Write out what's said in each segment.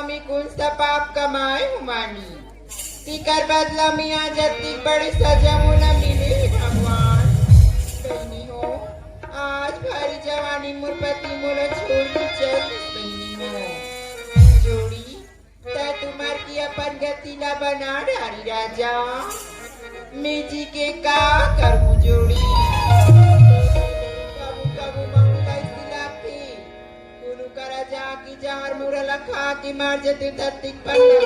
में कौन सा पाप कमाए हुमानी तिकर बदला में आज इतनी बड़ी सजा मुला मिले भगवान। बहनी हो आज भारी जवानी मोर पति मोला छोड़ के चल बहनी हो जोड़ी ता तुम्हार की अपन गतिला बना डारी राजा मैं जी के का करूं जोड़ी कबू कबू मंगला इस्तिलाफी कुनु करा जा की जहर मुरला खा के मार जते तत्तिक पंडा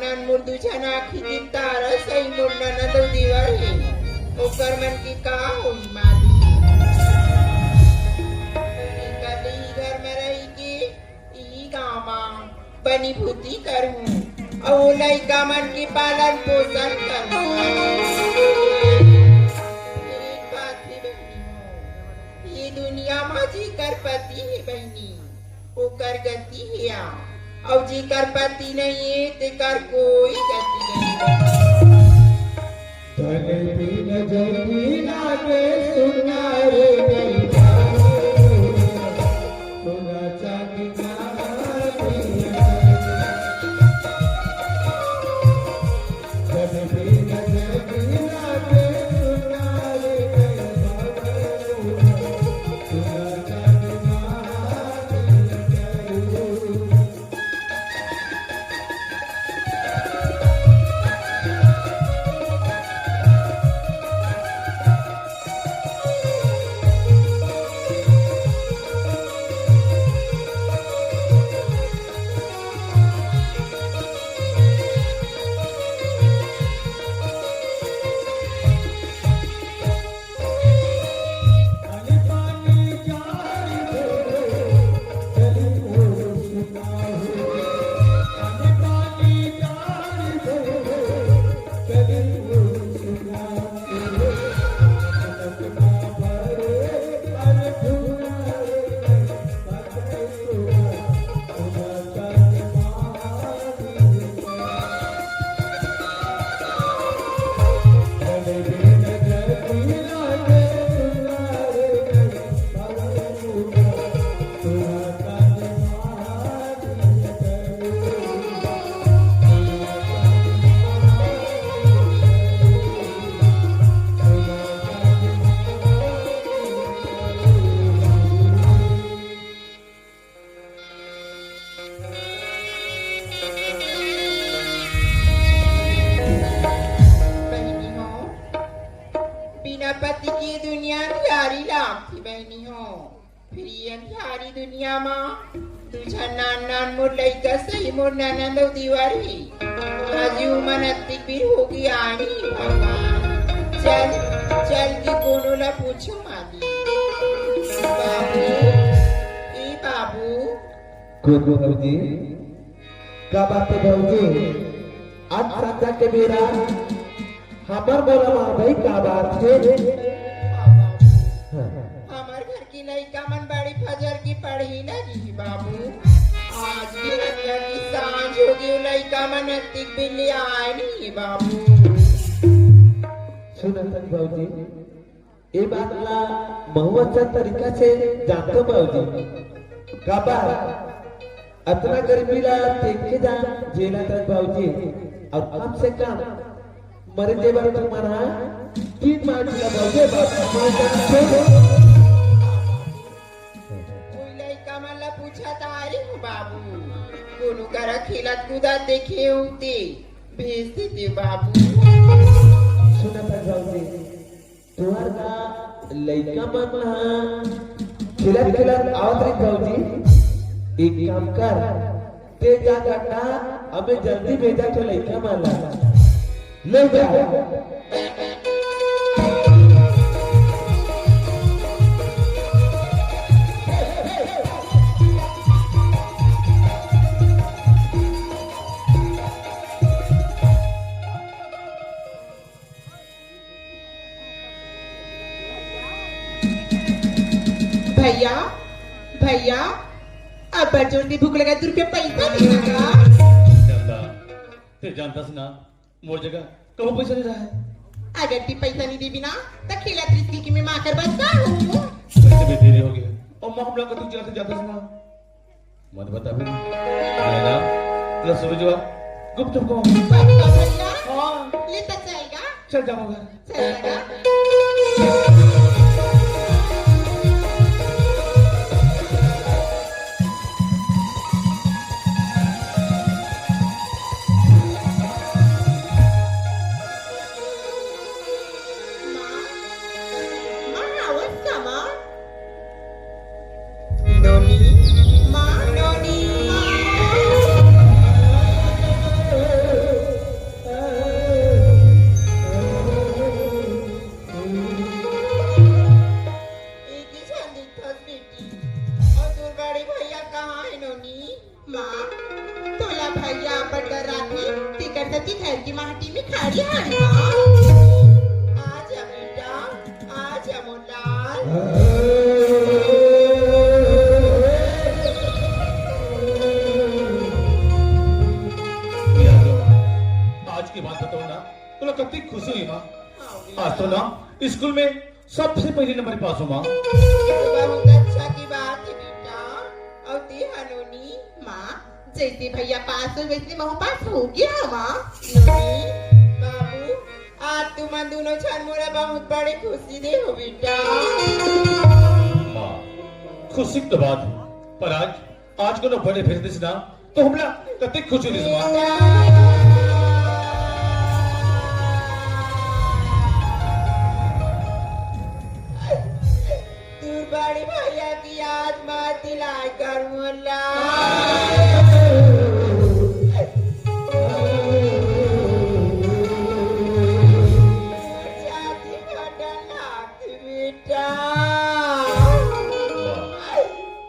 नान मुर्दू छना खिदी तारा सही मुन्ना न तो दीवारी ओकर मन की का होई माली कली घर में रही की ई गामा बनी भूती करूं और लइका मन की पालन पोषण करूं। एक बात भी बहनी ये दुनिया में जी कर पति है बहनी ओकर गति है और जी कर पति नहीं है ते कर कोई गति नहीं। तने बिन जगी लागे सुना रे गई सुना चांदी तने बिन जगी लागे सुना रे गई सुना चांदी पति की दुनिया प्यारी लागती बहनी हो फिर ये प्यारी दुनिया माँ तुझा नान नान मोर लइका सही मोर ननंद दीवारी आजी उमन अत्ती फिर होगी आनी चल चल की कोनो ला पूछो मादी बाबू ए बाबू गुरु भौजी का बात है भौजी आज संध्या के बेरा हमार बोला माँ भाई का बात है हमार घर की लइका मन बड़ी फजर की पढ़ी लगी बाबू आज भी रंगा की सांझ होगी लइका मन अतिक बिल्ली आए नहीं बाबू। सुनो तनी भौजी ये बात ला बहुत अच्छा तरीका से जानते भौजी का बात अतना गरीबी ला देख के जा जेला तक भौजी और कम से कम मरे देवर तुम्हारा 3 मार दिया भौजी बात कोई लइका मन ला पूछा तारी हो बाबू कोनो करा खेलत कूदा देखे होते भेज देते बाबू। सुना था भौजी तुहार का लइका मन खिलत खिलत आवत रे भौजी एक काम कर ते जा गटा अबे जल्दी भेजा तो लइका मन ले जा भैया भैया अब बच्चों की भूख लगा 2 रुपया पैसा देगा जानता ते जानता ना मोर जगह कब पैसा दे रहा है अगर ती पैसा नहीं देबी ना तो खिला त्रिस्की की मैं माँ कर बच्चा हूँ। वैसे भी देरी हो गई और माँ हम लोग का तू जाते जाते सुना मत बता फिर ना ले सूरजवा गुप्त को पक्का भैया हाँ लेता जाएगा चल जाओ घर चलेगा। आज तो ना स्कूल में सबसे पहले नंबर पास हो माँ। बहुत अच्छा की बात है बेटा। और ते हनोनी माँ जैसे भैया पास हो वैसे महू पास हो गया माँ। बाबू आज तुम दोनों छन मोरा बहुत बड़े खुशी दे हो बेटा। माँ खुशी तो बात है पर आज को ना बड़े भेजते से ना तो हमला कते खुशी दिस माँ। बड़ी भैया की याद मत दिलाए कर मुल्ला। जाती फटन लागती बेटा।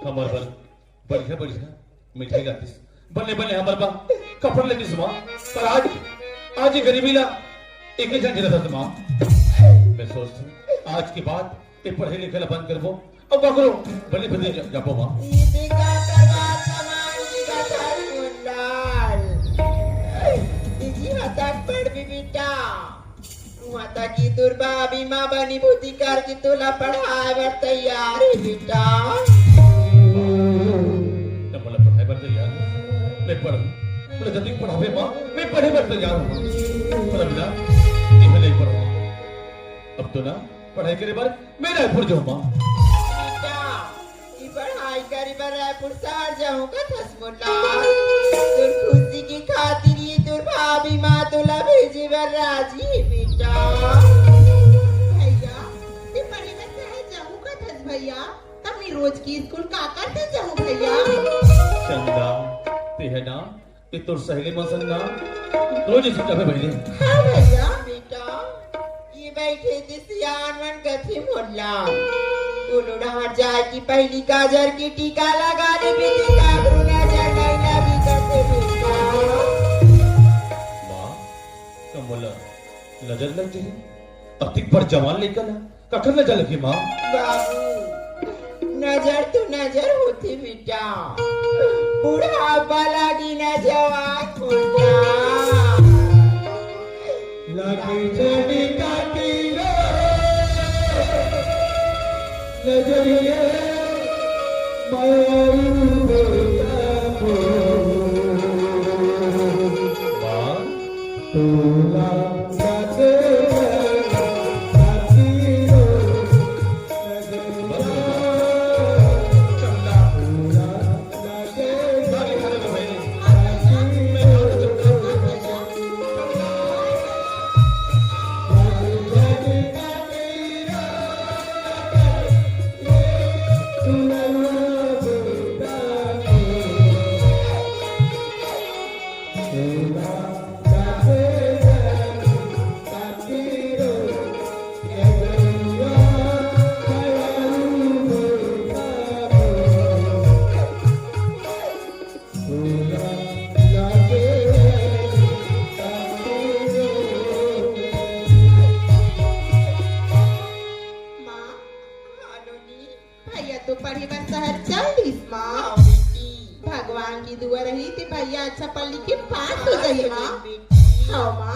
हमार पर बढ़िया बढ़िया मिठाई लातीस बल्ले बल्ले हमार बा कपड़ लेतीस माँ पर आज ये गरीबी ला एक ही जन था माँ। मैं सोचती आज के बाद ये पढ़े लिखे ला बंद करबो अब क्या करो बल्ले बल्ले जापो माँ। ये का करवा सामान की कथा मुंडाल। जी हतक पढ़ भी बेटा। माता की दुर्बा बीमा बनी भूति करके तोला पढ़ाए बर तैयार है बेटा। जब मला पढ़ाई बर तैयार मैं पढ़ मुझे जल्दी पढ़ावे माँ मैं पढ़े बर तैयार हूँ पर अब ना ये नहीं पढ़ो अब तो ना पढ़ाई करे बार मैं रायपुर जाऊँ माँ। पढ़ाई करी बर रायपुर शहर जाऊंगा थसमुल्ला। तुर खुशी की खातिर ये तुर भाभी माँ तुला भेजे बर राजी है बेटा। भैया ये पढ़े बर शहर जाऊंगा थस भैया तब मैं रोज की स्कूल का करते जाऊं भैया। चंदा ते है ना ये तो सहेली मसन ना रोज इसी जावे भैया। हाँ भैया बेटा ये बैठे थे सियान मन कथी मुल्ला। उन्होंने जाए की पहली गाजर की टीका लगा ली बेटी का नजर नहीं लगी करते बेटा। माँ कम बोला नजर लग गई अतिक पर जवान लेकर कखर नजर लगी माँ। बाबू नजर तो नजर होती बेटा बुढ़ापा लगी न जवान होता। लगी चली काटी नजरिए माँ तोला भगवान की दुआ रही थी भैया अच्छा पढ़ लिख के पास हो जाइए माँ। हाँ माँ।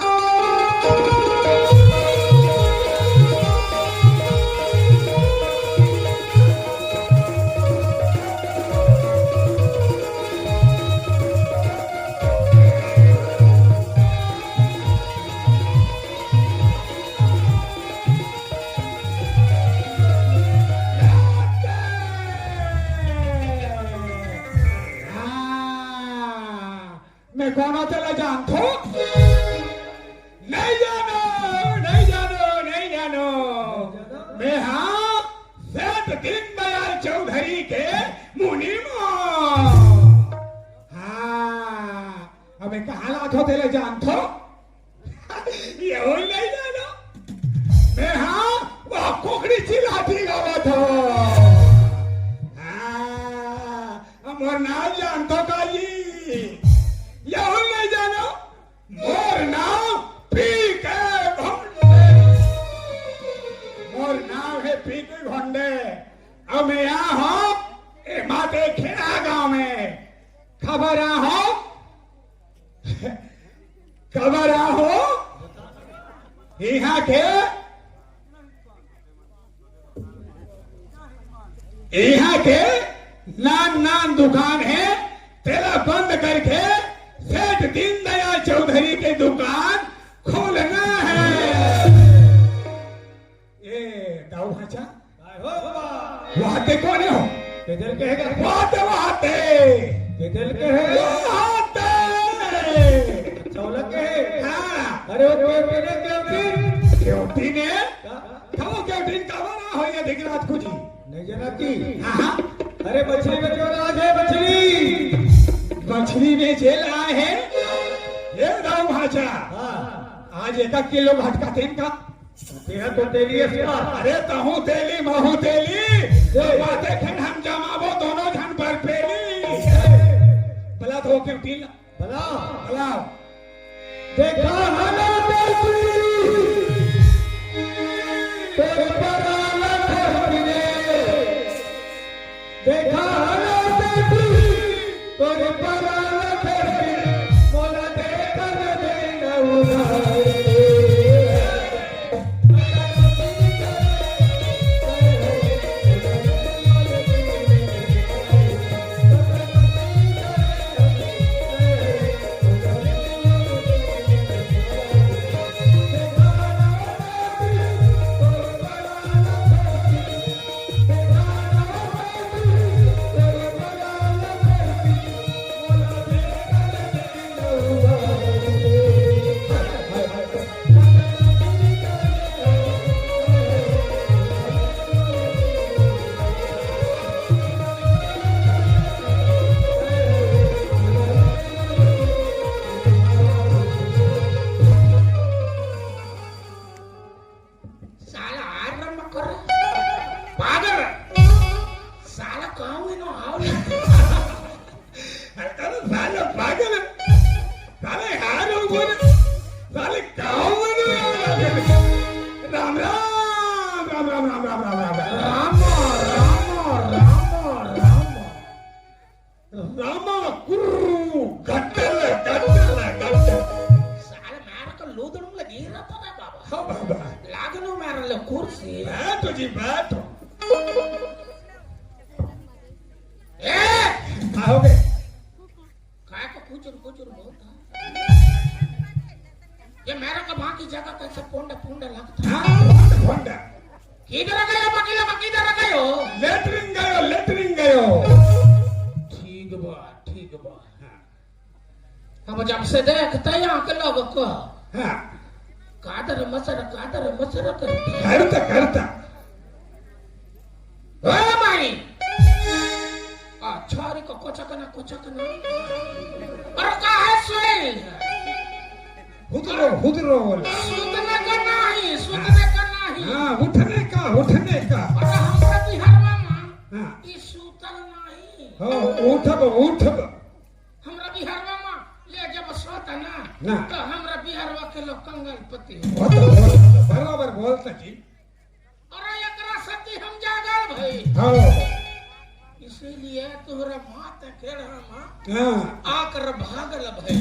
मैं कौन हो चला जानतो? नहीं जानो, नहीं जानो, नहीं जानो। मैं हाँ सेठ दीनदयाल चौधरी के मुनीम। हाँ अबे कहाँ लात हो तेरे जानतो? ये हो नहीं जानो। मैं हाँ वह कुकड़ी चिल्लाती गावत हो। मोर नाम जानतो का जी? यह नहीं जानो। मोर नाम पी के घोंडे। मोर नाम है पी के घोंडे। अब मैं यहाँ हूँ ए माते खेड़ा गांव में। खबर हो खबर हो यहाँ के नान दुकान है। तेरा बंद करके सेठ दीनदयाल चौधरी की दुकान खोलना है। ये दाऊ भाचा वहाते कौन हो? किधर के है? वहाते किधर के है? वहाते चौलक के है। हाँ अरे वो केवटी ने खाओ केवटी का बना हो या दिख रात कुछ नहीं जनाती। हाँ अरे मछली बेचो आज है। मछली बेचे लाए है। ये दाऊ भाचा आज 1 किलो घटका तेल का तो तेली। अरे तहू तेली महू तेली बातें खन हम जमाबो दोनों झन पर पेली। भला तो क्यों टीला भला भला देखा हला देखा मोला देखा हम जब से देखते यहाँ के लोग को कादर मसर करता करता मारी छोरी को कोचकना और का है सोई हुदरो बोला सुतने का नहीं हाँ उठने का और हमरा बिहारवा मां ई सुतल नहीं हो उठब हमरा बिहारवा मां ले जब सोता ना तो हमरा बिहारवा के लोग कंगाल पति बराबर बोलता जी। अरे एकरा सती हम जागल भई हाँ इसीलिए तोहरा मात केड़ा मां हाँ आकर भागल भई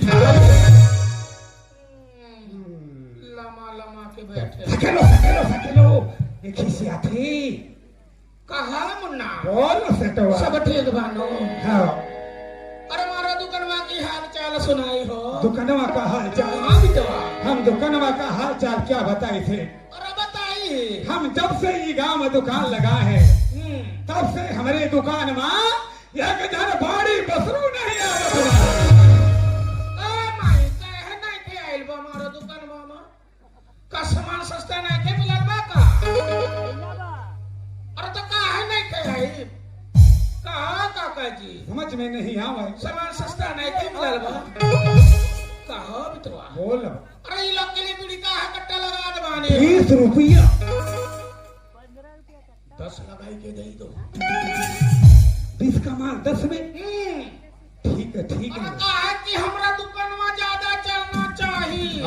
लमा के बैठे सकेलो एक खिसिया थी कहा मुन्ना बोल सेटवा सब ठीक बानो हाँ अरे मारा दुकानवा की हाल चाल सुनाई हो दुकानवा का हाल चाल हाँ बिटवा हम दुकानवा का हाल चाल क्या बताए थे? अरे बताइए हम जब से ये गांव में दुकान लगा है तब से हमारे दुकान में एक जन बाड़ी बसरू नहीं आ का सामान सस्ता नहीं के मिलल बा का अरे तो का है नहीं के आई कहा काका जी समझ में नहीं आवा सामान सस्ता नहीं के मिलल बा कहा बितवा बोल अरे ये लोग के लिए बीड़ी का है कट्टा लगा दे बानी 20 रुपया 10 लगाई के दे दो 20 का माल 10 में ठीक है अरे का है कि हमरा दुकान में ज्यादा चलना चाहिए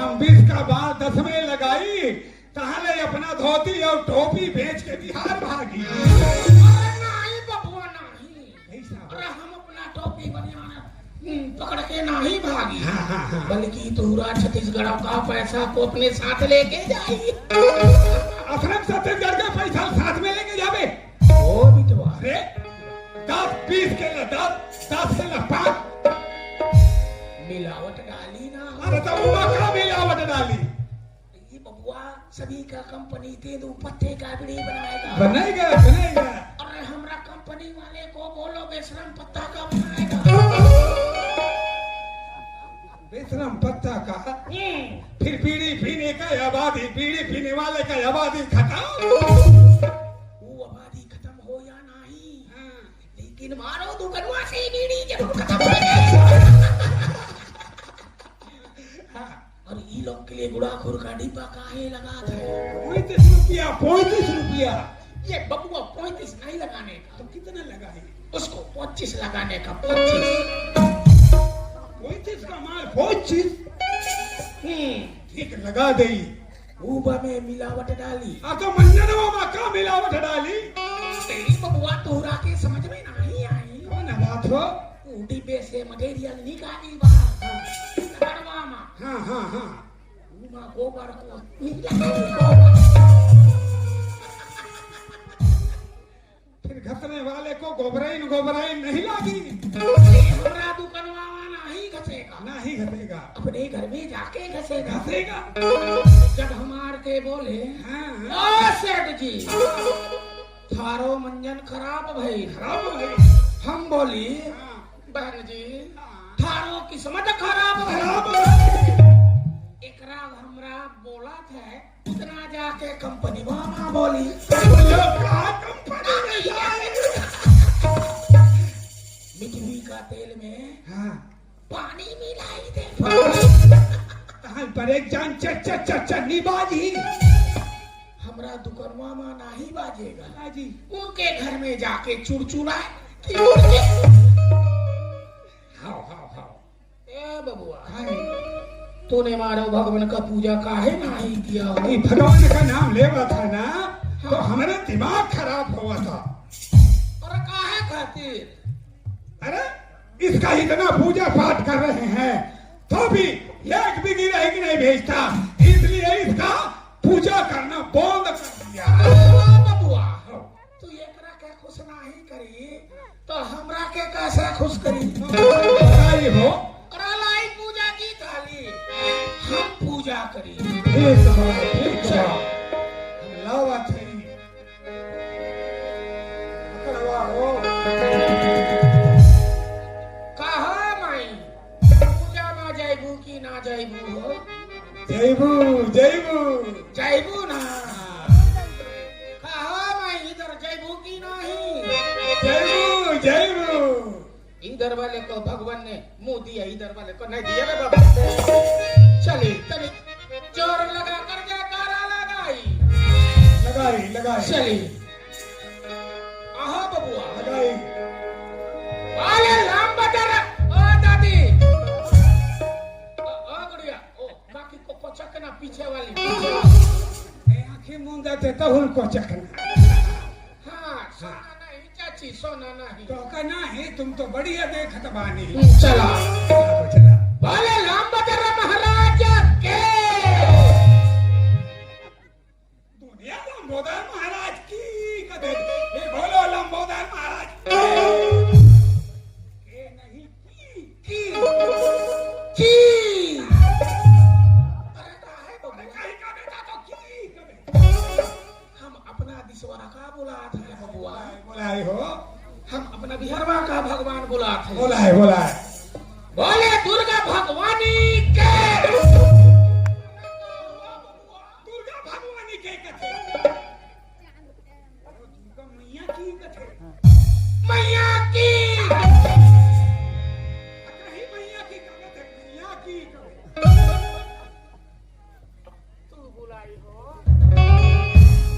हम 20 का माल 10 में लगाई ताहले अपना धोती और टोपी बेच के बिहार भागी अरे नहीं बबुआ नहीं ऐसा अरे हम अपना टोपी बनियान पकड़ के नहीं भागी हाँ। बल्कि पूरा छत्तीसगढ़ का पैसा को अपने साथ लेके जाइए अपने छत्तीसगढ़ का पैसा साथ में लेके जावे ओ बिटवा अरे 10-20 के ला 10 के ला 5 मिलावट डाली ना अरे तो उमा का मिलावट डाली ये बबुआ सभी का कंपनी तेंदू पत्ते का बीड़ी बनाएगा बनाएगा अरे हमरा कंपनी वाले को बोलो बेशरम पत्ता का बनाएगा बेशरम पत्ता का फिर बीड़ी पीने का आबादी बीड़ी पीने वाले का आबादी खत्म वो आबादी खत्म हो या नहीं लेकिन मारो दुकानवा से बीड़ी जरूर खत्म हो जाएगी और ये लोग के लिए गुड़ाखुर का डिब्बा काहे लगा था 35 रुपया ये बबुआ 35 नहीं लगाने का तो कितना लगाए उसको 25 लगाने का 25 का माल 25 ठीक लगा दे ऊबा में मिलावट डाली तो मंजनवा में का मिलावट डाली तेरी बबुआ तोहरा के समझ में नहीं आई कौन बात हो डिब्बे से मटेरियल निकाली बाहर गड़वा में हाँ ऊबा गोबर को मिला फिर घसने वाले को गोबराइन नहीं लागी हमरा दुकानवा नहीं घसेगा नहीं घसेगा अपने घर में जाके घसेगा घसेगा जब हमार के बोले हाँ ओ सेठ जी थारो मंजन खराब भई हम बोली बहन जी थारो किस्मत खराब भई एकरा हमरा बोला था उतना जाके कंपनी में बोली मिठवी का तेल में हाँ पानी मिलाई दे पर एक जान चन्नी बाजी हमरा दुकानवा में नहीं बाजेगा बाजी उनके घर में जाके चुड़चुड़ा हाँ ए बबुआ तूने मारो भगवान का पूजा काहे नहीं किया नहीं भगवान का नाम लेवा था ना तो हमारा दिमाग खराब हुआ था और काहे खातिर अरे इसका इतना पूजा पाठ कर रहे हैं तो भी एक भी गिरा कि नहीं भेजता इसलिए इसका पूजा करना बंद कर दिया बबुआ तू एकरा के खुश नहीं करी तो हमरा के कैसे खुश करी बताइए हो लाई पूजा की थाली हम पूजा करी ठीक है लावा थी करवा हो कहा माई पूजा में जाइबू की ना जाइबू हो जाइबू ना कहा माई इधर जाइबू की नहीं इधर वाले को भगवान ने मुंह दिया इधर वाले को नहीं दिया रे बाबा चली चली जोर लगा कर जयकारा लगाई चली आहा बबुआ वाले लाम बटर ओ दादी ओ गुड़िया ओ बाकी को कोचकना पीछे वाली आंखें मूंदा देता हूँ को चखना हाँ सोना नहीं चाची सोना नहीं तो कहना है तुम तो बढ़िया देखत बानी चला चला वाले लाम बटर महाराज के दुनिया लंबोदर महाराज की कदे ये बोलो लंबोदर महाराज के नहीं की अरे काहे अरे कहीं का बेटा तो की कबे हम अपना दिसवारा का बुला था बबुआ बोलाए हो हम अपना बिहारवा का भगवान बुला थे बोलाए बोले दुर्गा भगवानी के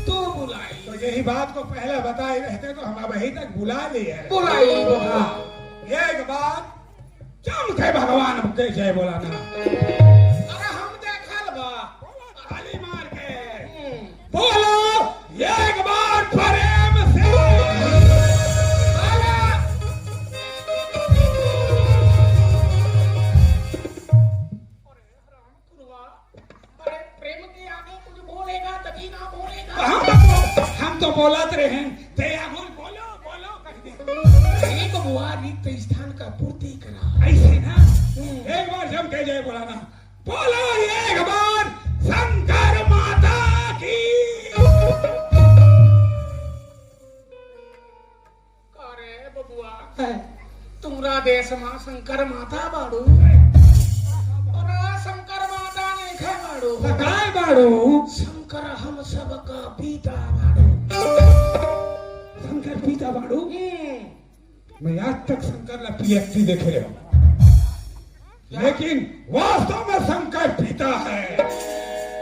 तू बुलाई तो यही बात को पहले बताए रहते तो हम अब यही तक बुला लिए बुलाई हाँ, एक बात जम के भगवान के जय बोलाना अरे हम देखल बा ताली मार के बोलो एक बार प्रेम से अरे प्रेम के आगे कुछ बोलेगा तभी ना बोलेगा। हम तो बोलत रहे ते आगुन बोलो बोलो कह दे एक बुआ रिक्त स्थान का पूर्ति करा। ऐसे ना एक बार जम के जय बोलाना बोलो एक बार शंकर माता की अरे बबुआ तुमरा देश में शंकर माता बाड़ू और शंकर माता नहीं खा बाड़ू काय बाड़ो शंकर हम सबका पिता बाड़ू। शंकर पिता बाड़ो मैं आज तक शंकर ला पीएचडी देखे रहा हूं लेकिन वास्तव में शंकर पिता है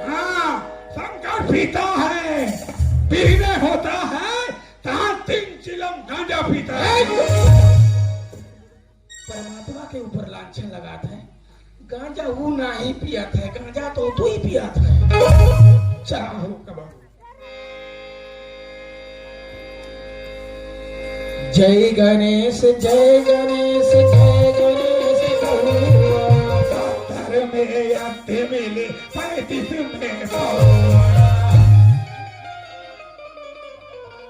हाँ शंकर पिता है पीने होता है तहाँ 3 चिलम गांजा पीता है परमात्मा के ऊपर लांछन लगाता है। गांजा वो नहीं पियत है, गांजा तो तू ही पियत है। चलो जय गणेश जय गणेश जय गणेश सत्तर में आते मिले 35 में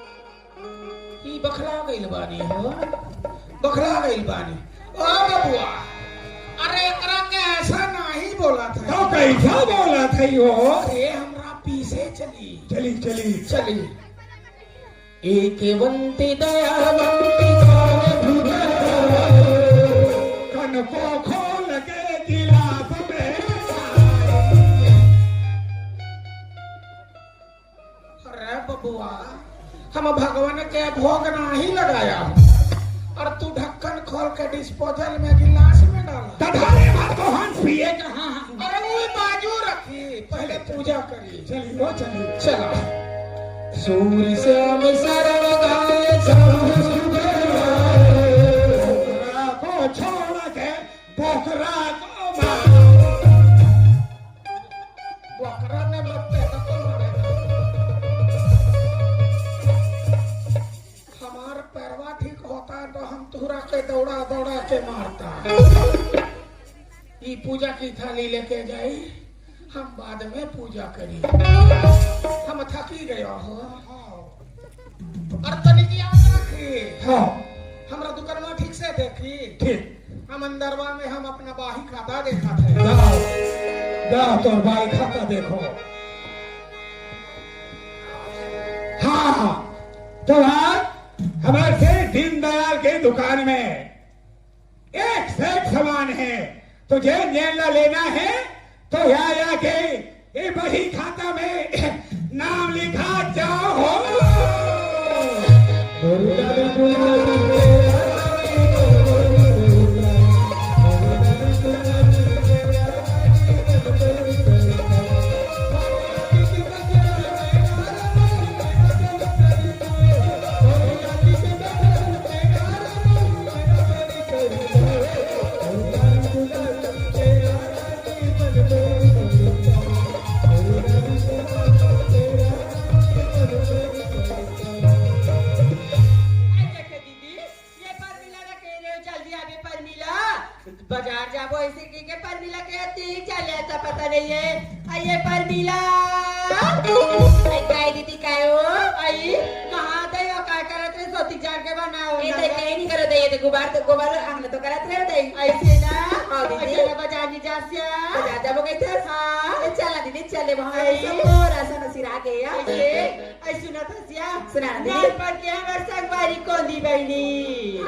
ई बखला गइल बानी हो, बखला गइल बानी। ओ बबुआ अरे एकरा के ऐसा नहीं बोला था। तो कैसा बोला था यो अरे हमरा पीछे चली चली चली चली एकवंती दयावंती जाने कन को खोल के गिलास में अरे बबुआ हम भगवान के भोग नहीं लगाया और तू ढक्कन खोल के डिस्पोजल में गिलास में डाला। तधारे बात को हंस पिए कहाँ अरे वो बाजू रखी पहले पूजा करी। चली वो चली चला सूर्य श्याम सरव गाय सब बोकरा को छोड़ के बोकरा को मार बकरा ने लगते तो मारेगा। हमार पैरवा ठीक होता है तो हम तुहरा के दौड़ा दौड़ा के मारता। ये पूजा की थाली लेके जाई हम बाद में पूजा करी। हम थकी गया हो और तनिक याद रखी हाँ हमरा दुकान में ठीक से देखी। ठीक हम अंदरवा में हम अपना बाही खाता देखा थे। जाओ जाओ तो भाई खाता देखो हाँ तो हमारे से दीनदयाल के दुकान में एक से एक सामान है तुझे न्याला लेना है तो यहाँ के ये बही खाता में नाम लिखा जाओ बाजार जाबो ऐसे के पर मिला के तीन चले तो पता नहीं है। आइए पर मिला आई काय दीदी काय हो आई कहां दे हो काय करत रे सोती जार के बनाओ ये तो कहीं नहीं करो दे ये तो गुबार आंगन तो करत रहे दे ऐसे ना हां दीदी चला बाजार नहीं जासिया बाजार जाबो कैसे हां चला दीदी चले भाई सब और ऐसा नसीरा गया ऐसे सुना था सिया सुना दीदी पर के हमर संग बारी कोंदी बहनी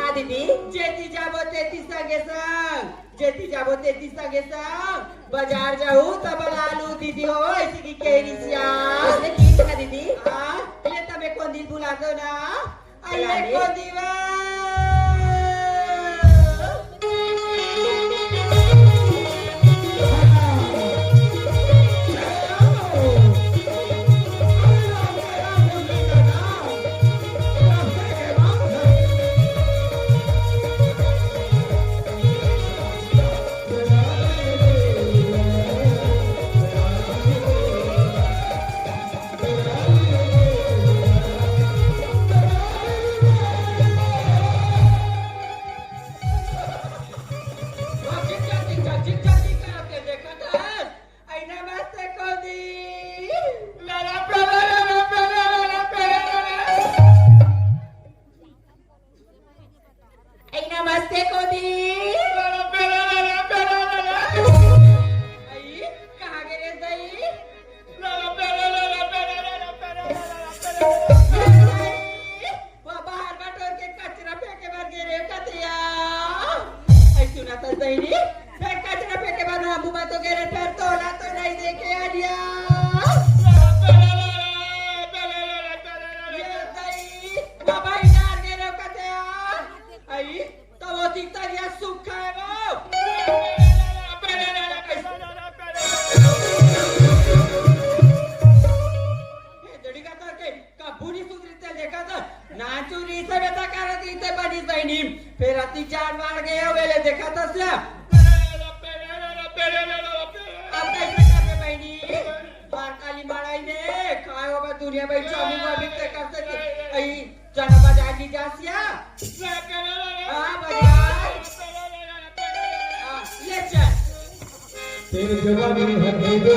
हां दीदी जेती जाबो तेती संगे संग जेती जाबो तेती संगे संग बाजार जाऊ तब लालू दीदी हो ऐसी की केरी सिया उसने की ना दीदी हां ले तबे कोंदी बुला दो ना अरे कोंदी वा अति जान मार गए हो वेले देखा था क्या अब कैसे करने बहनी मार काली माराई ने काय होगा दुनिया भाई चामी को अभी तक कर सके आई जाना बाजार नहीं जासिया हां बाजार ले चल तेरी जवानी है मेरे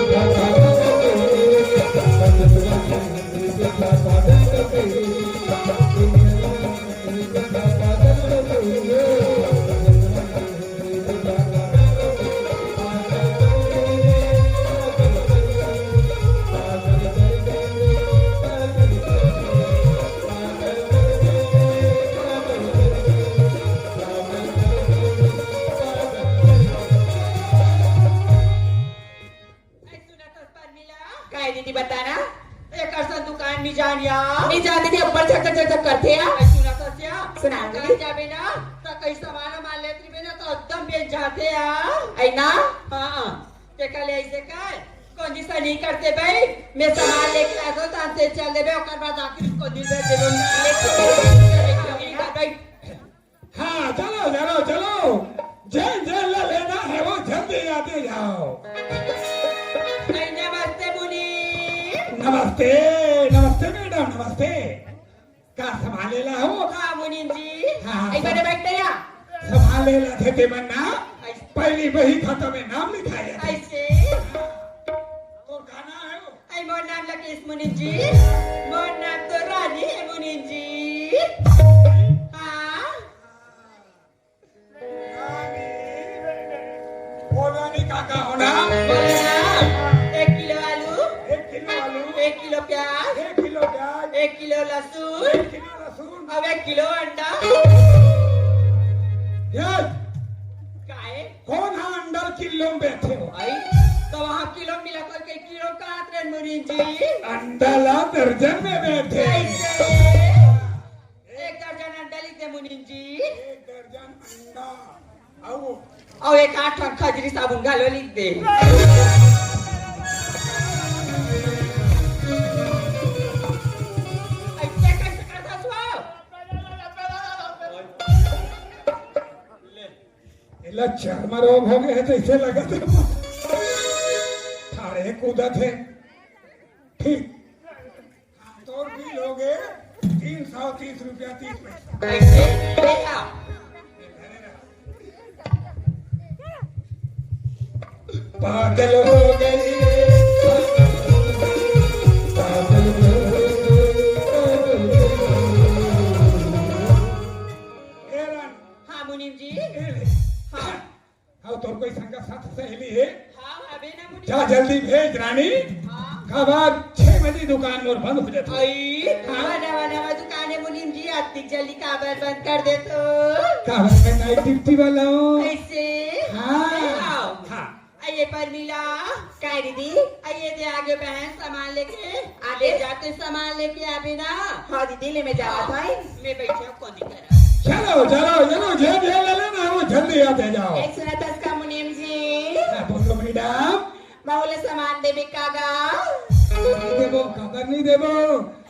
बताना एक अर्सन दुकान में जानिया नहीं जाते थे ऊपर झक झक झक करते हैं सुना सस्या सुना दे जाबे ना तो कई सामान मान लेती बे ना तो एकदम बेच जाते हैं आई ना हां ते कल ऐसे कर कौन जी सा नहीं करते भाई मैं सामान लेके आ दो तांते चल देबे ओकर बाद आखिर को दिल दे देबो भाई हाँ चलो चलो चलो जेल जेल लेना है वो जल्दी आते जाओ नमस्ते नमस्ते मैडम नमस्ते का संभाल लेला हो हाँ मुनीम जी हाँ एक बार बैठते या संभाल लेला थे ते मन्ना पहली वही खाता में नाम लिखाया ऐसे तो गाना है वो आई मोर नाम लकेश मुनीम जी मोर नाम तो रानी है मुनीम जी हाँ रानी काका होना बोलना 1 किलो आलू 1 किलो प्याज 1 किलो लहसुन अब 1 किलो अंडा काहे कौन हाँ अंडर किलो में बैठे हो आई तो वहाँ किलो मिला करके किलो का आते मुनीम जी अंडा दर्जन में बैठे ऐसे 1 दर्जन अंडा लिखते मुनीम जी 1 दर्जन अंडा और 1 8 खजरी साबुन घालो लिख दे चर्म रोग हो गए तो इसे लगा था थारे कूदा थे ठीक तो भी लोगे 330 रुपया 30 पैसा पागल हो गई हाँ मुनीम जी हाँ तो कोई संगा साथ सहेली है हाँ अबे ना मुनीम जा जल्दी भेज रानी का बाद 6 बजे दुकान मोर बंद हो जाती आई हाँ नवा दुकान है मुनीम जी आती जल्दी काबर बंद कर दे तो काबर में नाइट ड्यूटी वाला हूँ ऐसे हाँ हाँ आइए परमिला काय दीदी आइए दे आगे बहन सामान लेके आगे जाते सामान लेके आबे ना हाँ दीदी ले मैं जावा था मैं बैठे कौन दिखा चलो चलो चलो जेब ले लेना वो जल्दी आते जाओ एक सुना था इसका मुनीम जी बोलो मैडम माहौले सामान देबे कागा नहीं देबो खबर नहीं देबो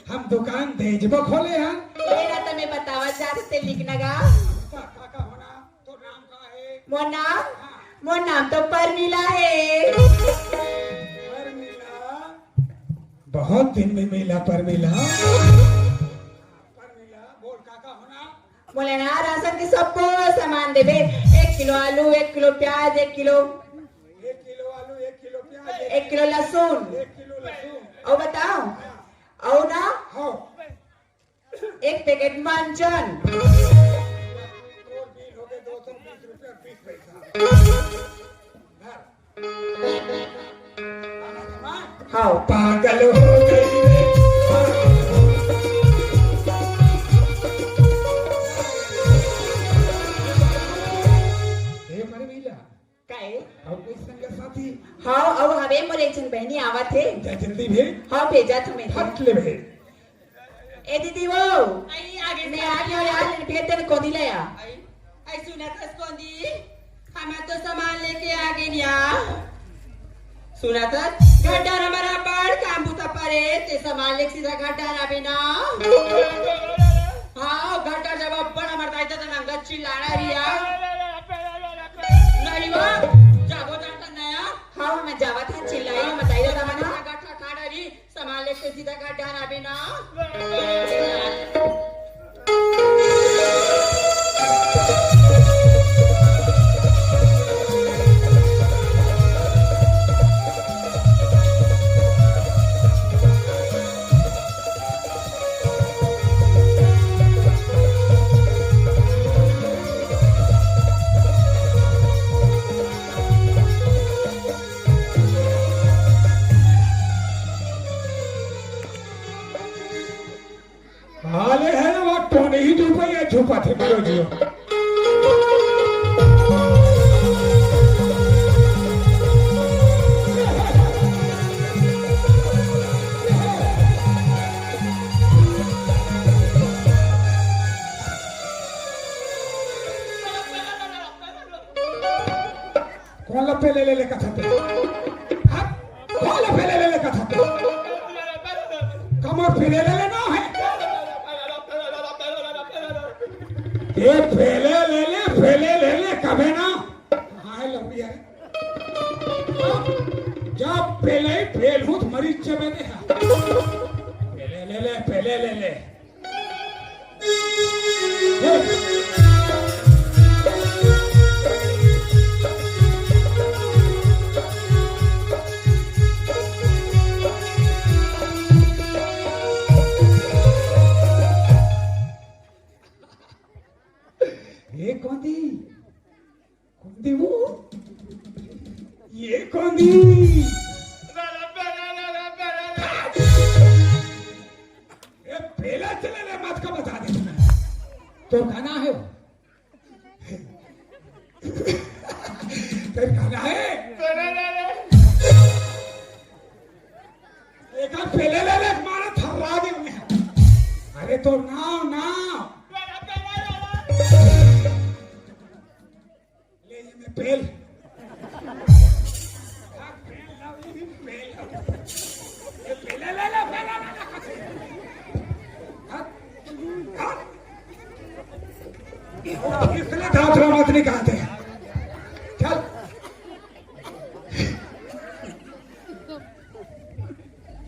हम दुकान देजबो खोले हैं मेरा तो मैं बतावा चाहते लिखनागा काका होना तो नाम का है मोर नाम तो परमिला है परमिला बहुत दिन में मिला परमिला बोल काका होना बोले ना राशन के सबको सामान देबे 1 किलो आलू 1 किलो प्याज 1 किलो आलू 1 किलो प्याज 1 किलो लहसुन 1 किलो लहसुन और बताओ और ना हाँ 1 पैकेट मंचन बिल हो गए 220 रुपया 20 पैसा हाँ पागल हो गई हाँ अब हमें मोर एक जन बहनी आवा थे जल्दी भेज हाँ भेजा तुम्हें फट ले भेज ए दीदी वो आई आगे मैं आ गया यार भेज देने को दी लाया आई सुना था कौन दी हमें तो सामान लेके आ गए निया सुना था घाटा हमारा बाढ़ काम बुता परे ते सामान लेके सीधा घाटा ना बिना हाँ घाटा जवाब पण मरता येतं तर अंगात चिल्लाणार या नहीं वा जागो जाता नया हाँ मैं जावा था चिल्लाई बताइए जमाना गाठा खाड़ी संभाले के सीधा गाठा ना बिना हाले है ना वो टोने ही झूपा थे मेरो जियो कौन लपे ले कथा थे हाँ कौन लपे ले कथा थे कमर फिरे ले ना है ये फेले ले कभी ना हाँ लंबी है जब पहले ही फेल हूँ तो मरीज चबे दे पहले ले ये कौन दी वो ये कौन दी ये पहला चले ले मत का बता दे तो खाना है तेरे खाना है एक पहले ले मारा थर्रा दे अरे तो नाव ले ये मैं पेल इसलिए धातरा मत निकालते चल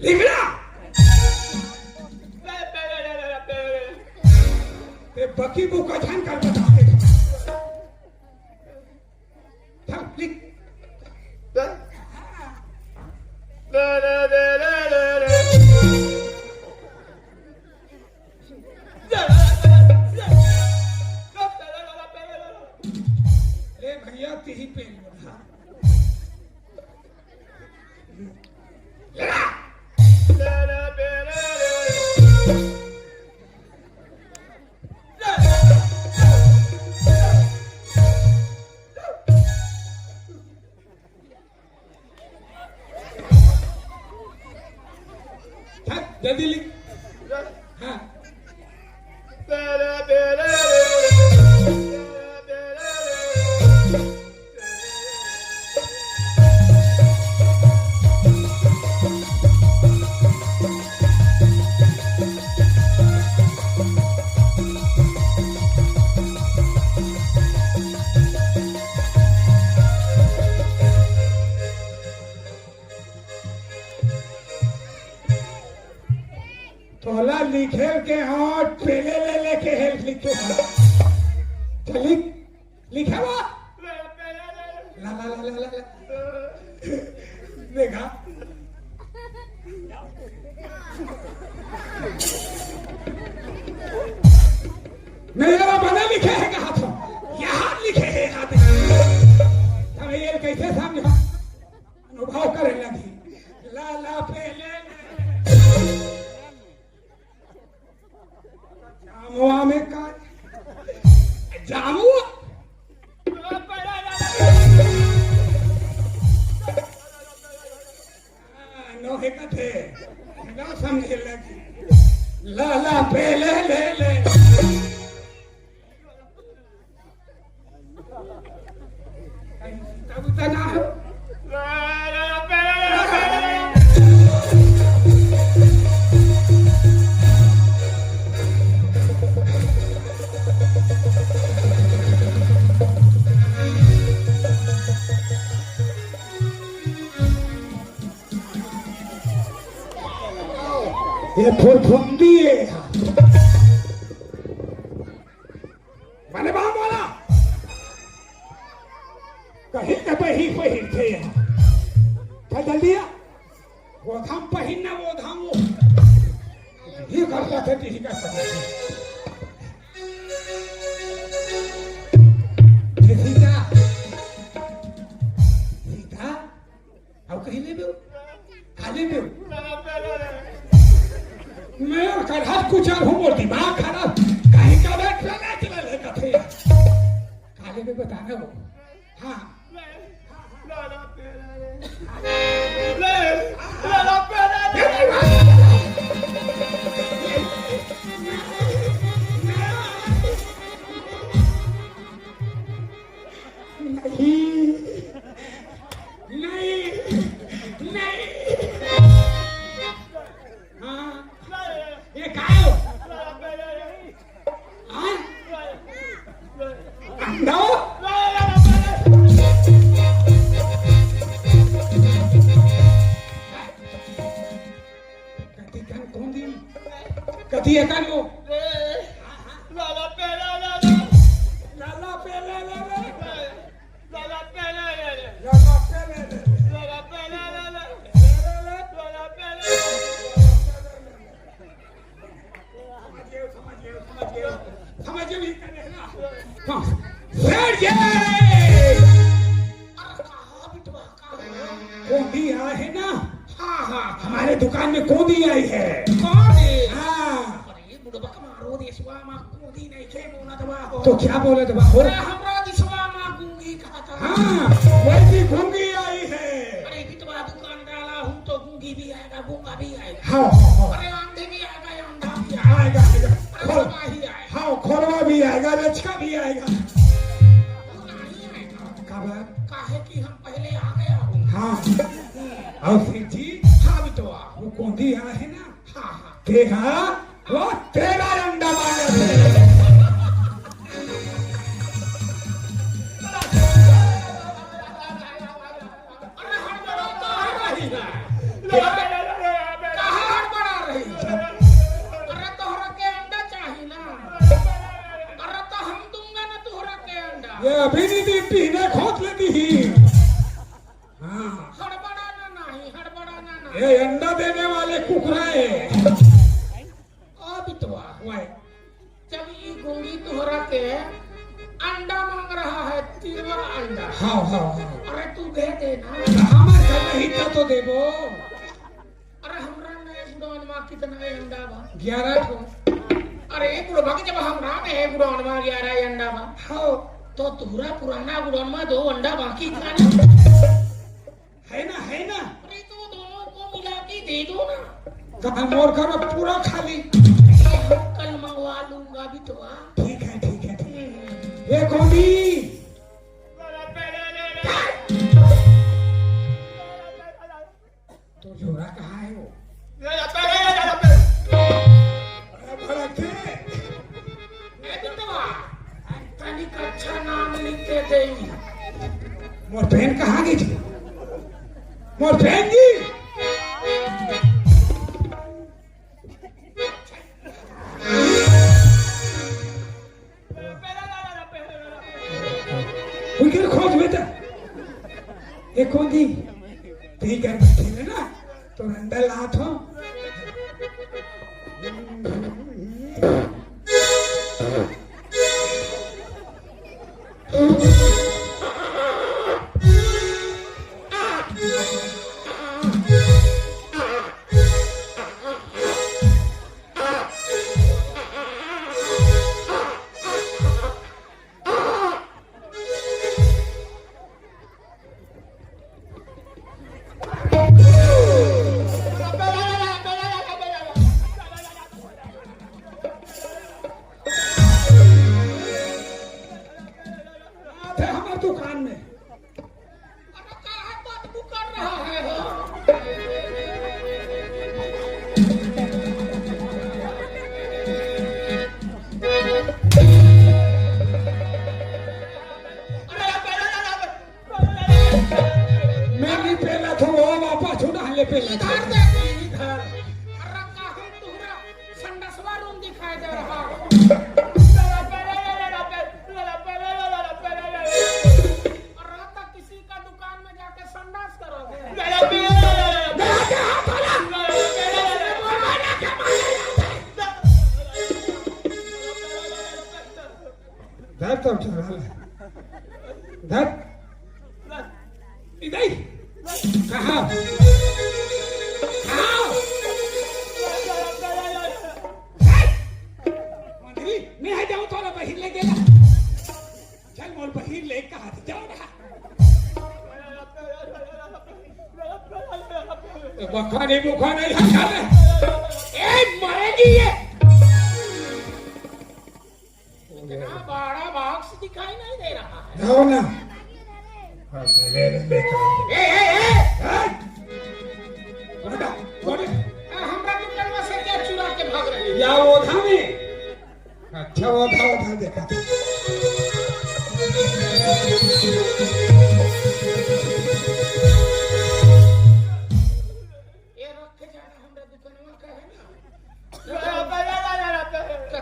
लिखना ते बकी बुक का ध्यान कर बताते चल लिख ले भैया तीही पेन बना जल्दी लिख हाँ तोला लिखे के हाथ पहले ले के हेल्प लिखे चल लिखे वो ला ला ला ला ला देखा मेरा बना लिखे है कहा था यहाँ लिखे है हाथ तब ये कैसे समझा अनुभव करे लगी ला ला पहले जामुआ में का जामुआ नोहे का थे ना समझे लगी ला ला पहले ले तब तना ये फुरफुंदी है मैंने बात बोला कहीं का पहिर थे यहाँ क्या जल्दी है वो धाम पहिरना वो धाम वो ये करता थे किसी का समझ सीता सीता अब कहीं ले दो खाली दो मैं कर हाथ कुछ हूँ और दिमाग खराब कहीं का बैठ चला चला लेकर थे काले में बताना वो हाँ कथी है कानो लाला पे लाला लाला पे लाला लाला पे लाला लाला पे लाला पे लाला लाला पे समझिए भी करने ना हां सर ये कोंदी है ना हाँ हाँ हमारे दुकान में कोंदी आई है कौन है हाँ तो क्या बोले दबा हमरा दिसवा मां गूंगी कहा था हाँ वैसी गूंगी आई है अरे बिटवा दुकान डाला हूं तो गूंगी भी आएगा गूंगा भी आएगा हाँ अरे आंधे भी आएगा अंधा भी आएगा खोलवा ही आएगा हाँ खोलवा भी आएगा लचका भी आएगा कब काहे कि हम पहले आ गया हूं हाँ और फिर जी हाँ बिटवा वो कोंदी है ना हाँ हाँ देखा वो तेरा अंडा मांगा ये अभी नहीं दीप्ति ने खोद लेती ही हाँ हड़बड़ाना नहीं ये अंडा देने वाले कुकरा है बिटवा जब ये गूंगी तोहरा के अंडा मांग रहा है तीसरा अंडा हाँ हाँ अरे तू दे देना हमारे घर में हिस्सा तो देबो अरे हमरा नए गुड़ान मां कितना अंडा बा 11 ठो अरे गुड़बा के जब हमरा में गुड़ान मां 11 अंडा बा हाँ तो तोहरा पुराना गुड़ान मां 2 अंडा बाकी था ना है ना अरे तो दोनों को मिला के दे दो ना कब मोर करो पूरा खाली कल मंगवा लूंगा बिटवा ठीक है ये कोंडी तो जोड़ा कहाँ है वो तनिक अच्छा नाम लिख के दे मोर बहन कहाँ गई थी मोर बहन जी उनके खोज बेटा एक कोंदी ठीक है बैठे ना तो अंदर लात हो सब चल धर इधर कहाँ मंत्री मैं आ जाऊँ थोड़ा बहिर ले गेला चल मोल बहिर ले कहा जाओ ना बखा नहीं हटा ए मरेगी ये इतना बड़ा बॉक्स दिखाई नहीं दे रहा है जाओ ना हाँ पहले बेकार ए बड़ा बड़े हमरा दुकान से क्या चुरा के भाग रहे या ओधा में अच्छा ओधा देखा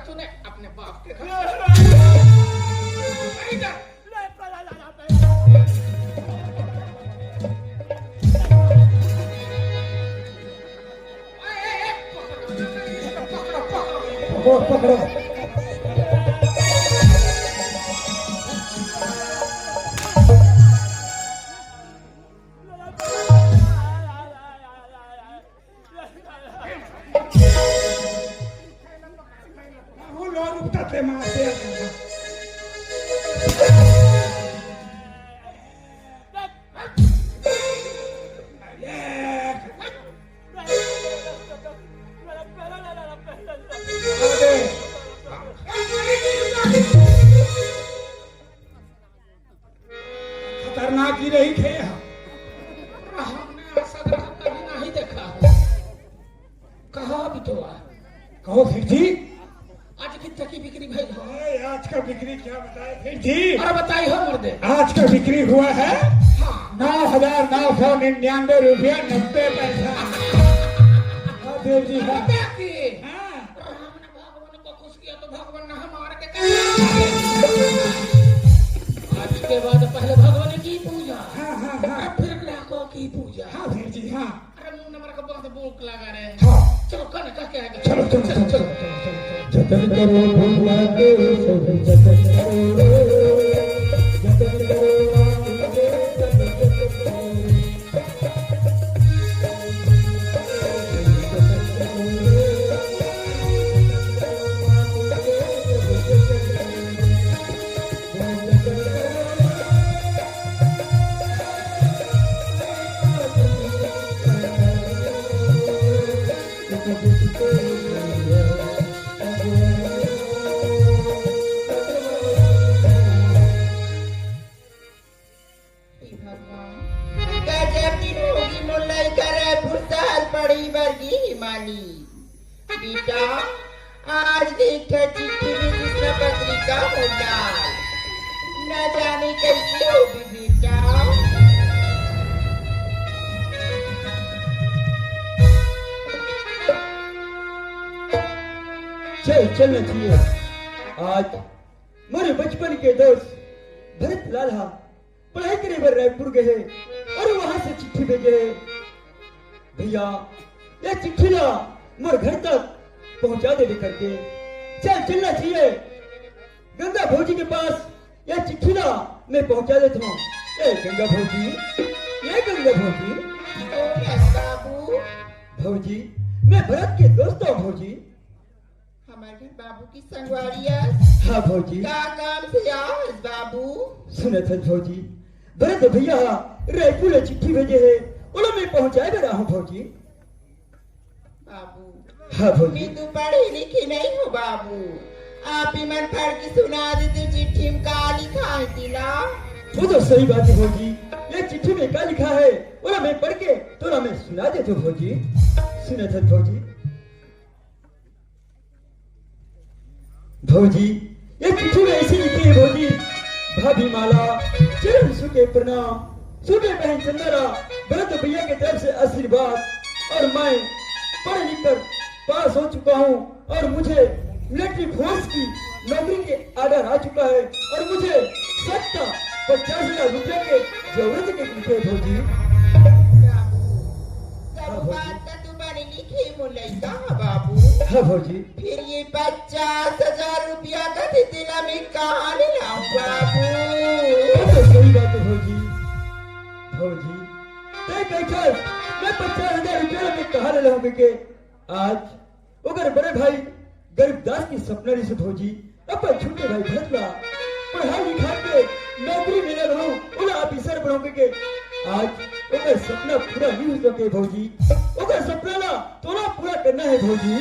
तूने अपने बाप के पकड़ो खतरनाक ही रही थे हमने ऐसा कभी नहीं देखा कहा भी तो कहो फिर जी आज कितने की बिक्री भाई हो आज का बिक्री क्या बताए फिर जी अरे बताइए हो मर्दे आज का बिक्री हुआ है 9,999 रुपया 90 पैसा देव जी हमने भगवान को खुश किया तो भगवान ने हमारे के आज के बाद पहले भगवान की पूजा फिर ग्राहकों की पूजा हाँ फिर जी हाँ अरे नंबर का बहुत भूख लगा रहे हाँ चलो कल का क्या है चलो जतन करो भगवान के जतन करो बेटा आज देखा चिट्ठी में जिसने पत्रिका होता न जाने कैसी होगी बेटा चलना चाहिए आज मेरे बचपन के दोस्त भरत लाला पढ़ाई करे बर रायपुर गए और वहां से चिट्ठी भेजे भैया ये चिट्ठी ना मोर घर तक पहुंचा दे करके चलना चाहिए गंगा भौजी के पास ये चिट्ठी ना मैं पहुंचा देता हूँ ये गंगा भौजी बाबू भौजी मैं भरत के दोस्त हूँ भौजी हमारे बाबू की संगवारिया हाँ भौजी का काम से आज बाबू सुने थे भौजी भरत भैया रायपुर चिट्ठी भेजे है बोलो मैं पहुंचाए दे रहा हूँ भौजी बाबू हाँ भौजी मैं तो पढ़ी लिखी नहीं हूँ बाबू आप ही मन पढ़ के सुना देते चिट्ठी में का लिखा है तिला वो तो सही बात है भौजी ये चिट्ठी में क्या लिखा है बोला मैं पढ़ के तो मैं सुना देता हूँ भौजी सुने थे भौजी भौजी ये चिट्ठी में ऐसी लिखी है भौजी भाभी माला चरण सुके प्रणाम सुके बहन चंदरा भरत भैया की तरफ से आशीर्वाद और मैं पढ़ लिख कर पास हो चुका हूँ और मुझे मिलिट्री फोर्स की नौकरी के आर्डर आ चुका है और मुझे 50,000 रुपए के जरूरत के लिखे भौजी बात का तू बड़ी लिखी मुलैका बाबू हाँ भौजी। फिर ये 50,000 रुपया का दिला में कहाँ ले लाऊं बाबू? तो सही बात है भौजी। भौजी ते कैसा मैं 50,000 रुपया में कहाँ ले लाऊंगे के? आज अगर बड़े भाई गरीबदास की सपना रही से भौजी अपन छोटे भाई भरतला पढ़ाई लिखा के नौकरी मिले रहूं उला ऑफिसर बनोगे के आज ओकर सपना पूरा नहीं हो सके भौजी। ओकर सपना ना तोला पूरा करना है भौजी।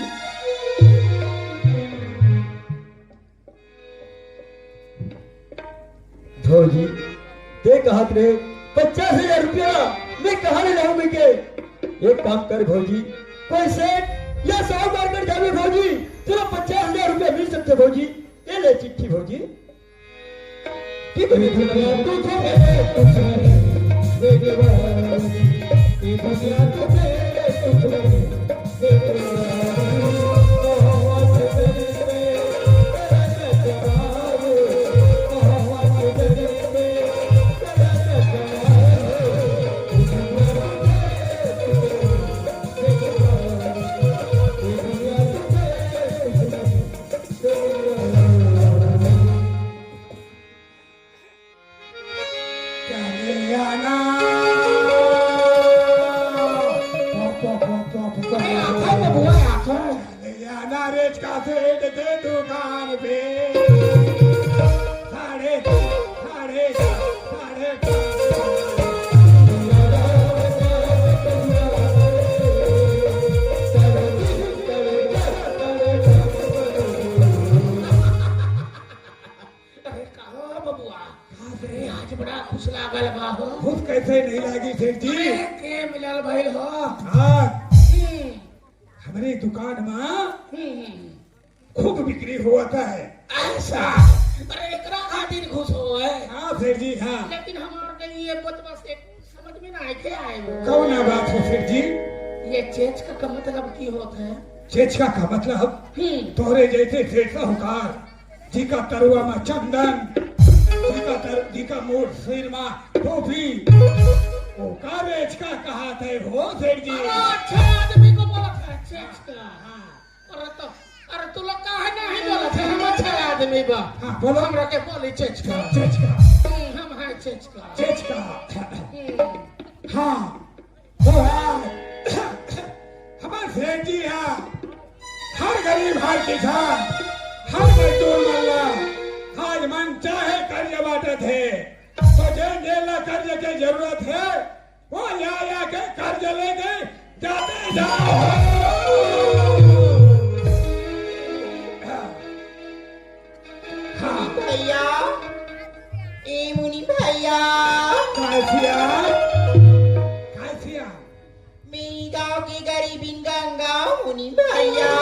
भौजी ते कहत रहे 50,000 रुपया मैं कहाँ ले लाऊंगी के? एक काम कर भौजी, कोई सेठ या साहूकार कर जावे भौजी, चलो 50,000 रुपया मिल सकते भौजी। ये ले चिट्ठी भौजी। ठीक दुकान पे साढ़े आज बड़ा खुश लागल बा हो। खुद कैसे नहीं लागी सेठ जी? के मिलल भइल हो? हाँ हमारी दुकान में खूब बिक्री होता है। ऐसा? अरे एकरा खातिर खुश हो है? हाँ सेठ जी हाँ। लेकिन हमार के ये बतवा से समझ में ना आके आए वो। कौन बात हो सेठ जी? ये चेच का मतलब की होता है? चेचका का मतलब तोरे जैसे सेठ साहूकार जी का तरुआ में चंदन, जी का मोर सिर में टोपी, वो का रेचका कहा थे हो सेठ जी? अच्छा आदमी को बोला था चेचका। हाँ अरे तू लोग काहे नहीं बोला थे? हम अच्छा आदमी बा। हाँ बोलो। हमरा के बोली चेचका। हम है चेचका। हाँ तो हमारे सेठ जी है हर गरीब हर किसान हर मजदूर मल्ला आज मन चाहे कर्ज बांटे थे, तो जेल कर्ज की जरूरत है वो या के कर्ज लेके जाते जाओ। हाँ भैया, ए मुनि भैया, कैसिया मेरी गांव की गरीबी गंगा मुनि भैया।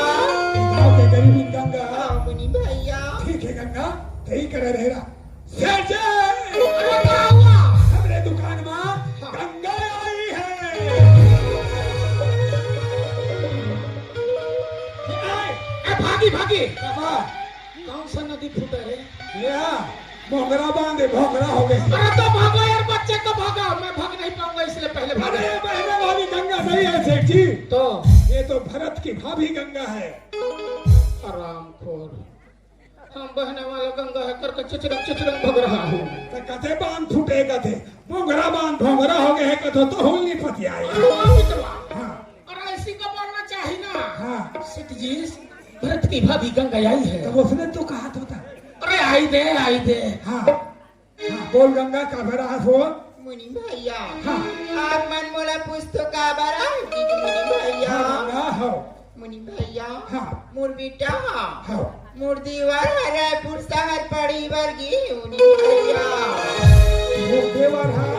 गाँव के गरीबी गंगा? हाँ मुनि भैया। ठीक है गंगा यही करे रहेगा। सेठ जी हुआ? हमरे दुकान में गंगा आई है। भागी कौन सा नदी फूटा है? भोंगरा बांधे भोंगरा हो गए। अरे तो भागो यार, बच्चे को भागा। मैं भाग नहीं पाऊंगा इसलिए पहले भागा। अरे बहने वाली गंगा नहीं है सेठ जी, तो ये तो भरत की भाभी गंगा है। आरामखोर, हम बहने वाला गंगा है करके चिचरंग भग रहा हूँ। तो कथे बांध फूटे कथे भोंगरा बांध भोंगरा हो गए कथो तो होल नहीं पति आए। और ऐसी को बोलना चाहिए ना। हाँ सेठ जी भरत की भाभी गंगा आई है। तो उसने तो कहा था। अरे आई दे। हाँ बोल गंगा का भरा हो मुनि भैया। हाँ आप मन मोला पुस्तक का बरा मुनि भैया। हो मुनि भैया। हाँ मोर बेटा हो मोर दीवार रायपुर शहर पड़ी वर्गी मुनि भैया। देवर है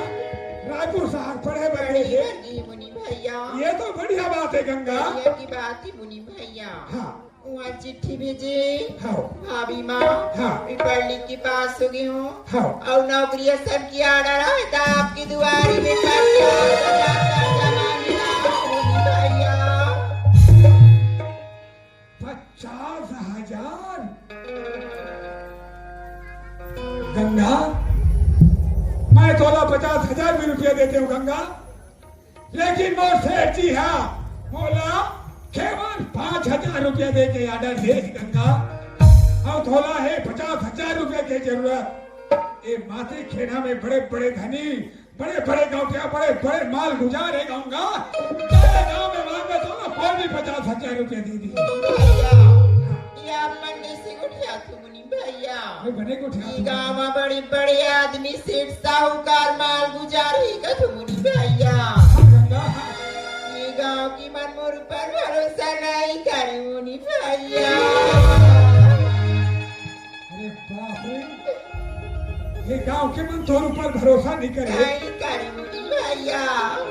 रायपुर शहर पढ़े बड़े वर्गी मुनि भैया। ये तो बढ़िया बात है गंगा। ये की बात है मुनि भैया। हाँ वहाँ चिट्ठी भेजे हाँ भाभी माँ। हाँ पढ़ लिख के पास हो गई हूँ हाँ और नौकरी सब की ऑर्डर है तो आपकी दुआरी में 50,000 जमा मिला मुनि भैया। 50,000 गंगा, मैं तोला 50,000 भी रुपया देते हूँ गंगा, लेकिन मोर सेठ जी है मोला केवल 5 50,000 रुपया दे के ऑर्डर दे गंगा और थोड़ा है 50,000 रुपया की जरूरत। ये माथे खेड़ा में बड़े बड़े धनी बड़े बड़े गाँव बड़े बड़े माल गुजार है गंगा गाँव में मांगे तो ना कोई भी 50,000 रुपया दे दी भैया ये आप मंडी से उठिया थे मुनि भैया बने को ई गाँव में बड़े बड़े आदमी सेठ साहूकार माल गुजार ही का थे मुनि भैया गंगा ये गाँव की मनमोर पर भरोसा नहीं करे मुनि भैया। अरे बाप रे ये गांव के मन तोर ऊपर भरोसा नहीं करे नहीं करे मुनि भैया।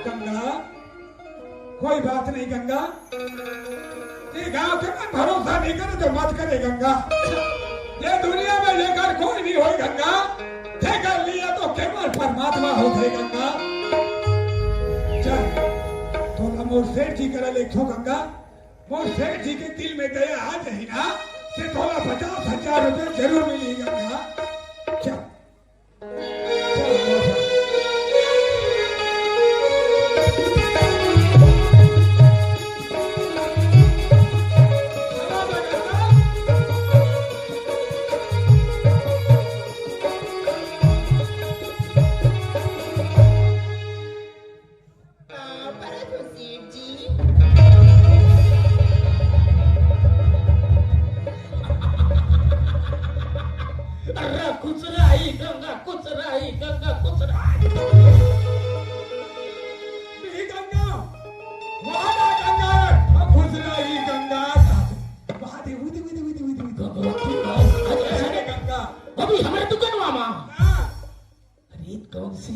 गंगा कोई बात नहीं गंगा ये गांव के मन भरोसा नहीं करे तो मत करे गंगा ये दुनिया में लेकर कोई नहीं होई गंगा देकर लिया तो केवल परमात्मा होते गंगा। चल तो मोर सेठ जी करा लेखो गंगा मोर सेठ जी के दिल में दया आ जाए ना से थोड़ा 50,000 रुपये जरूर मिली गंगा। चल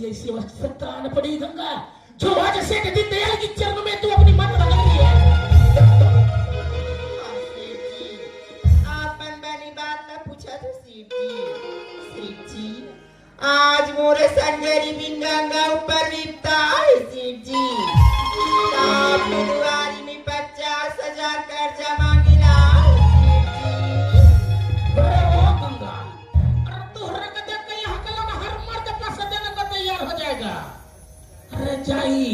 ऐसी आवश्यकता आना पड़ी गंगा जो आज से दिन दयाल की चरण में तू अपनी मत लगा रही है। आपन बनी बात न पूछा तो सेठ जी आज मोरे संगरी बिन गंगा ऊपर विपता है सेठ जी आप दुआरी में 50,000 कर्जा मांगिला अरे वो गंगा अरे तोहरा के देख के यहाँ के लोग हर मर्द पैसा देने को तैयार हो जाएगा। अरे जाई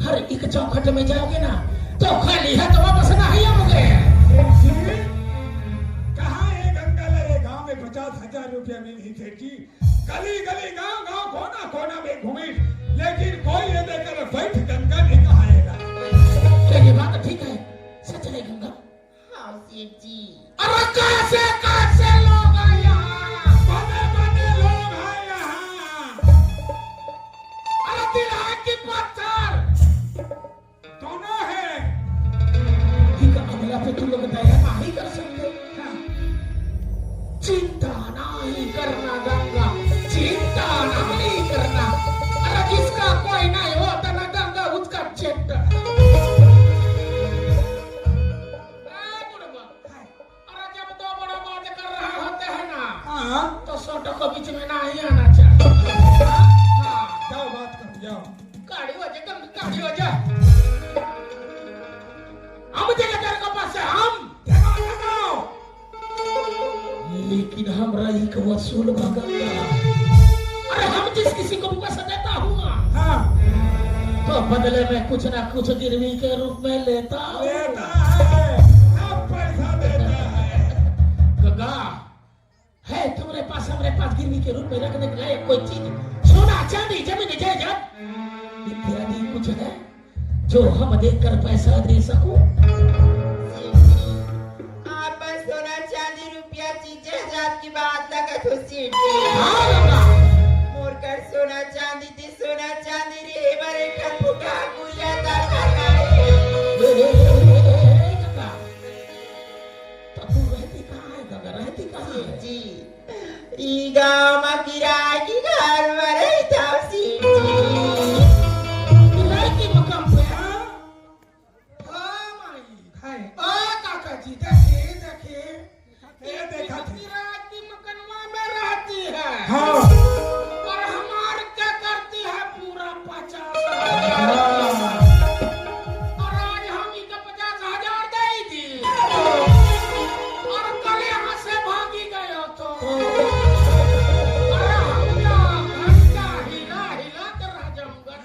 हर एक चौखट में जाओगे ना तो खाली है तो वापस ना ही आओगे। कहाँ है गंगा ले गांव में 50,000 रुपया मिली सेठ जी गली गली गांव गांव कोना कोना में घूमी लेकिन कोई ये देकर बैठ गंगा नहीं कहाएगा। क्या ये बात ठीक है सच है गंगा? हाँ सेठ जी। अरे कैसे लोग आए यहाँ बने लोग आए यहाँ अरे दिल है कि पत्थर दोनों है ठीक है अगला पे तुम लोग दया नहीं कर सकते चिंता नहीं करना गंगा चिंता नहीं करना। अरे जिसका कोई नहीं होता ना गंगा उसका चिंता अरे जब दो बड़ा बात कर रहे होते हैं ना तो छोटों को बीच में नहीं आना चाहिए। हाँ जाओ बात करो जाओ गाड़ी हो जाए गाड़ी हो जाए हम जगह तेरे को पास है हम लेकिन हमरा एक वसूल भगंगा। अरे हम जिस किसी को भी पैसा देता हूँ हाँ तो बदले में कुछ ना कुछ गिरवी के रूप में लेता हूँ। देता है अब पैसा देता है गंगा है तुम्हारे पास हमारे पास गिरवी के रूप में रखने के लिए कोई चीज सोना चांदी जमीन जायदाद इत्यादि कुछ है जो हम देकर पैसा दे सकूं? आप सोना चांदी रुपया चीजें जात की बात लगत हो सेठ जी। हाँ गंगा मोर कर सोना चांदी थी सोना चांदी रे बरे ठन फुटा गुलिया ता खगाए गंगा तो तू रहती कहाँ है गंगा रहती कहाँ है? जी ई गाँव में किराए की घर में रहता हूँ सेठ जी। किराए के मकान पे हाँ माई है काका जी देखिए ये देखा थी किराए की मकानवा में रहती है हाँ और हमार क्या करती है पूरा 50,000 और आज हम इनका 50,000 दे दी और कल यहाँ से भागी गए हो तो अरे हम तो घंटा हिला कर रह जाऊंगा।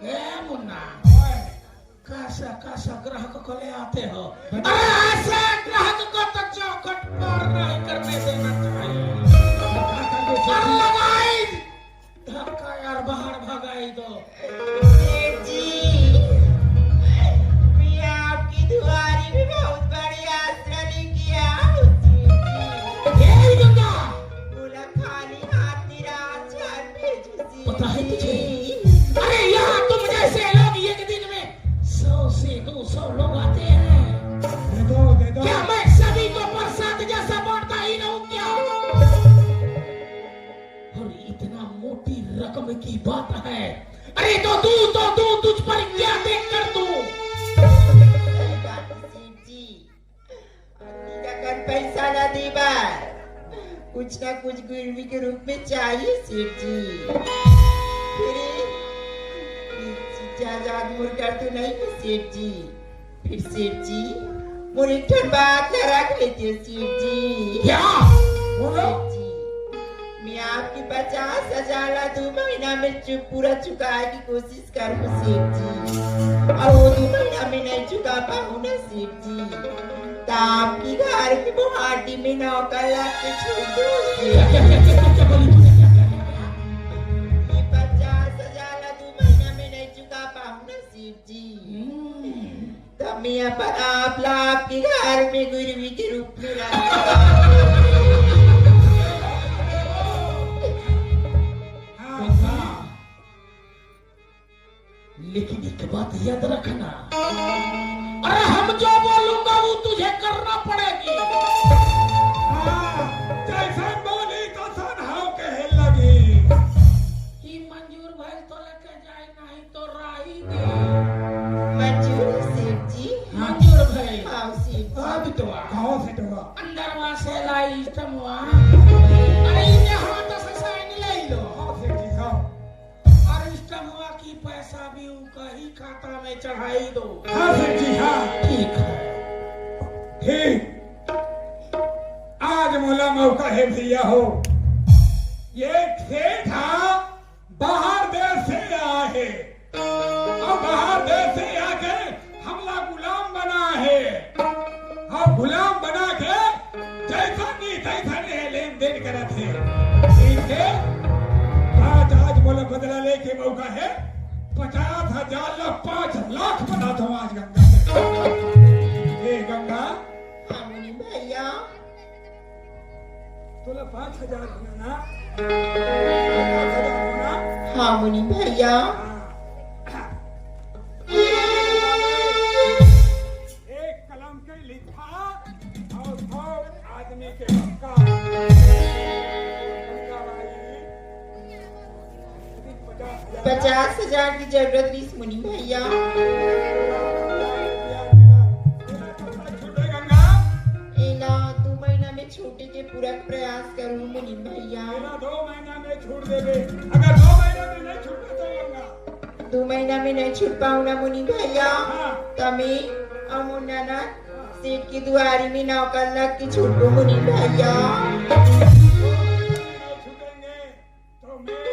ए मुन्ना कैसे कैसा ग्राहक को ले आते हो? अरे ऐसे ग्राहक को तो चौखट पर नहीं करने देना चाहिए। और लगाई धक्का यार बाहर भगाई दो। सेठ जी, मैं आपकी दुआरी में बहुत बड़ी आसरा लेके आऊं। ये गंगा बोला खाली हाथ निराश चार भेजू जी। पता है तुझे? अरे यहाँ तुम जैसे लोग एक दिन में 100 से 200 लोग आते हैं। दे दो क्या मैं सभी को प्रसाद जैसा बांटता ही रहूं क्या? और इतना मोटी रकम की बात है। अरे तो तू तुझ पर क्या देख कर तू? सही बात है सेठ जी, अपनी रकम पैसा ना दी बार, कुछ ना कुछ गिरवी के रूप में चाहिए सेठ जी। फिर ज्यादा मुर कर तो नहीं है सेठ जी। फिर सेठ जी मुझे एक ठन बात न रख लेते हो सेठ जी। क्या बोलो? सेठ जी, मैं आपकी 50,000 2 महीना में पूरा चुकाने की कोशिश करूँ सेठ जी, और वो 2 महीना में नहीं चुका पाऊँ ना सेठ जी, तो आपकी घर की गुवाहाटी में नौकर लग के छोड़ दो सेठ जी। क्या बोली तूने? ये 50,000 2 महीना में नहीं चुका पाऊँ ना सेठ जी, तब मैं आपके घर में गिरवी के रूप में रख लेकिन एक बात याद रखना, अरे हम जो बोलूंगा वो तुझे करना पड़ेगी। जैसे बोली तो हाँ कहे लगी। कि मंजूर भाई तो लेके जाए नहीं तो राही दे। मंजूर है सेठ जी। मंजूर भाई हाँ सेठ जी। अब तो कहाँ से टोगा? अंदर वहां से लाई तमवा। अरे इन्हें हाथ से साइन ले लो। हाँ सेठ जी हाँ। और इस तमवा की पैसा भी उनका ही खाता में चढ़ाई दो। हाँ सेठ जी हाँ। ठीक है। ठीक, आज मोला मौका है भैया हो। ये सेठ बाहर देश से आया है, और बाहर देश से आके हमला गुलाम बना है, और गुलाम बना के जैसा नहीं तैसा नहीं लेन देन करत है। ठीक है, आज मोला बदला लेके मौका है। 50,000 ला 5 लाख बना दो आज गंगा से। ए गंगा, हाँ मुनि भैया। तोला 5,000 ना 5,000 होना। हाँ मुनि भैया। एक कलम के लिखा और 100 आदमी के हक्का। 50,000 की जरूरत थी मुनि भैया। गंगा, एला 2 महीना में छूटे के पूरा प्रयास करूँ मुनि भैया। 2 महीना में छूट देवे। अगर 2 महीना में नहीं छूटे तो गंगा 2 महीना में नहीं छूट पाऊँ ना मुनि भैया, हाँ। तमे और मुन्ना ना सेठ की दुआरी में नौकर लग के छूटो मुनि भैया। छूटेंगे तो मैं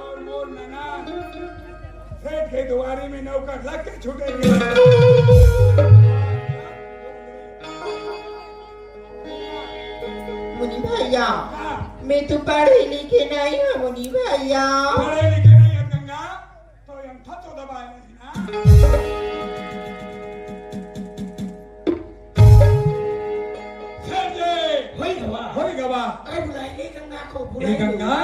और मोर नना सेठ के दुआरी में नौकर लग के छूटेंगे। मुनि भैया, हाँ, मैं तो पढ़े लिखे नहीं हूँ मुनि भैया। पढ़े लिखे नहीं है गंगा, तो हम थतो दबाए नहीं ना। सेठ जी, होई गवा। अरे बुलाइए गंगा को ए बुलाइए। गंगा,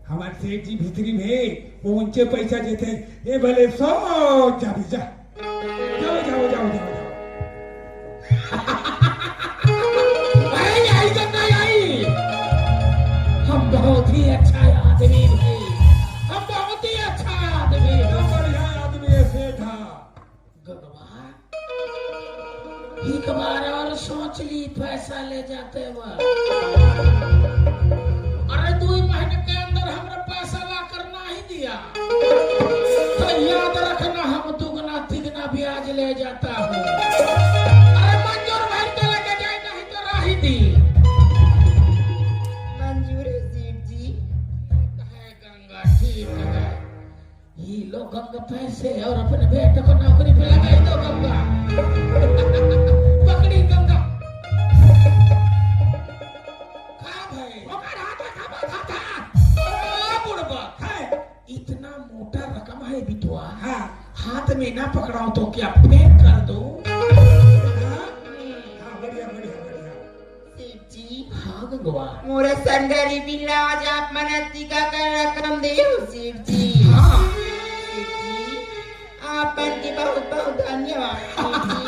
हमारे सेठ जी भीतरी में वो ऊंचे पैसा देते ये भले सो जा भी जा जाओ जाओ जाओ जाओ आई आई गंगा आई। हम बहुत ही अच्छा आदमी थे, हम बहुत ही अच्छा आदमी तो हैं। बढ़िया आदमी है सेठा। गंगवा एक बार और सोच ली पैसा ले जाते वक्त। अरे 2 महीने के अंदर हमरा पैसा ला कर नहीं दिया तो याद रखना हम दुगना तिगना ब्याज ले जाता हूँ। अरे मंजूर भाई तो लेके जाए नहीं तो राही दी। मंजूर है सेठ जी। है गंगा ठीक है। ये लोग गंगा पैसे और अपने बेटे को नौकरी पे लगाई दो कर दूं? हाँ, बढ़िया बढ़िया बढ़िया। सेठ जी हाँ गंगवा। मोरा सन गरीबी आज आप मन टीका कर रकम दे हो सेठ जी। हाँ सेठ जी आपन के बहुत बहुत धन्यवाद सेठ जी।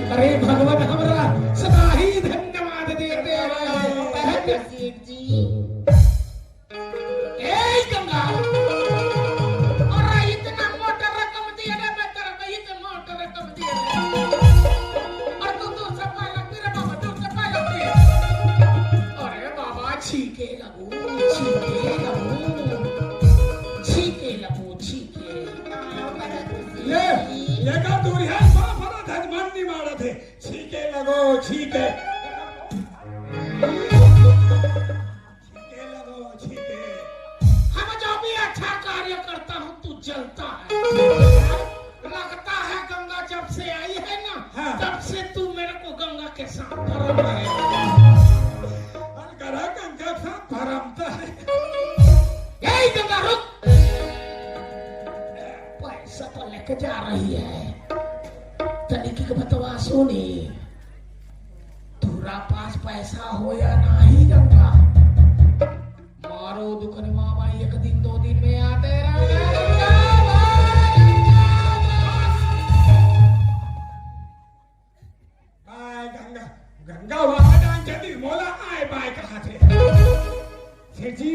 अरे भगवान हमरा सदा ही धन्यवाद देते रहे। सेठ जी ए गंगा, अरे इतना मोटा रकम दिया रे, मैं तेरे को इतना मोटा रकम दिया रे। और तू दूर से पाए लगती रे बाबा, दूर से पाए लगती है। अरे बाबा छीके लगू, छीके लगू, छीके लगू, छीके। ये का दूर है बाबा धजमन नहीं मारा थे। छीके लगो छीके लगो छीके। हम जो भी अच्छा कार्य करता हूँ तू जलता है। लगता है गंगा जब से आई है ना, हाँ। तब से तू मेरे को गंगा के साथ धर्म है। गंगा के साथ भरमता है। यही गंगा रुक, पैसा तो लेके जा रही है। तनिक के बतवा सुनी, तुरा पास पैसा हो या नहीं गंगा, मारो दुखन मामा एक दिन दो दिन में आते रहेगा। बाय गंगा गंगा वहां डांग चली मोला आए बाय कहाँ थे? सेठ जी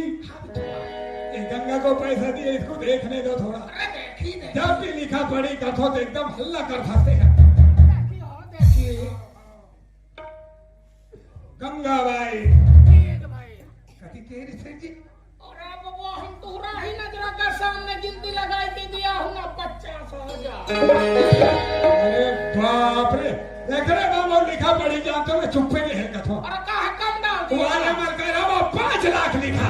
ये गंगा को पैसा दिए, इसको देखने दो थोड़ा। अरे देखी देखी जब भी लिखा पढ़ी कथो तो एकदम हल्ला कर सकते हैं। देखिए गंगा बाई भाई। कथी तेरी सेठ जी? अरे बाबा हम तोहरा ही नजर के सामने गिनती लगाई के दिया हूँ ना 50,000। अरे बाप रे, देख रहे बाबा लिखा पढ़ी जानते हो चुप्पे नहीं है कथो। अरे कहा कम डाल दिया। तुम्हारे मर कर रहा 5 लाख लिखा।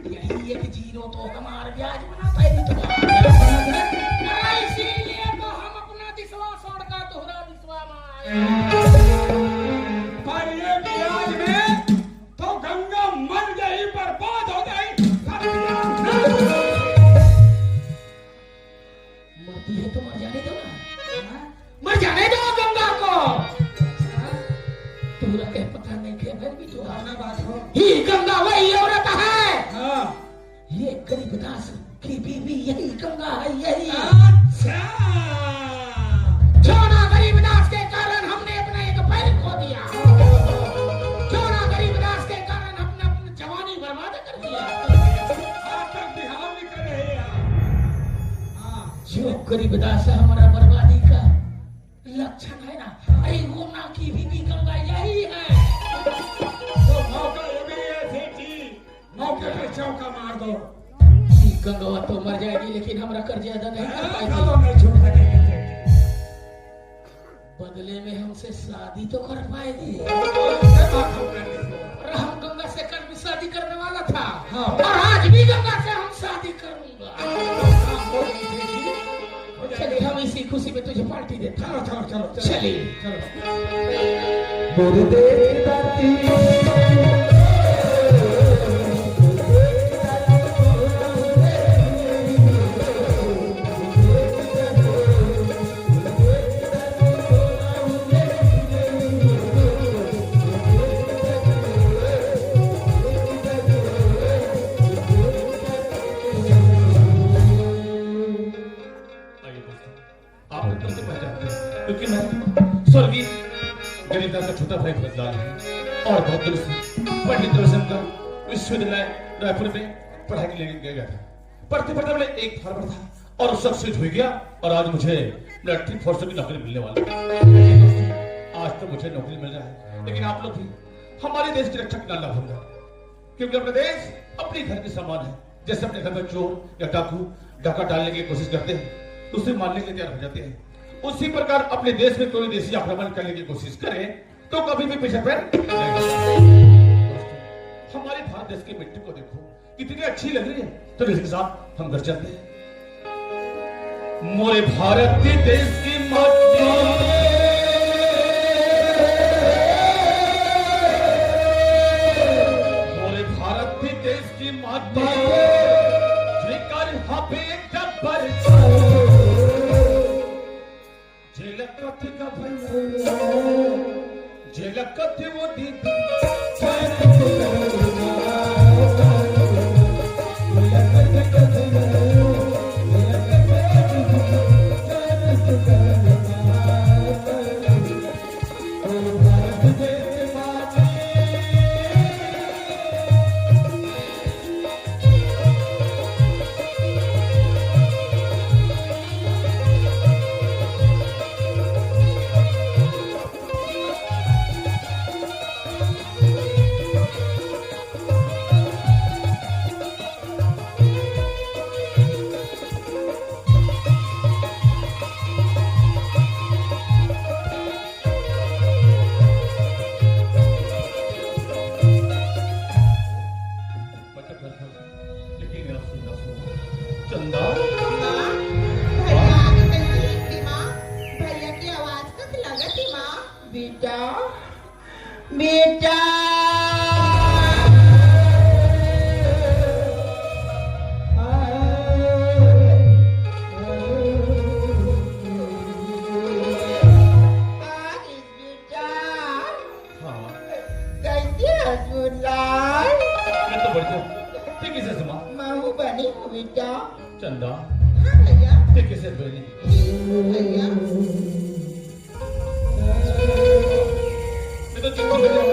यही एक जीरो तो हमारा ब्याज बनाता है तुम्हारा। इसीलिए तो हम अपना दिसवा छोड़ कर तोहरा दिसवा में पर ये ब्याज में तो गंगा मर गई, बर्बाद हो गई। मरती है तो मर जाने दो ना, मर जाने दो गंगा को। तोहरा के पता नहीं क्या फिर भी तो बात हो। ही गंगा वही औरत है। हाँ ये गरीबदास की बीवी यही गंगा है, यही। अच्छा क्यों ना गरीबदास के कारण हमने अपना एक पैर खो दिया, क्यों ना गरीबदास के कारण हमने अपनी जवानी बर्बाद कर दिया। आज तक बिहार नहीं कर रहे हैं। हाँ जो गरीबदास है हमारा बर्बादी का लक्षण है ना, अरे वो ना की बीवी गंगा यही है। तो मौका ये भी है सेठ जी, मौके पे चौका मार दो। ये गंगा तो मर जाएगी लेकिन हमारा कर्ज अदा नहीं कर पाएगी। चलो नहीं छूट सकेंगे सेठ जी। बदले में हमसे शादी तो कर पाएगी। ये बात हम कर देंगे। और हम गंगा से कल भी शादी करने वाला था, हाँ। और आज भी गंगा से हम शादी करूंगा। चलिए हम इसी खुशी में तुझे पार्टी देते हैं। चलो चलो चलो चलिए चलो। मोरे देश दाती आइए दोस्तों, आप लोग कैसे पहचानते हैं? क्योंकि मैं स्वर्गीय गरीबदास का छोटा भाई भरतलाल है और बहुत दिनों से पंडित रविशंकर विश्वविद्यालय रायपुर में पढ़ाई के लिए गया था। पढ़ते पढ़ते मैंने एक फॉर्म था और सक्सेस हो गया और आज मुझे मिलिट्री फोर्स की नौकरी मिलने वाली है। दोस्तों, आज तो मुझे नौकरी मिल रहा है, लेकिन आप लोग भी हमारे देश की रक्षा करना भूलना, क्योंकि अपना देश अपने घर के समान है। जैसे अपने घर में चोर या डाकू डाका डालने की कोशिश करते हैं तो उसे मारने के लिए तैयार हो जाते हैं, उसी प्रकार अपने देश में कोई देशी आक्रमण करने की कोशिश करे तो कभी भी पीछे पैर नहीं बढ़ता। दोस्तों, हमारे भारत देश की मिट्टी को देखो कितनी अच्छी लग रही है। तो इसके साथ हम घर चलते हैं। मोरे भारत के देश की माटी माते जेकर हबे गब्बर झलकत गभैया झलकत वो दीदी चंदा माँ, भैया आगे कैसी थी माँ? भैया की आवाज कब लगा थी माँ? बेटा बेटा हाँ कैसे हसमुल्लाह मैं तो बढ़िया ठीक है से माँ माहू बनी हूँ बेटा। चंदा हाँ भैया ठीक है से बनी भैया मैं तो चिंता कर रहा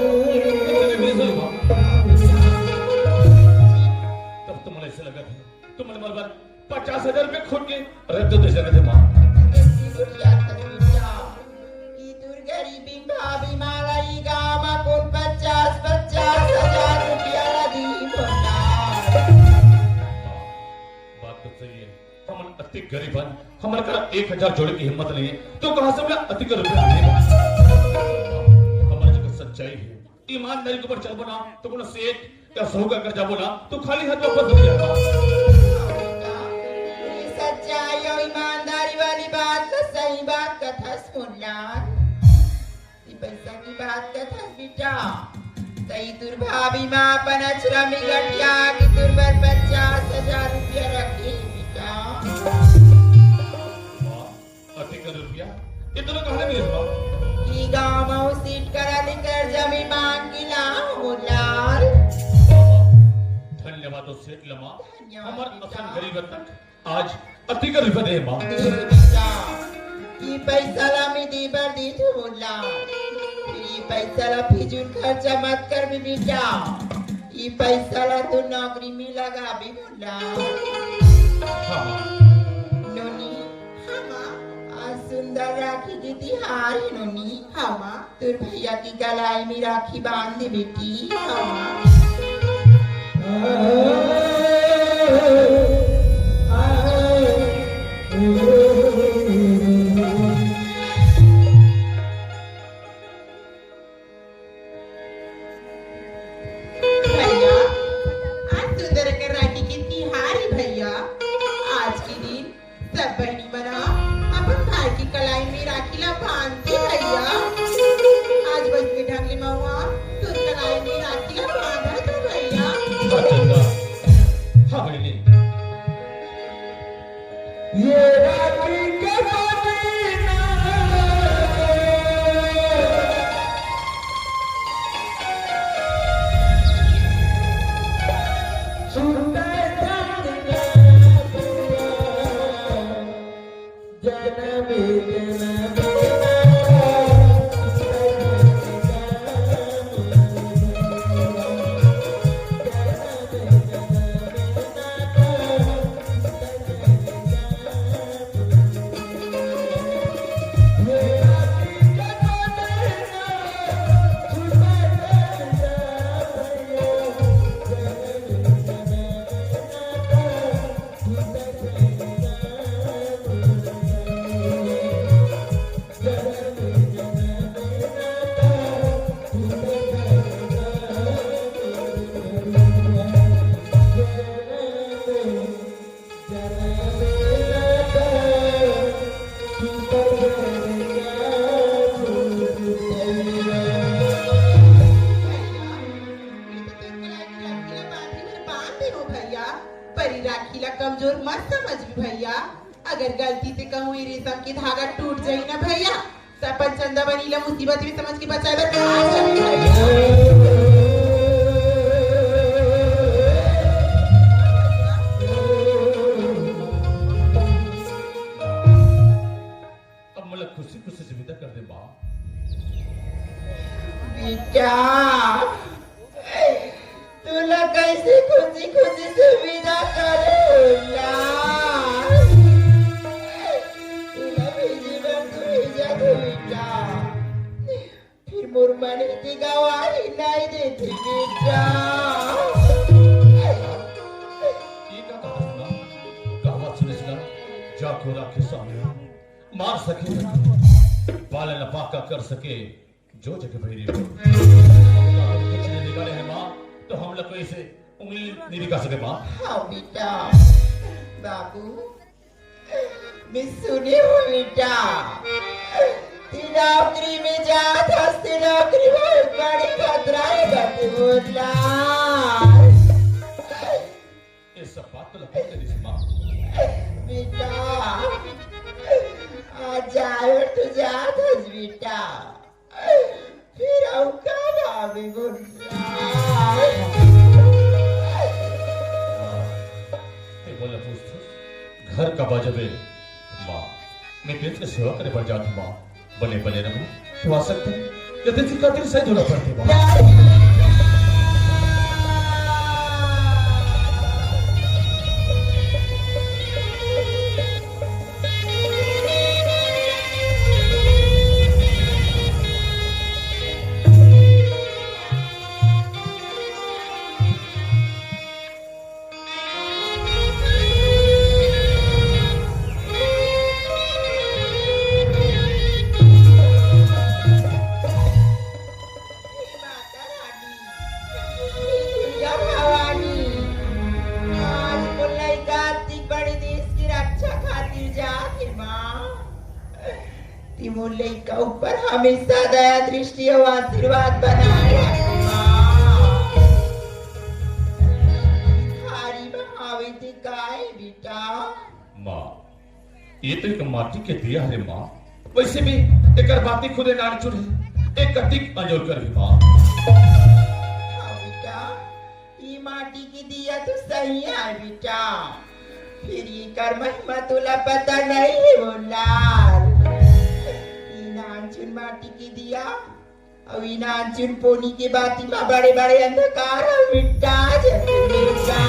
तब तो मुझे ऐसा लगा था तुम मैंने बार 50,000 रुपये खोल के रद्द दे रहे थे माँ गरीबी भाभी माला ई गामा कुल 50,000 रुपया दी बोला। बात तो सही है हम अति गरीब हैं हमारे घर 1,000 जोड़े की हिम्मत नहीं है तो कहां से मैं अति का रुपया मिलेगा हमारी जगह सच्चाई है ईमानदारी के ऊपर चल बना तो कोनो सेठ या साहूकार कर जा बोला तो खाली हाथ वापस हो जाएगा ये सच्चाई और ईमानदारी वाली बात तो सही बात कथा सुनना पैसा की बात कथा बेटा सही दुर्भावी माँ अपन अचरमी गठिया की दुर्बर 50,000 रुपया रखी बेटा। अति का रुपया इतना कहने मिले बाप ई गाँव में सीट करा लेकर जमीन मांग की लाओ लाल। धन्यवाद उस सेठ लमा धन्यवाद हमारे बेटा। असन गरीब तक आज अति का रुपया दे माँ बेटा ये पैसा ला मैं दी बर दी तू बोला ये पैसा ला फिजूल खर्चा मत कर भी बेटा ये पैसा ला तू नौकरी में लगा भी बोला। हाँ नोनी हाँ आज सुंदर राखी की तिहार है नोनी हाँ तुर भैया की गलाई में राखी बांध दे बेटी हाँ भैया आज सुंदर के राखी की तिहार है भैया आज के दिन सब बहनी बना अपन भाई की कलाई में राखी ला बांधती भैया आज बस के ढंग ले महुआ तुर कलाई में राखी ला जानते हो भैया, परी राखी ला कमजोर मत समझ भैया। अगर गलती से कहूँ ये रेशम की धागा टूट जाई ना भैया, सरपंच चंदा बनी ला मुसीबत में समझ के बचाए बर कहाँ जाई भैया। अब मला खुशी खुशी से विदा कर दे माँ। बेटा तुला कैसे खुशी खुशी से विदा करूँगा? तुला भेजी बर तू भेजा दो बेटा, फिर मुरमनी की गवाही नहीं देती बेटा। ये का कहा सुना, कहावत सुने सुना, जाको राखे सामने मार सके बाले न पाका कर सके जो जगह भैरी हो। कुछ नहीं निकाले हैं माँ, तो हम लोग को इसे उंगली नहीं दिखा सके माँ। हाँ बेटा, बाबू मैं सुनी हूँ बेटा, ती नौकरी में जात हस्ती नौकरी में बड़ी खतरा है बते बोला। ये सब बात तो लगता है तेरी माँ। बेटा आज जाओ तो जात हस बेटा, फिर आऊ का नाम बोला। बोला पूछ घर का बाजबे माँ, मैं पेट की सेवा करे पड़ जाती माँ। बने बने रहो तो आ सकते यदि चिका दिल सही होना पड़ती माँ। का ऊपर हमेशा दया दृष्टि और आशीर्वाद बनाए थारी बहावे थे काय बेटा। माँ ये तो एक माटी के दिया है माँ, वैसे भी एक बाती खुदे नान चुड़े एक कटिक अंजोर कर भी माँ। हाँ बेटा, ये माटी की दिया तो सही है बेटा, फिर ये कर महिमा तुला पता नहीं है बोला। नानचुन माटी की दिया और नानचुन पोनी के बाती में बड़े बड़े अंधकार मिटा जाता।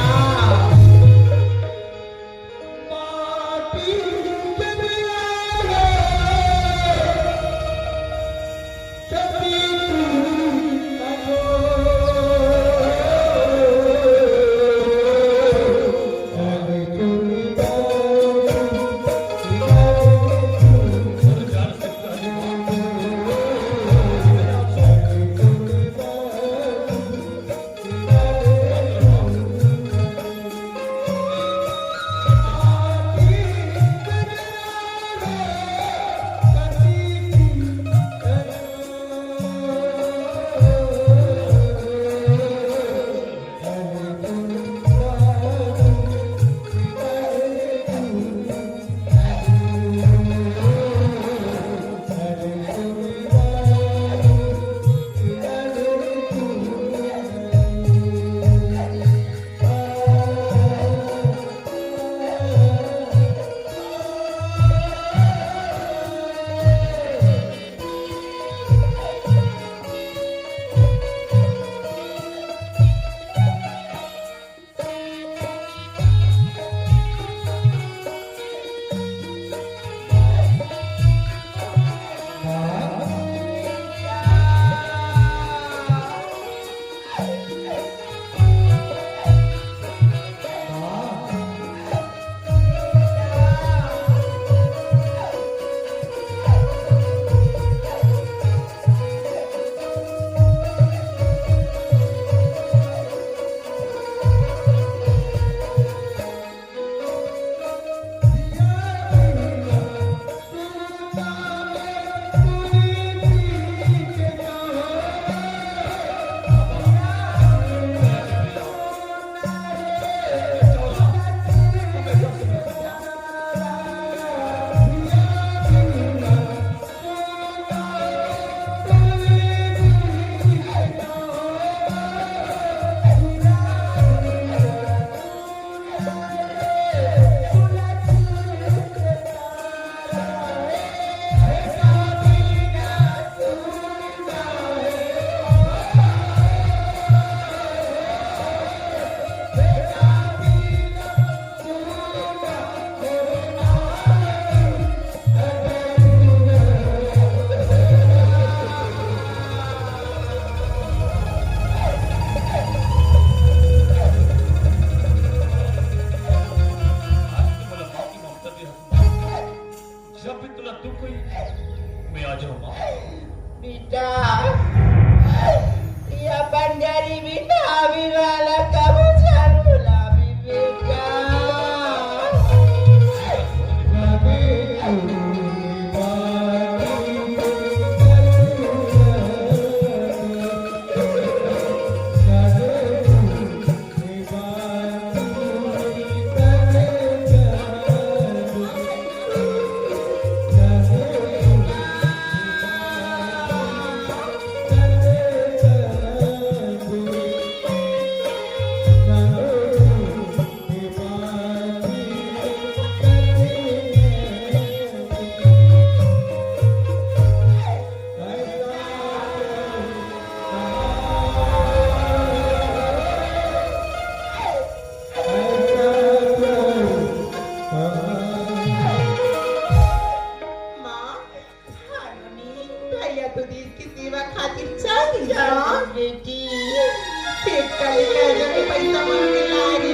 वाली कर्जा के पैसा मांगने लागी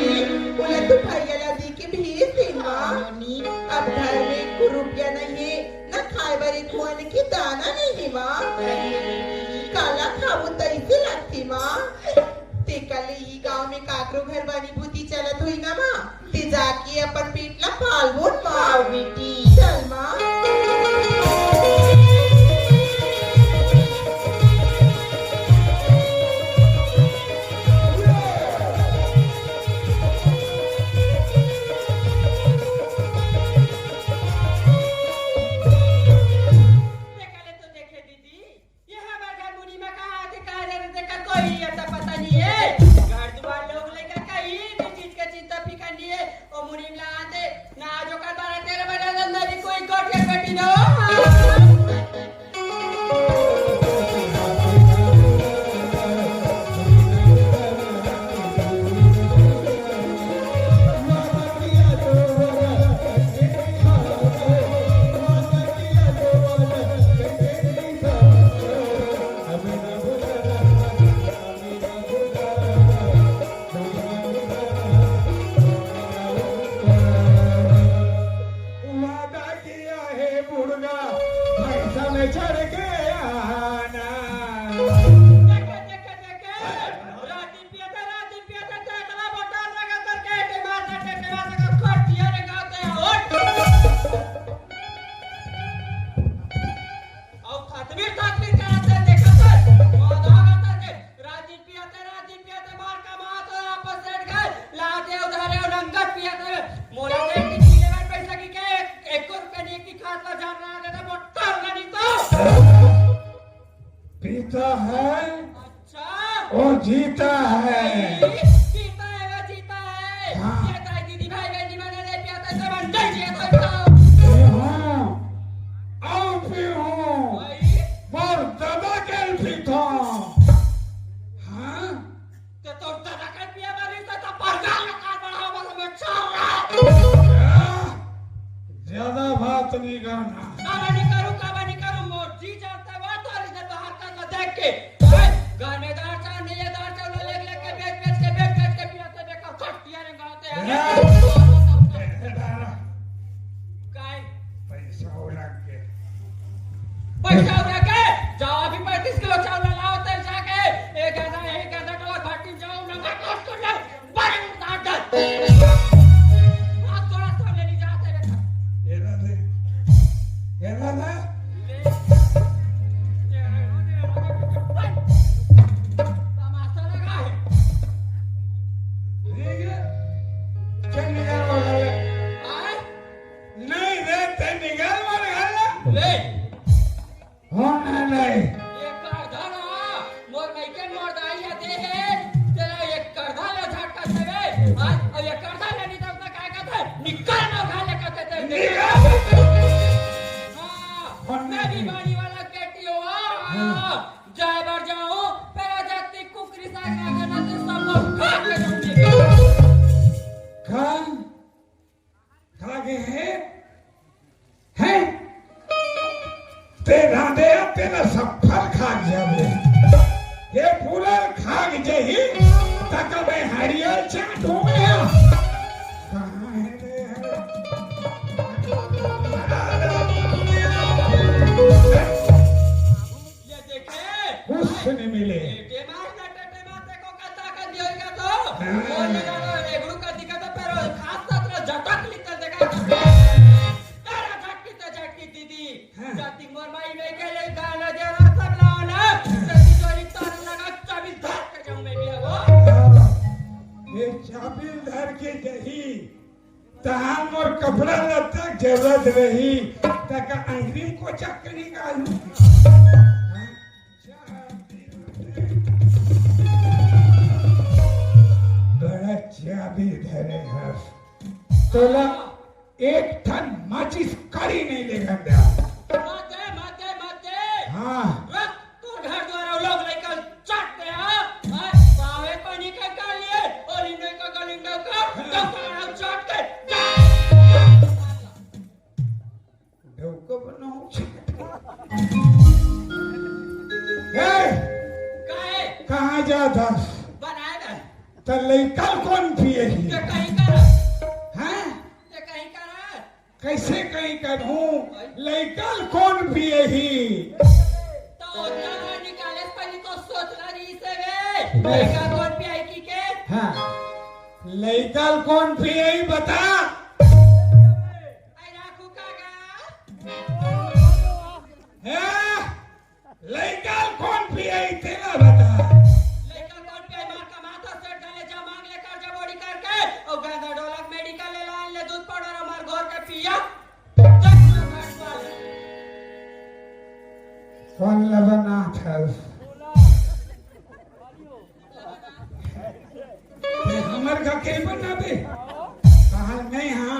बोले तू भैया ला दी के भेज दे माँ अब घर में एक रुपया नहीं है न खाए बर एक मन की दाना नहीं है माँ काला खाबू तैसे लगती माँ ते कल ही गांव में काकरो घर बनी भूती चलत हुई ना माँ ते जाके अपन पेट ला पालबोन माँ बेटी चल माँ पीता है और जीता है जीता है वो जीता है हाँ। ये ताई दीदी भाई बहनी बने नहीं पियाता सब अंडर जिया तो आओ पीऊं और दबा के पीता हाँ तो दादा का पिया वाली तो परगा लगा बड़ा वाला में चल ज्यादा बात नहीं करना काबा नहीं करूं मोटी जानता है वो तो इधर बाहर का देख के घर में दार चाव नहीं है दार चाव ले के बेच के पियाते देखो खटिया रे गाते हैं काय पैसा उड़ा के जाओ अभी 35 किलो चावल लाओ तेल जाके एक गादा टला घाटी जाओ नंगा कष्ट कर ले बड़े दांत आप थोड़ा सा ले जाते बेटा ये ना तमाशा लगा है आए नहीं रे निकाल मार ले होना नहीं एक करधा मोर मैके मोर दाई आते है तेरा एक करधा ले झटका से और ये करधा ले नहीं तब तक काय कहते निकल ना खा ले कहते निकल हां मैं भी बाड़ी वाला केटी हो जाए बार जाऊं पर जाती कुकरी सा का ना तो सब लोग खा के जाऊंगी खा गए हैं तेरा दे तेरा सब फल खा जावे ये पूरा खा जही तक मैं हरियर चाट हो गया कहां है ये देखे कुछ नहीं मिले दिमाग ना टटे माते को कथा कर दियोगा तो बोलने जाना एगुड़ का दिक्कत है पर खास साथ झटक लिखकर देखा तारा झटकी दीदी जाति मोर माई में के ले गाना देना सब लाओ ना सच्ची चोरी तार लगा चाबी धर के जाऊं मैं भी वो ये चाबी धर के जही तहां और कपड़ा लत्ता जरूरत रही तक अंगरी को चक्कर निकालू बड़ा चाबी धरे है तोला एक टन माचिस कड़ी नहीं लेकर दे माते हाँ रख तो घर द्वारा लोग लेकर चट पे पावे पानी का कर लिए और इन्हें का गलिंडा का तो चट के डोको बनाओ काहे कहाँ जाता बनाए ना तो लइका कौन पिए ही के कहीं कर हैं के कहीं कर कैसे कहीं करूं लइका कौन पिए ही तो जहाँ निकाले पहले तो सोचना नहीं से वे लड़का कौन पे आई की के हाँ लइका कौन पिए ही बता आई राखू कागा हैं लइका कौन पिए ही तेरा बता लड़का कौन पे आई मार का माथा सेट डाले जा मांग ले कर जा बॉडी करके और गांधा ढोलक मेडिकल ले लाइन ले दूध पाउडर हमार घर के पिया कौन लबना था हमर का के बनाबे कहा नहीं हाँ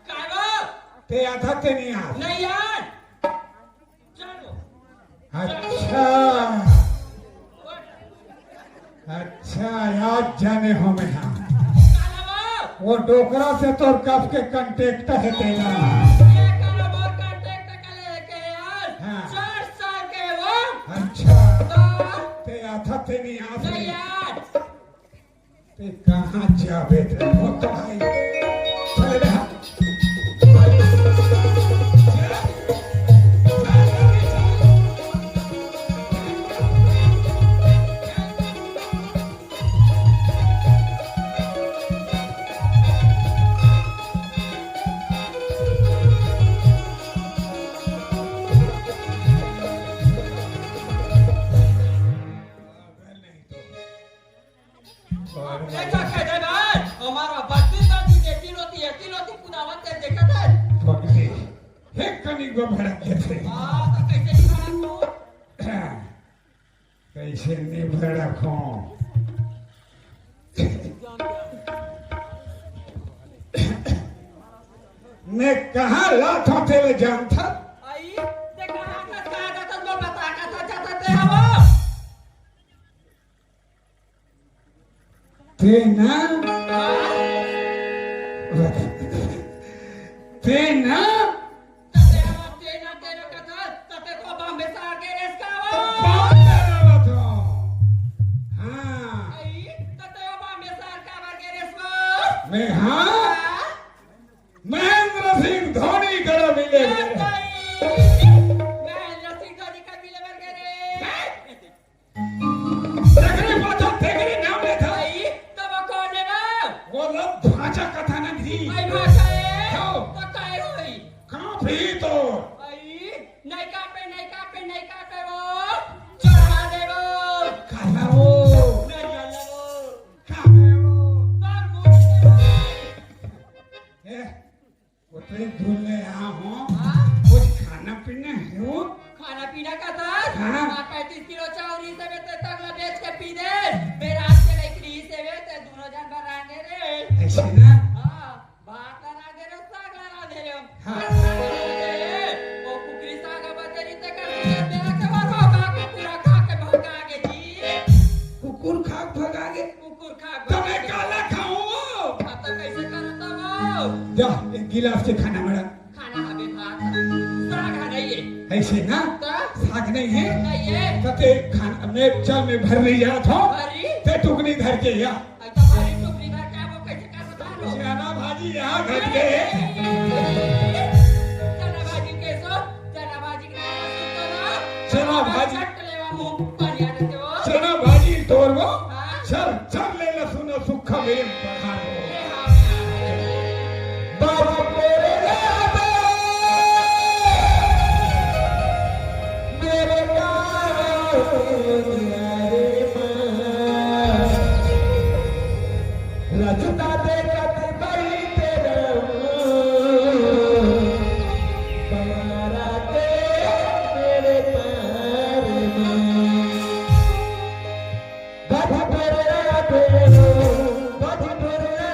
कागो ते आधा ते नहीं आ नहीं यार चलो अच्छा याद जाने हो में हाँ कालवा वो डोकरा से तोर कब के कांटेक्ट है तेरा ये काला मोर कांटेक्ट कर लेके यार हाँ। 4 साल के वो अच्छा तो ते आधा ते नहीं आ नहीं यार ते कहाँ जाबे थे वो तो भाई चल रहा देखा के दे भाई हमारा बत्ती दादी देती लोती पुदावत ते देखा था पगली हे कनी गो भड़क के थे तो कैसे निकाला तू कैसे नहीं भड़को मैं कहाँ लाता तेरे जान था आई देखा का कागा तो बोल बता का था जाता ते हवा ते ना ते ना ते हवा ते ना का था तते को बॉम्बे से आके रेस का हवा बात करा तो हाँ आई तते को बॉम्बे से आके आके रेस को मैं हाँ महेंद्र सिंह धोनी करो मिले देखने पाता देखने नाम ले था वो लोग भाषा कथा न थी कहाँ भी तो काला वो कहाँ है वो ए उतरे धुले यहाँ हो कुछ खाना पीना है वो खाना पीना का था हाँ। 35 किलो चावल से वे तगला बेच के पी दे मेरा आज के लेकरी से वे ते दोनों जन बरांगे रे ऐसे ना हां भात ला दे रे साग ला दे रे हाँ। ओ कुकरी साग बतेरी ते कर मेरा के बार होगा कुकुरा खा के भगा के जी कुकुर खा भगा गे कुकुर खा तो मैं काला खाऊं तो कैसे करता वो जा एक गिलास से खाना मरा खाना हमें भात साग नहीं है ऐसे ना तो साग नहीं है नहीं है तो ते खाना मैं चल में भर ले जा था हरी ते टुकनी धर के या आई तो हरी टोकरी घर का वो कैसे कर बता लो श्याना भाजी यहाँ घट गए चना भाजी कैसो चना भाजी के चना भाजी। चट लेवा मुंह पानी आ देते हो चना भाजी तोड़ वो हाँ। चल चल ले लहसुन और सूखा मेरे पहाड़ वो ये हाँ बाबा मेरे राबे मेरे रजता दे कति बड़ी तेरा बमारा दे मेरे पार बध मेरे राबे बध मेरे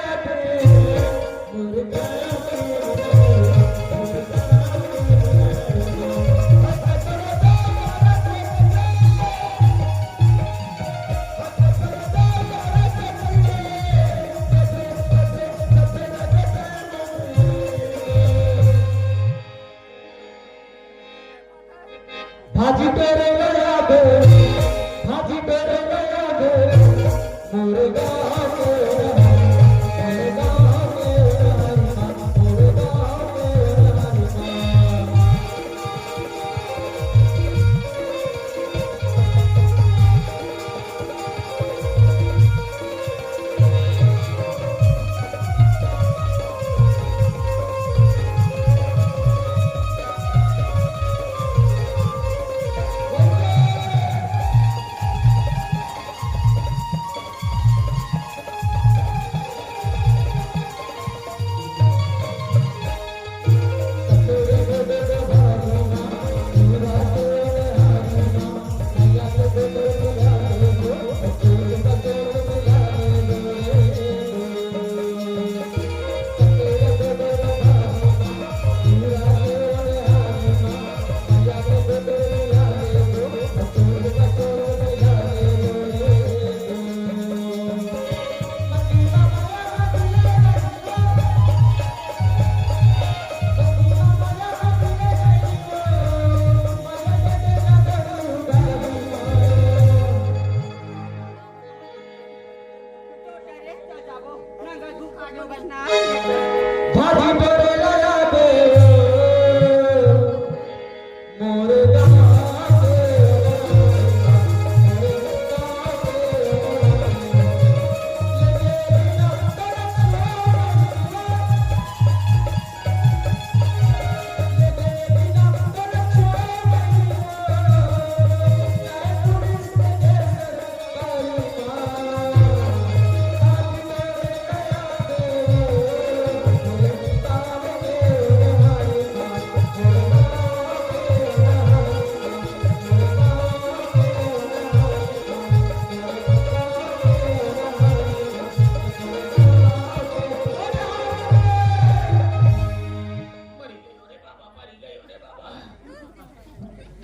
माझी डोरेला यादे मोर गावाते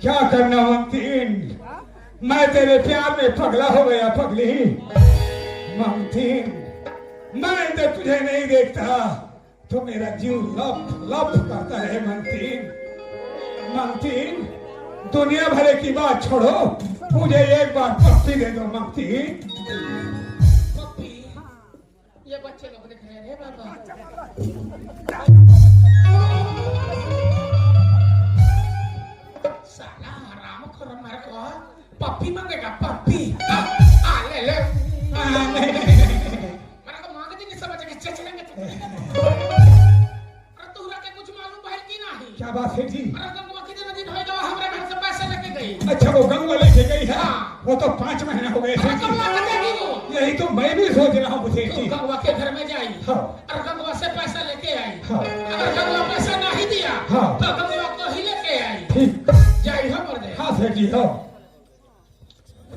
क्या करना ममतीन, मैं तेरे प्यार में पगला हो गया पगली। ममतीन, मैं तो तुझे नहीं देखता तो मेरा जीव लप लप करता है ममतीन। ममतीन, दुनिया भरे की बात छोड़ो, मुझे एक बार पप्पी दे दो ममतीन। पप्पी, ये बच्चे लोग दिख रहे हैं बाबा। साला हराम खोर मार को पप्पी मांगेगा पप्पी। ले ले। मेरा को मांगती नहीं समझ के चचलेंगे तो। अरे तू रखे कुछ मालूम है कि नहीं? क्या बात है जी? अरे गंगा कितने दिन हो गए हमारे घर से पैसे लेके गई। अच्छा वो गंगा लेके गई है? हाँ। वो तो 5 महीने हो गए अरे थे। कब ला देगी वो? यही तो मैं भी सोच रहा हूँ मुझे तू जी। गंगा के घर में जाई। हाँ। और गंगा से पैसा लेके आई। हाँ। अगर गंगा पैसा नहीं दिया हाँ। तो गंगा को ही लेके आई। ठीक, जाई हो मर दे। हाँ सेठ जी हो।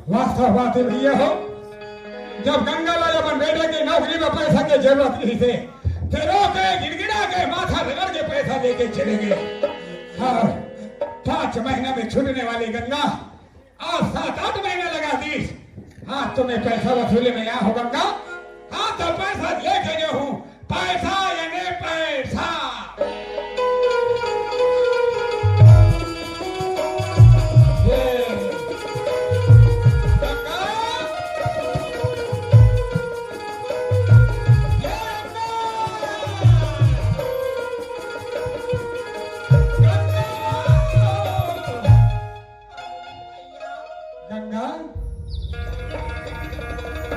वास्तव बात भैया हो, जब गंगा लाल अपन बेटे के नौकरी में पैसा की जरूरत नहीं थे, तेरो के गिड़गिड़ा के माथा रगड़ के पैसा लेके चले गए। हाँ, 5 महीने में छूटने वाली गंगा आज 7-8 महीने लगा दी। हाँ, तुम्हें पैसा वसूले में यहाँ हो गंगा। हाँ, तो पैसा लेके जो हूँ, पैसा यानी पैसा। गंगा,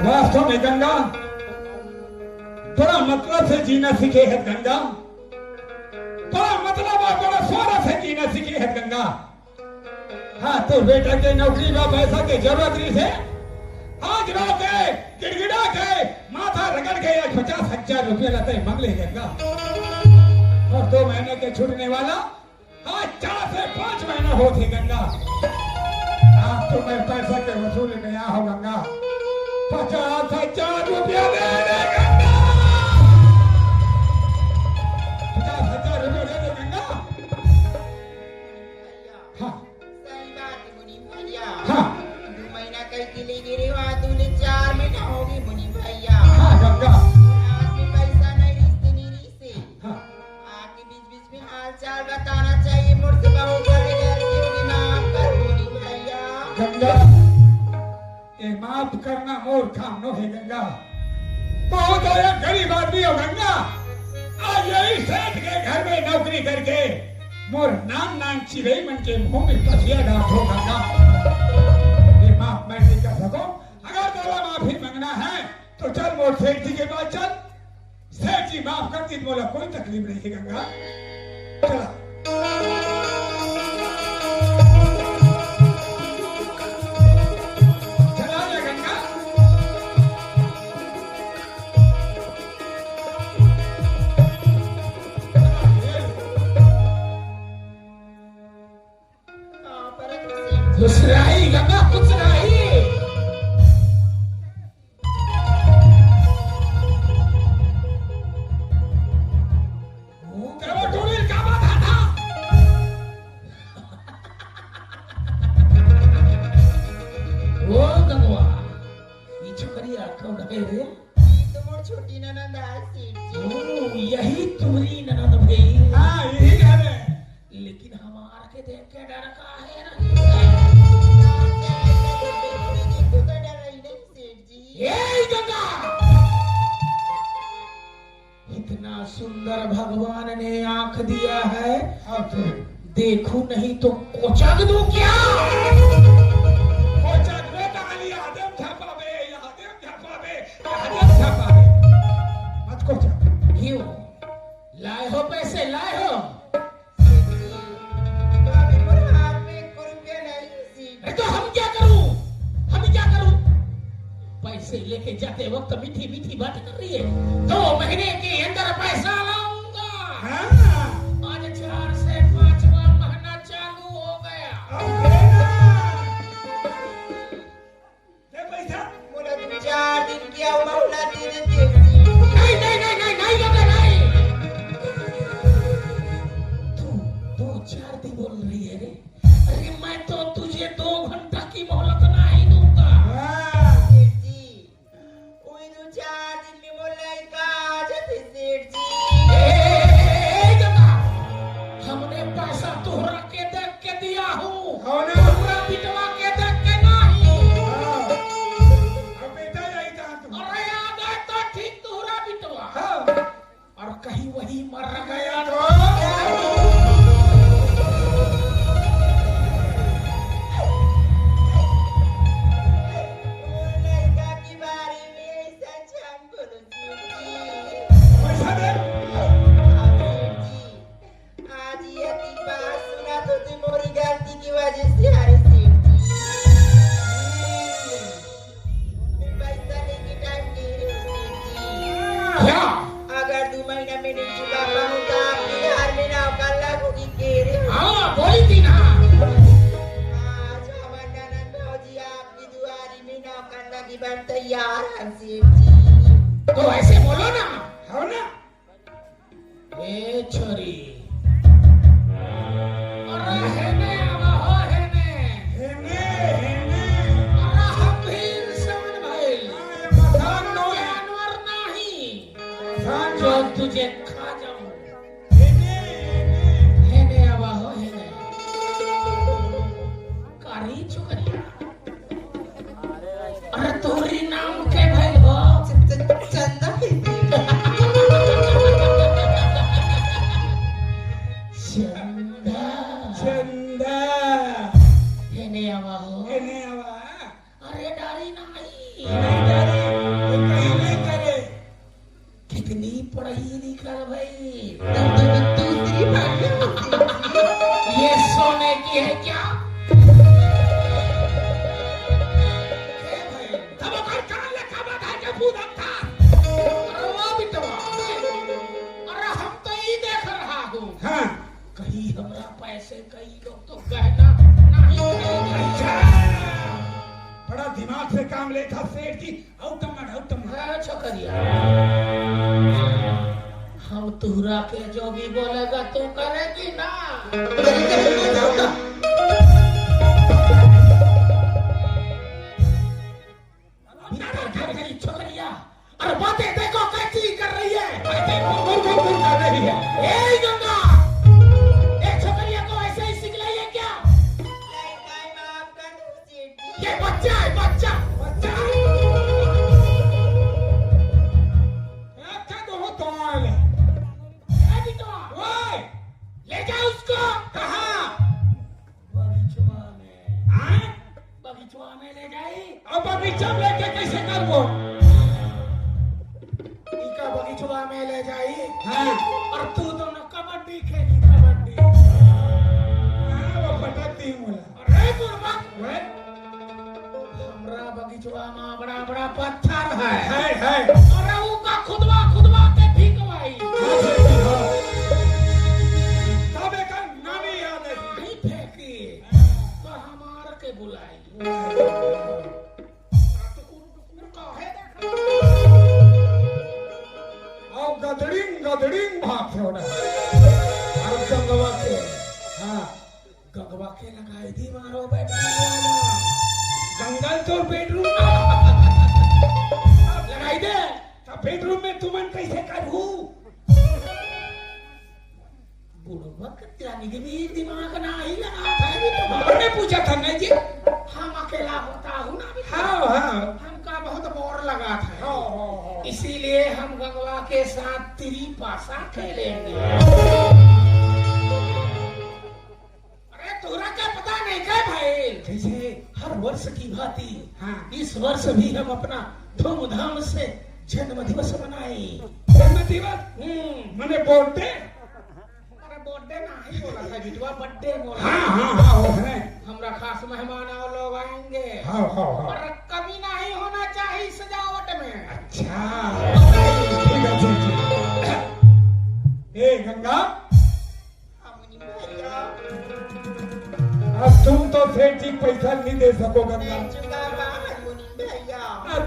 वास्तव में गंगा बड़ा मतलब से जीना सीखे है गंगा। बड़ा मतलब और बड़ा स्वार्थ से जीना सीखे है गंगा। हाँ, तो बेटा के नौकरी में पैसा की जरूरत नहीं है। आज रो के गिड़गिड़ा के माथा रगड़ के 50,000 रुपया लाते मांग ले गंगा। और 2 महीने के छूटने वाला आज 4 से 5 महीना होते गंगा। आप तो मैं पैसा के वसूल में यहाँ हो गंगा। 50,000 रुपया दे दे गंगा। 50,000 रुपया दे दे गंगा। हाँ सही बात है मुनि भैया। हाँ 2 महीना कई किले गिरे हुआ, तूने 4 महीना हो गए मुनि भैया। हाँ गंगा। आज भी पैसा नहीं रिश्ते नहीं रिश्ते। हाँ आपके बीच में हाल चाल बताना चाहिए। मुझसे बहुत बड़ी गलती होगी, माफ कर मुनि भैया। गंगा, ये माफ करना मोर काम नो है गंगा। बहुत आया गरीब आदमी हो गंगा। आज यही सेठ के घर में नौकरी करके मोर नान चिड़ई मन के मुंह में पसिया डाल हो गंगा। ये माफ मैं नहीं कर सकूं। अगर तेरा माफी मांगना है तो चल मोर सेठ जी के पास चल। सेठ जी माफ कर दी, बोला कोई तकलीफ नहीं है गंगा। चला चला जा गंगा। हाँ, पर सेठ जी, कुछ नहीं गंगा, कुछ नहीं। तेरा वो टूरिल का बात था। ओ गंगवा, ये छोकरी कौन है रे? तो मोर छोटी ननद है सेठ जी। ओ, यही तुम्हारी ननद भई। हाँ यही कह रहे हैं। लेकिन हमार के देख के डर का है ना। तो डर रही नहीं सेठ जी। ए गंगा, इतना सुंदर भगवान ने आंख दिया है, अब तो देखूं नहीं तो कोचक दूं क्या? कोचक में डाली आदम छापावे, आदम छापावे, आदम छापावे। मत कोचक। क्यों लाए हो पैसे, लाए हो? अभी मोर हाथ में 1 रुपया नहीं सी। तो हम क्या करूं, हम क्या करूं? पैसे लेके जाते वक्त मीठी मीठी बात कर रही है। 2 महीने के अंदर पैसा लाऊंगा। हाँ। आज 4 से 5वां महीना चालू हो गया। अब देना। दे पैसा। मोला 4 दिन की और महीना दे दे सेठ जी। नहीं नहीं नहीं नहीं नहीं लगा नहीं। तू 4 दिन बोल रही है रे? अरे मैं तो तुझे 2 घंटा की मोहलत नहीं दूंगा। हाँ। सेठ जी, ओए 4 दिन में मोला का आ जाते सेठ जी। हमने पैसा तोहरा के देख के दिया हूँ, हो ना? तोहरा पिटवा के देख के नहीं। हाँ। अब बेटा यही था तुम। अरे याद है तो ठीक, तोहरा पिटवा। हाँ। और कहीं वही मर गया तो लड़का के बारे में ऐसा जान बोलो सेठ जी। पैसा दे। हाँ, सेठ जी, आज ये की बात सुना तो तुम्हारी गलती की वजह से हारे सेठ जी। मैं पैसा लेके टाइम दे रही हूँ सेठ जी। क्या? अगर 2 महीना में नहीं चुका पाऊँ तो आपके घर में नौकर लगोगी के रे। हाँ बोली थी ना। आज हमार ननद भौजी आपकी दुआरी में नौकर लगी बन तैयार है सेठ जी। तो ऐसे बोलो ना। हो ना? ए छोरी, अरे हेने आवा हो हेने। हेने, हेने। अरे हम भी इंसान भाई, हाँ, ये मकान नो है। जानवर नहीं मकान जो नो है। तुझे खा जाऊं। हेने, हेने। हेने आवा हो हेने। कारी चुकरिया, अरे तोरी नाम के भाई हो? चंदा खेती। चंदा। चंदा। हेने आवा हो? हेने आवा। अरे डाली नहीं। नहीं करे, वो कहीं नहीं करे। कितनी पढ़ी लिखल भाई? दूसरी बात ये सोने की है क्या? तब अगर कान लखा बता के पूदम था। अरे वाह बिटवा, अरे हम तो ये देख रहा हूँ, हाँ। कहीं हमरा पैसे कई लोग तो गहना नहीं करेंगे। अच्छा। बड़ा दिमाग से काम लेता सेठ जी। औतम। हाँ छोकरिया, हम तुहरा के जो भी बोलेगा तू करेगी ना? छोकरिया, अरे बातें देखो कैसी कर रही है। कर रही है। ए गंगा, एक छोकरिया को ऐसे ही सिखलाई है क्या? लड़का माफ कर दो सेठ जी। ये बच्चा है, बच्चा। अच्छा तो हो तो आले। ए बिटवा, ओए, ले जा उसको। कहाँ? बगीचवा में। हाँ? बगीचवा में ले जाई। अब बगीचा में लेके कैसे करबो? इका बगीचवा में ले जाई। हाँ। और तू दोनों कबड्डी खेली, कबड्डी। हाँ, वो पटकती हूँ बोला। अरे बुर्बक, ओए, हमरा बगीचवा में बड़ा बड़ा पत्थर है। है। अरे वो का खुदवा के फेंकवाई। हाँ, सेठ जी, हाँ। तब एक नाम ही याद है। नहीं फेंकी तो हमार के बुलाई। और गदड़िंग भाग से होना। और गंगवा के, हाँ। गंगवा के लगाई थी मारो बेटा। जंगल तो बेडरूम लगाई दे। तो बेडरूम में तुमन कैसे करू? बुढ़वा यानी कि भी दिमाग ना ही लगा था भी तो। आपने पूछा था नहीं जी? हम अकेला होता हूँ ना भी। हाँ। हमका बहुत बोर लगा था, हाँ। इसीलिए हम गंगवा के साथ तिरी पासा खेलेंगे। अरे तोरा क्या पता नहीं क्या भाई, जैसे हर वर्ष की भांति हाँ इस वर्ष भी हम अपना धूमधाम से जन्म दिवस मनाए। जन्म दिवस मैंने बोलते बर्थडे नहीं बोला था बिटवा, बर्थडे बोला। हाँ वो है। हमरा खास मेहमान और लोग आएंगे। हाँ और कमी नहीं होना चाहिए सजावट में। अच्छा ठीक है ठीक है। ए गंगा, अब तुम तो सेठ जी पैसा नहीं दे सको गंगा।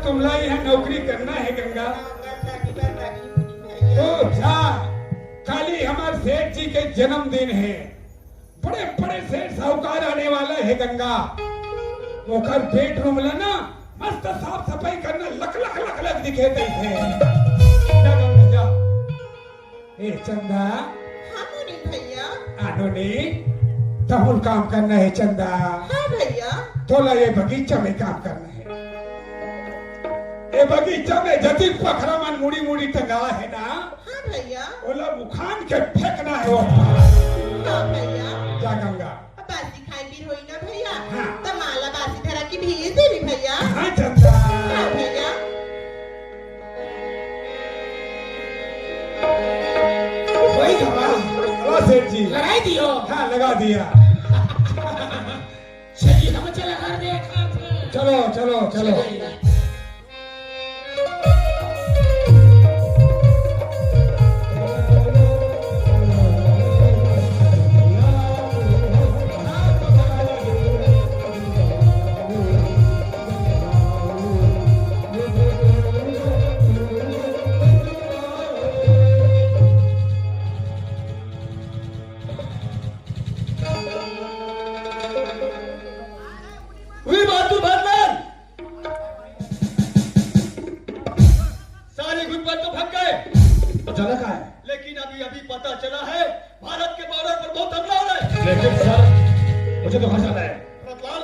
तुमला यहाँ नौकरी करना है गंगा, तो जा खाली हमारे सेठ जी के जन्मदिन है, बड़े बड़े सेठ साहूकार आने वाला है गंगा। ओकर बेडरूम लेना मस्त साफ सफाई करना, लख लख लख लख दिखे थे। जा गंगा जा। ए चंदा। हाँ मुनि भैया। आनोनी तहुल काम करना है चंदा। हाँ भैया। तोला ये बगीचा में काम करना है। ये बगीचा में जति पखरा मन मुड़ी मुड़ी टंगा है ना। हाँ भैया। ओला उखान के फेंकना है वो। हाँ भैया। जा गंगा। बासी खाई भी होई ना भैया। हाँ। तो माला बासी धरा की भेज दे भी भैया। हाँ चंदा। हाँ भैया। वही दवा सेठ जी लगाई दियो। हाँ लगा दिया। चलिए हम चला घर देखा। चलो चलो चलो। लेकिन अभी पता चला है भारत के बॉर्डर पर बहुत हमला हो रहा है। लेकिन सर मुझे तो भाषा है रतलाल,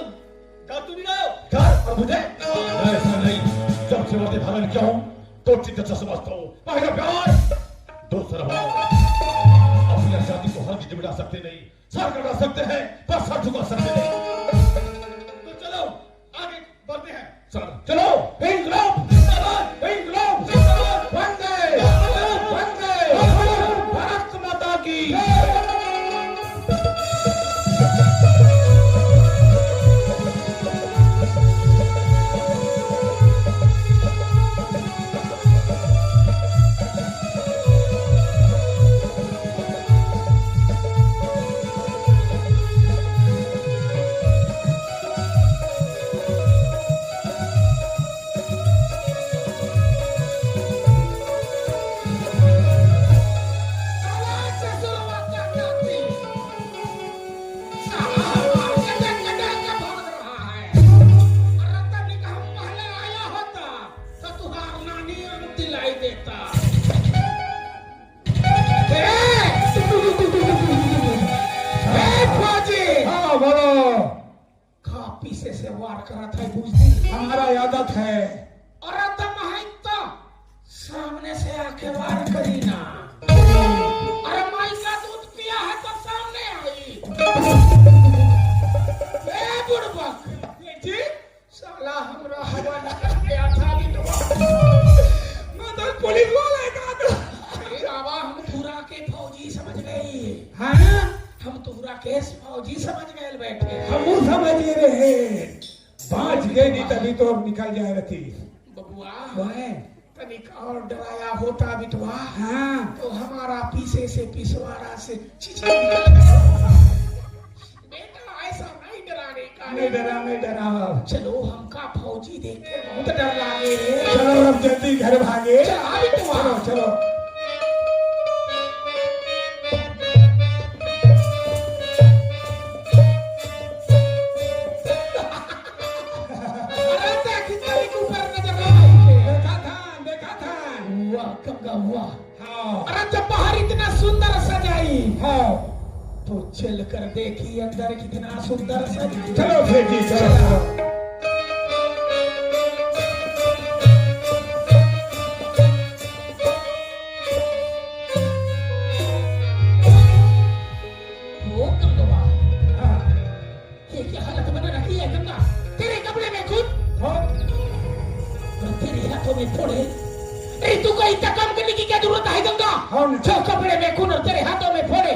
डर तू नहीं रहे हो? डर और मुझे ऐसा नहीं, जब से वर्दी धारण किया हूँ तो चित्त से समझता हूँ पहला प्यार दूसरा भाव। अपनी आजादी को हर चीज मिटा सकते नहीं, सर कटा सकते हैं पर सर झुका सकते नहीं। तो चलो आगे बढ़ते हैं सर। चलो इंकलाब जिंदाबाद, इंकलाब जिंदाबाद, वंदे वंदे भारत माता की। हमारा आदत है और सामने से आके वार करी ना। अरे माई का दूध पिया है तो सामने आई। ए बुड़बक जी साला हमरा हवा निकल गया था मदर पुलिस वाला है का। अरे बाबा हम तुरा के फौजी समझ गए। हाँ हम तुरा के फौजी समझ गए बैठे। हम समझ रहे बाज गए नहीं तभी तो निकल जाए रही बबुआ तनिक और डराया होता बिटवा। हाँ तो हमारा पीछे से पिछवाड़ा से बेटा ऐसा नहीं डराने का। नहीं डरा चलो हमका फौजी देख के बहुत डर लागे। चलो अब जल्दी घर भागे। चलो चलो हुआ। अरे जब बाहर इतना सुंदर सजाई तो चल कर देखी अंदर कितना सुंदर सजाई। चलो फिर जी चलो। में फोड़े। अरे तू कोई काम करने की क्या जरूरत है गंगा? जो कपड़े में खून और तेरे हाथों में फोड़े।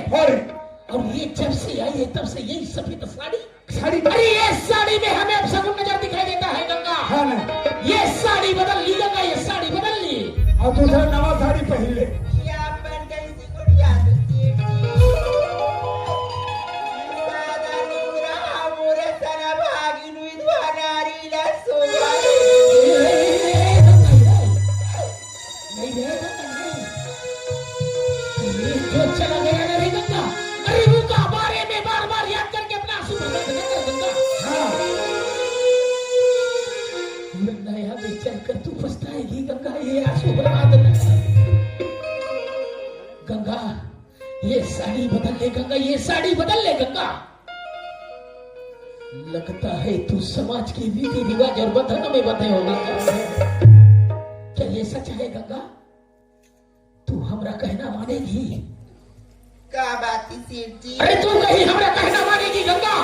और ये जब से आई है तब से यही सफेद साड़ी। अरे ये साड़ी में हमें अब सगुन नजर दिखाई देता है गंगा। ये साड़ी बदल ली गंगा, ये साड़ी बदल ली। और दूसरा नवा साड़ी पहन ले। चला गया ना रे गंगा। अरे वो का बारे में बार बार याद करके अपना आंसू बर्बाद न कर गंगा। नया में चलकर तू पछताएगी गंगा, ये आंसू बर्बाद न कर। गंगा ये साड़ी बदल ले गंगा, ये साड़ी बदल ले गंगा। लगता है तू समाज की रीति रिवाज और बंधनों में बंधे होगा। क्या ये सच है गंगा? तू हमरा कहना मानेगी? का बात है सेठ जी? अरे तू कहीं हमरा कहना मानेगी गंगा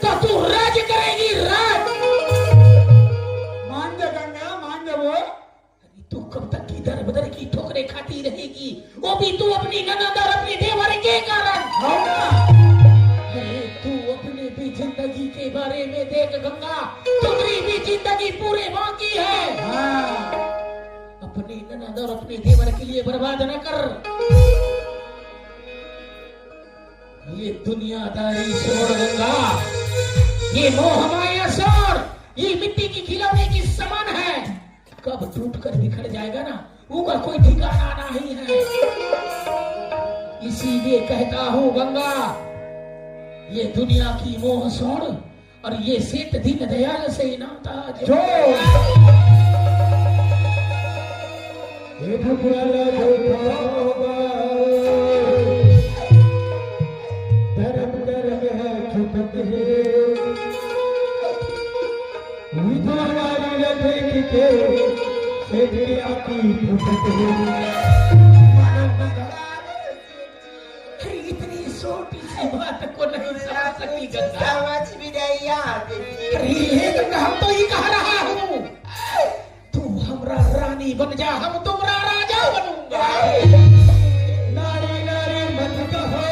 तो तू राज करेगी, राज। मान दे गंगा, मान दे वो। अरे तू कब तक की दर बदर की ठोकरें खाती रहेगी, वो भी तू अपनी ननद और अपने देवर के कारण। अरे तू अपने भी जिंदगी के बारे में देख गंगा, तुम्हारी भी जिंदगी पूरे बाकी है। अपने ननद और अपने देवर के लिए बर्बाद न कर। ये दुनियादारी छोड़ गंगा, ये मोह माया छोड़, ये मिट्टी की खिलौने की समान है। कब टूट कर बिखर जाएगा ना, उसका कोई ठिकाना नहीं है। इसीलिए कहता हूँ गंगा, ये दुनिया की मोह छोड़ और ये सेठ दीन दयाल से नाता जोड़। धर्म धर्म है छुपत है, देख के इतनी छोटी सी बात को नहीं समझ सकी गंगा। समझ भी नहीं आती। अरे गंगा हम तो ही कह रहा हूँ, तू हमरा रानी बन जा, हम तुम्हारा राजा बनूंगा। नारी नारी मत कहो,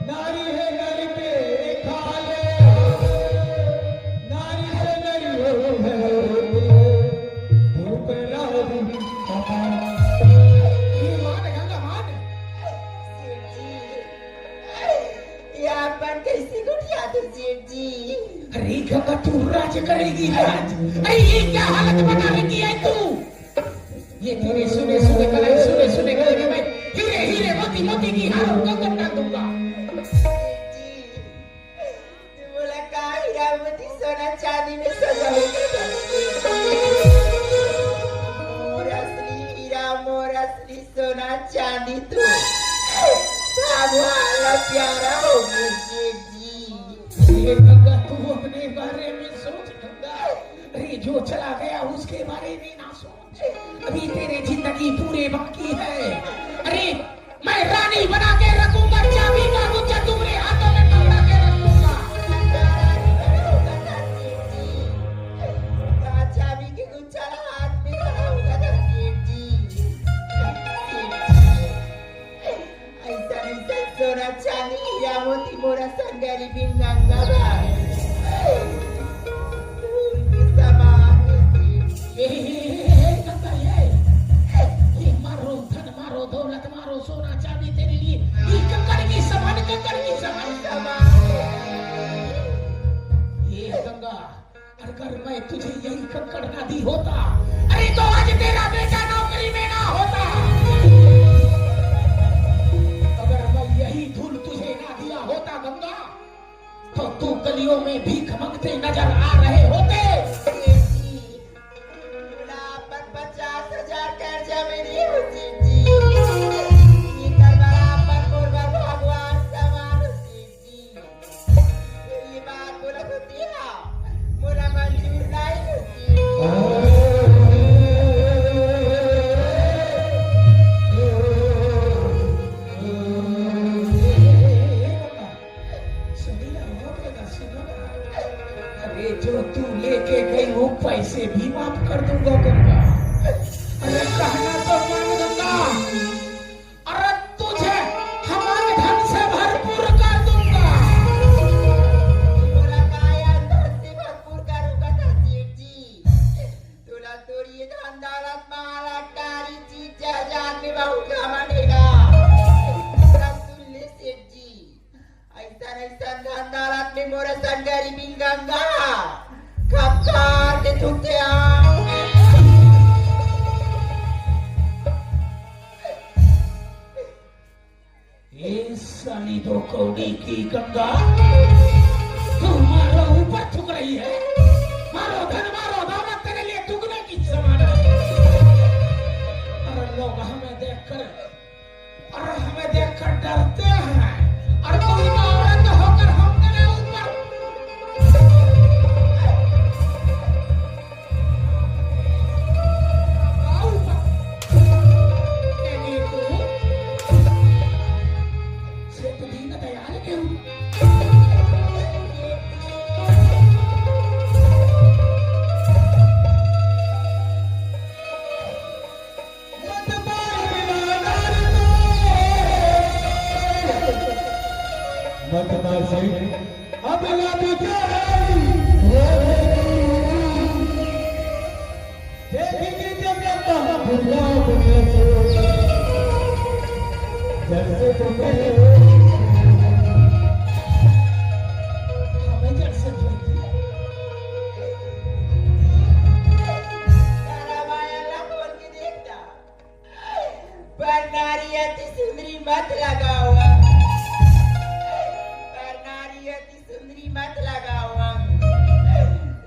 नारी है नारी पे खा ले, नारी से नारी है धूप लाओ। ये मान गंगा मान। ये अपन कैसी गुड़िया तो सेठ जी? अरे गंगा तू राज करेगी, राज। अरे ये क्या हालत बना रखी है तू? ये तेरे सुने सुने गले, सुने सुने गले में मैं हीरे हीरे मोती मोती की हारों का गन्ना दूंगा। बोला का हीरा मोती सोना चांदी में सजाऊंगा। मोर असली हीरा, मोर असली सोना चांदी तू भगवान प्यारा होगी सेठ जी। ये गंगा तू अपने बारे में सोच गंगा। अरे जो चला गया उसके बारे में ना सोच, अभी तेरे जिंदगी पूरे बाकी है। अरे मैं रानी बना के रखूंगा, चाबी का गुच्छा तुम्हारे हाथों में पकड़ा के रखूंगा। चाबी के गुच्छा हाथ में खड़ा होगा था सेठ जी। ऐसा ऐसा सोना चांदी हीरा मोती मोरा संगरी बिन गंगा भाई गंगा ये मारो धन मारो दौलत मारो सोना चांदी तेरे लिए ये कंकड़ की समान, कंकड़ की समान। ये गंगा अगर मैं तुझे यही कंकड़ ना दी होता, अरे तो आज तेरा बेटा नौकरी में ना होता। अगर मैं यही धूल तुझे ना दिया होता गंगा, तो तू गलियों में भीख मांगते नजर आ रहे होते। 50,000 कर्जा मेरी होती जी। ये बराबर मोर भगवान समान होती जी। ये बात बोला होती है, मोरा मंजूर नहीं होती। अरे जो तू लेके गई वो पैसे भी माफ कर दूंगा गंगा। अरे कहना तो मान गंगा, अरे तुझे हमारे धन से भरपूर कर दूंगा। तुला काय अंदाज भरपूर करूंगा ना सेठ जी। तुला थोड़ी धन दौलत माल अटारी चीज जायदाद में बहुत घमंडेगा। सुन ले सेठ जी, ऐसा धन दौलत में मोरे सन गरीबी गंगा खप खार के थूकते आओ। साली दो कौड़ी की गंगा, तू मारो ऊपर थूक रही है। मारो धन मारो दौलत तेरे लिए थूकने की समान है। और लोग हमें देखकर डरते हैं। और कोई औरत होकर हम तेरे ऊपर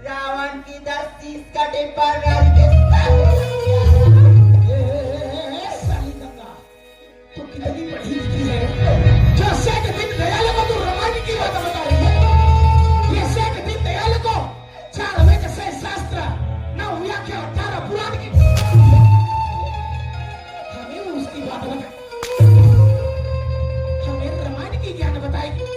रावण की 10-30 कटे पर नारी के साली गंगा, तू कितनी पढ़ी लिखी है? जो शेख दिन दयाल को तू रामायण की बात बता रही है। ये शेख दिन दयाल को 4 वेद से शास्त्र 9 व्याख्या 18 पुराण की हमें उसकी बात बता, हमें रामायण की ज्ञान बताएगी।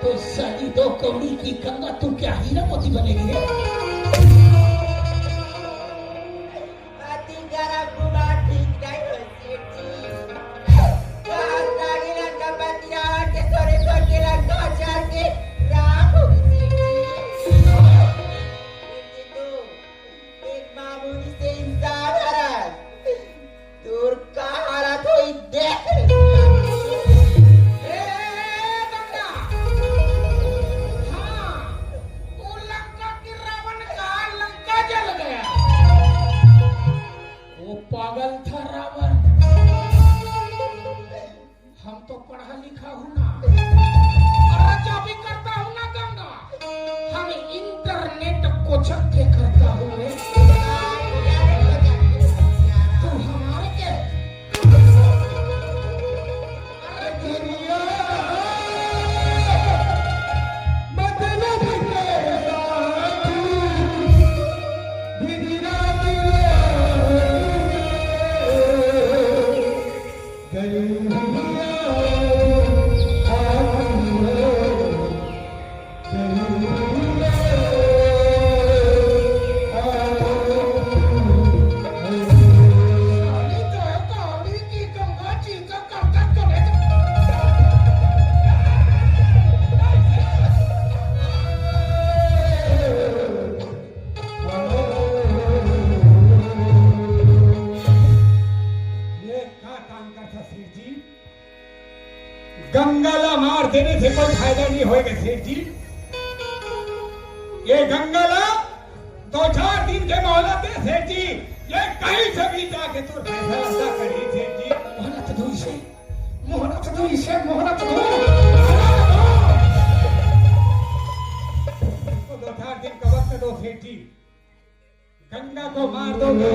तो साली दो कौड़ी की गंगा तू क्या हीरा मोती बनेगी रे? पागल था रावण, हम तो पढ़ा लिखा हूं ना, और जो भी करता हूं ना गंगा, हम इंटरनेट को चक्के करता हूं रे। तू हमारे के अरे दुनिया मतलब गंगाला मार देने से कोई फायदा नहीं होगा सेठ जी। ये गंगाला 2-4 दिन के मोहलत दे सेठ जी। ये कहीं से भी जाके तो फैसला करी सेठ जी। मोहलत दो इसे, मोहलत दो इसे, मोहलत दो। इसको 2-4 दिन का वक्त दो सेठ जी। गंगा को मार दोगे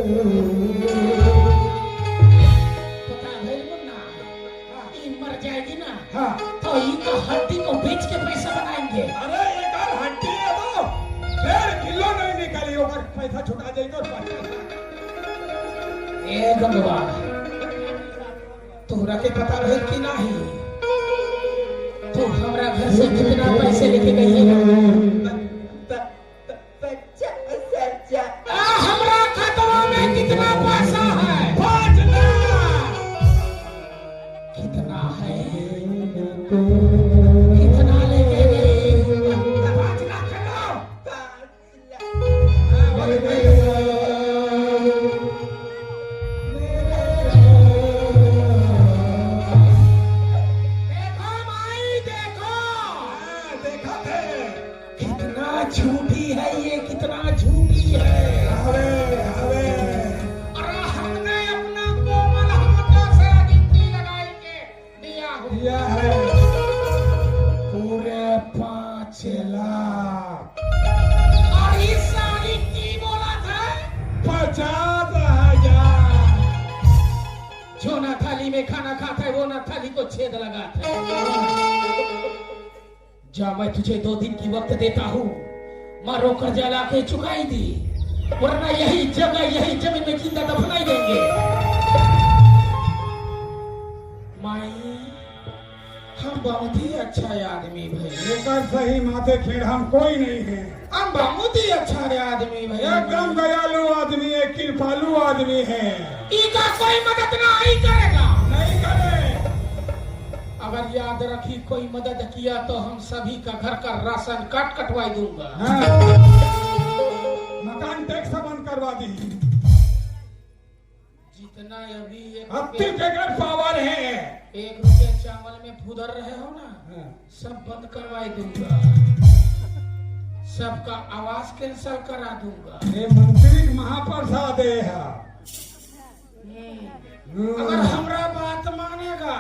पता है मुन्ना, ये मर जाएगी ना हाँ। तो इनका हड्डी को बेच के पैसा बनाएंगे। अरे एक और हड्डी है तो 1.5 किलो नहीं निकली होगा, पैसा छुटा जाएगा और ए गंगवा, तोहरा के पता है कि नहीं तो हमरा घर से कितना पैसे लेके गई है? हमरा खतवा में कितना पैसा है? 5 लाख। कितना है? कितना लेके गई? 5 लाख का नाम। देखो माई देखो, देखा थे। कितना झूठी है ये, कितना झूठी है। अरे अरे और हमने अपना कोमल हाथों से गिनती लगाई के दिया हो दिया है पूरे 5 लाख। और इस साली की बोला था 50,000। जो ना थाली में खाना खाता है वो ना थाली को छेद लगाता है। जा मैं तुझे 2 दिन की वक्त देता हूँ, मारो कर्जा ला के चुकाई दी, वरना यही जगह यही जमीन में जिंदा दफनाई देंगे। माई हम बहुत ही अच्छा आदमी भाई, एक सही माथे खेड़ हम कोई नहीं है। हम बहुत ही अच्छा आदमी भाई, एकदम दयालु आदमी है, कृपालु आदमी है। इनका कोई मदद नहीं करेगा। नहीं करे। अगर याद रखी कोई मदद किया तो हम सभी का घर का राशन कार्ड कटवाई दूंगा। हाँ। मकान टैक्स बंद करवा दी। जितना अभी हफ्ते के घर पावर है। 1 रुपया चावल में भूदर रहे हो ना, सब बंद करवाई दूंगा। सबका आवास कैंसल करा दूंगा। ये मंत्री महाप्रसाद है। अगर हमरा बात मानेगा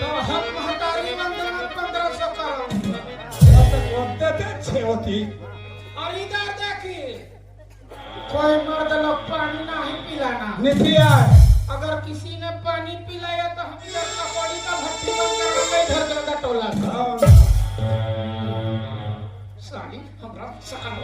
तो हम महतारी मंदिर में 1500 कराऊंगा। अच्छे होती। और इधर देखिए, कोई मर्द लोग पानी नहीं पिलाना। नितिया अगर किसी ने पानी पिलाया तो हम इधर कपड़ी का भट्टी बंद कर इधर गंदा टोला का। साली हमरा सकल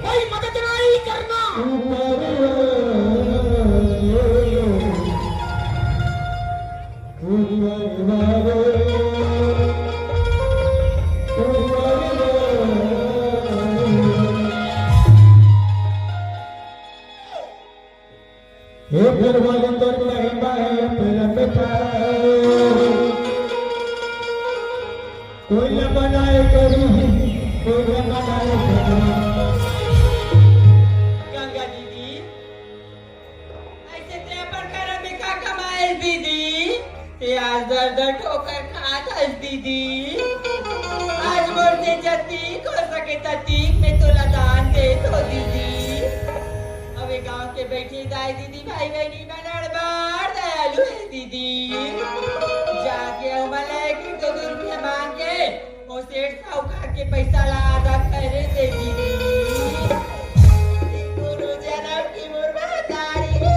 कोई मदद नहीं करना। कोई न बनाए करू, कोई न बनाए करू। गंगा दीदी ऐसे त्रेपन कर में का कमाए दीदी? ये आज दर ठोकर खात हस दीदी। आज मोर से जतीक हो सके ततीक में तोला दान दे तो दीदी। अबे गांव के बैठे दाई दीदी भाई बहनी बनड़ बार दयालु है दीदी। जाके उमले की 2 रुपया मांग के वो सेठ साहूकार के पैसा ला आधा करे दे दीदी। गुरु जन्म की मुर्दारी के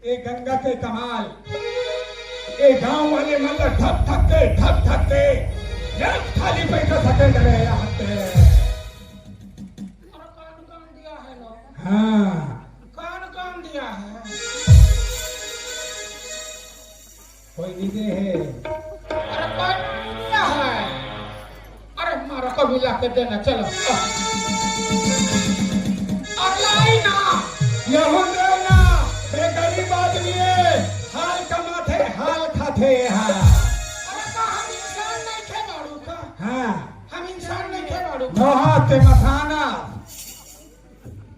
ये गंगा के कमाल, ये गांव वाले मतलब ठप ठप के एक थाली पैसा सके डरे यहाँ पे। और कौन दिया है लो? हाँ कौन दिया है? कोई नहीं दे है। अरे अभी ला के देना चलो और लाई ना यहूं देना बे गरीब आदमी है हाल कमाथे हाल खाथे हाल अरे का हम इंसान नहीं थे बाड़ू का हां हम इंसान नहीं थे बाड़ू मोहते मथाना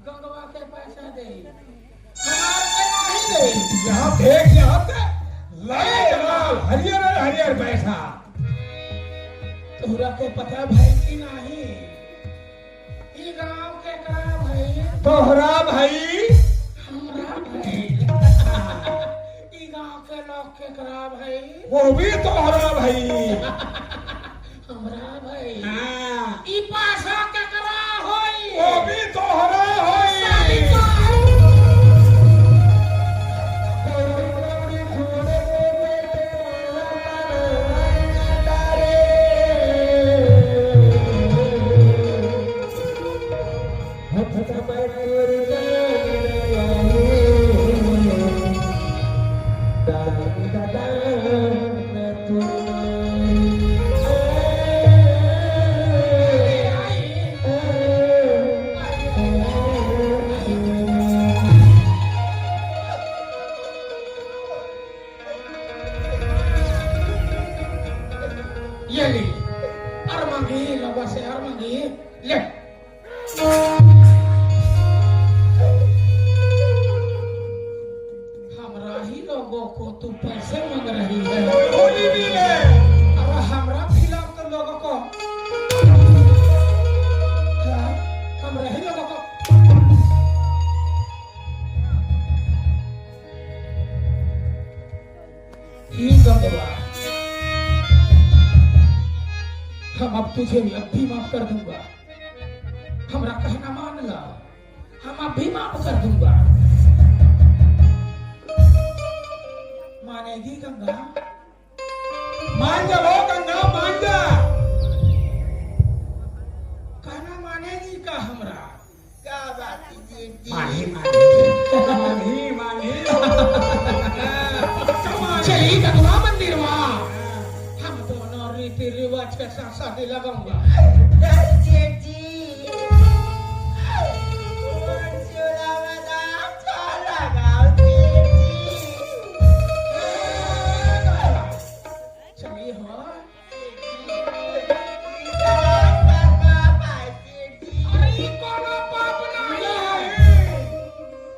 गंगवा के पैसा दे हमार के नहीं दे यहाँ देख यहाँ पे लाल हरियर पैसा तोहरा के पता भाई कि नहीं ई गांव के करा भाई तोहरा भाई हमरा भाई ई गांव के लोग के करा भाई वो भी तोहरा भाई हमरा भाई हाँ ई पासा के करा होई वो भी तोहरा होई ये ले अरमंगी लोगों से अरमंगी ले हमरा ही लोगों को तू पैसे मांग रही है गोली भी ले अब हमरा खिलाफ तो लोगों को हाँ, हमरा ही लोगों को ही गंगवा हम अब तुझे अब भी माफ कर दूंगा हमरा कहना मान ला हम अब भी माफ कर दूंगा मानेगी गंगा मान जा वो गंगा मान जा कहना मानेगी का हमरा का बात जी मानी मानी मानी चली गंगा मंदिर वहाँ हम दोनों रीति रिवाज के साथ शादी लगाऊंगा जेठ जी चूल्हा में दांत चाल लगाओ जेठ जी चलिए हो सलाम करवा भाई जेठ जी अरे ये कोनो पाप नहीं है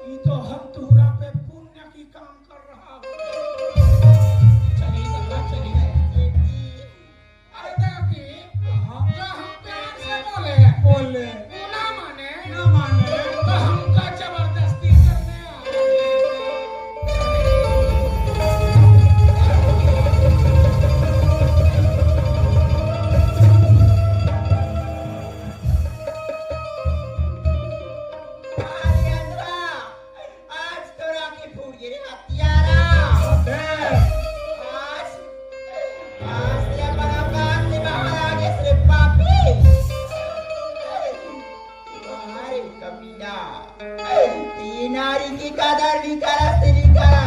ये तो हम तुहरा पे पुण्य की काम कर रहा हूँ चलिए गंगा चलिए जेठ जी अरे देखी जो हम प्यार से बोले बोले वो ना माने ना माने तो हमका जबरदस्ती करने अरे अंधा आज तो राखी फूट गई रे हत्यारा आज से अपना औकात से बाहर आ गए सिर्फ पापी अरे कमीना तीन नारी की कदर नहीं करा तेरी करा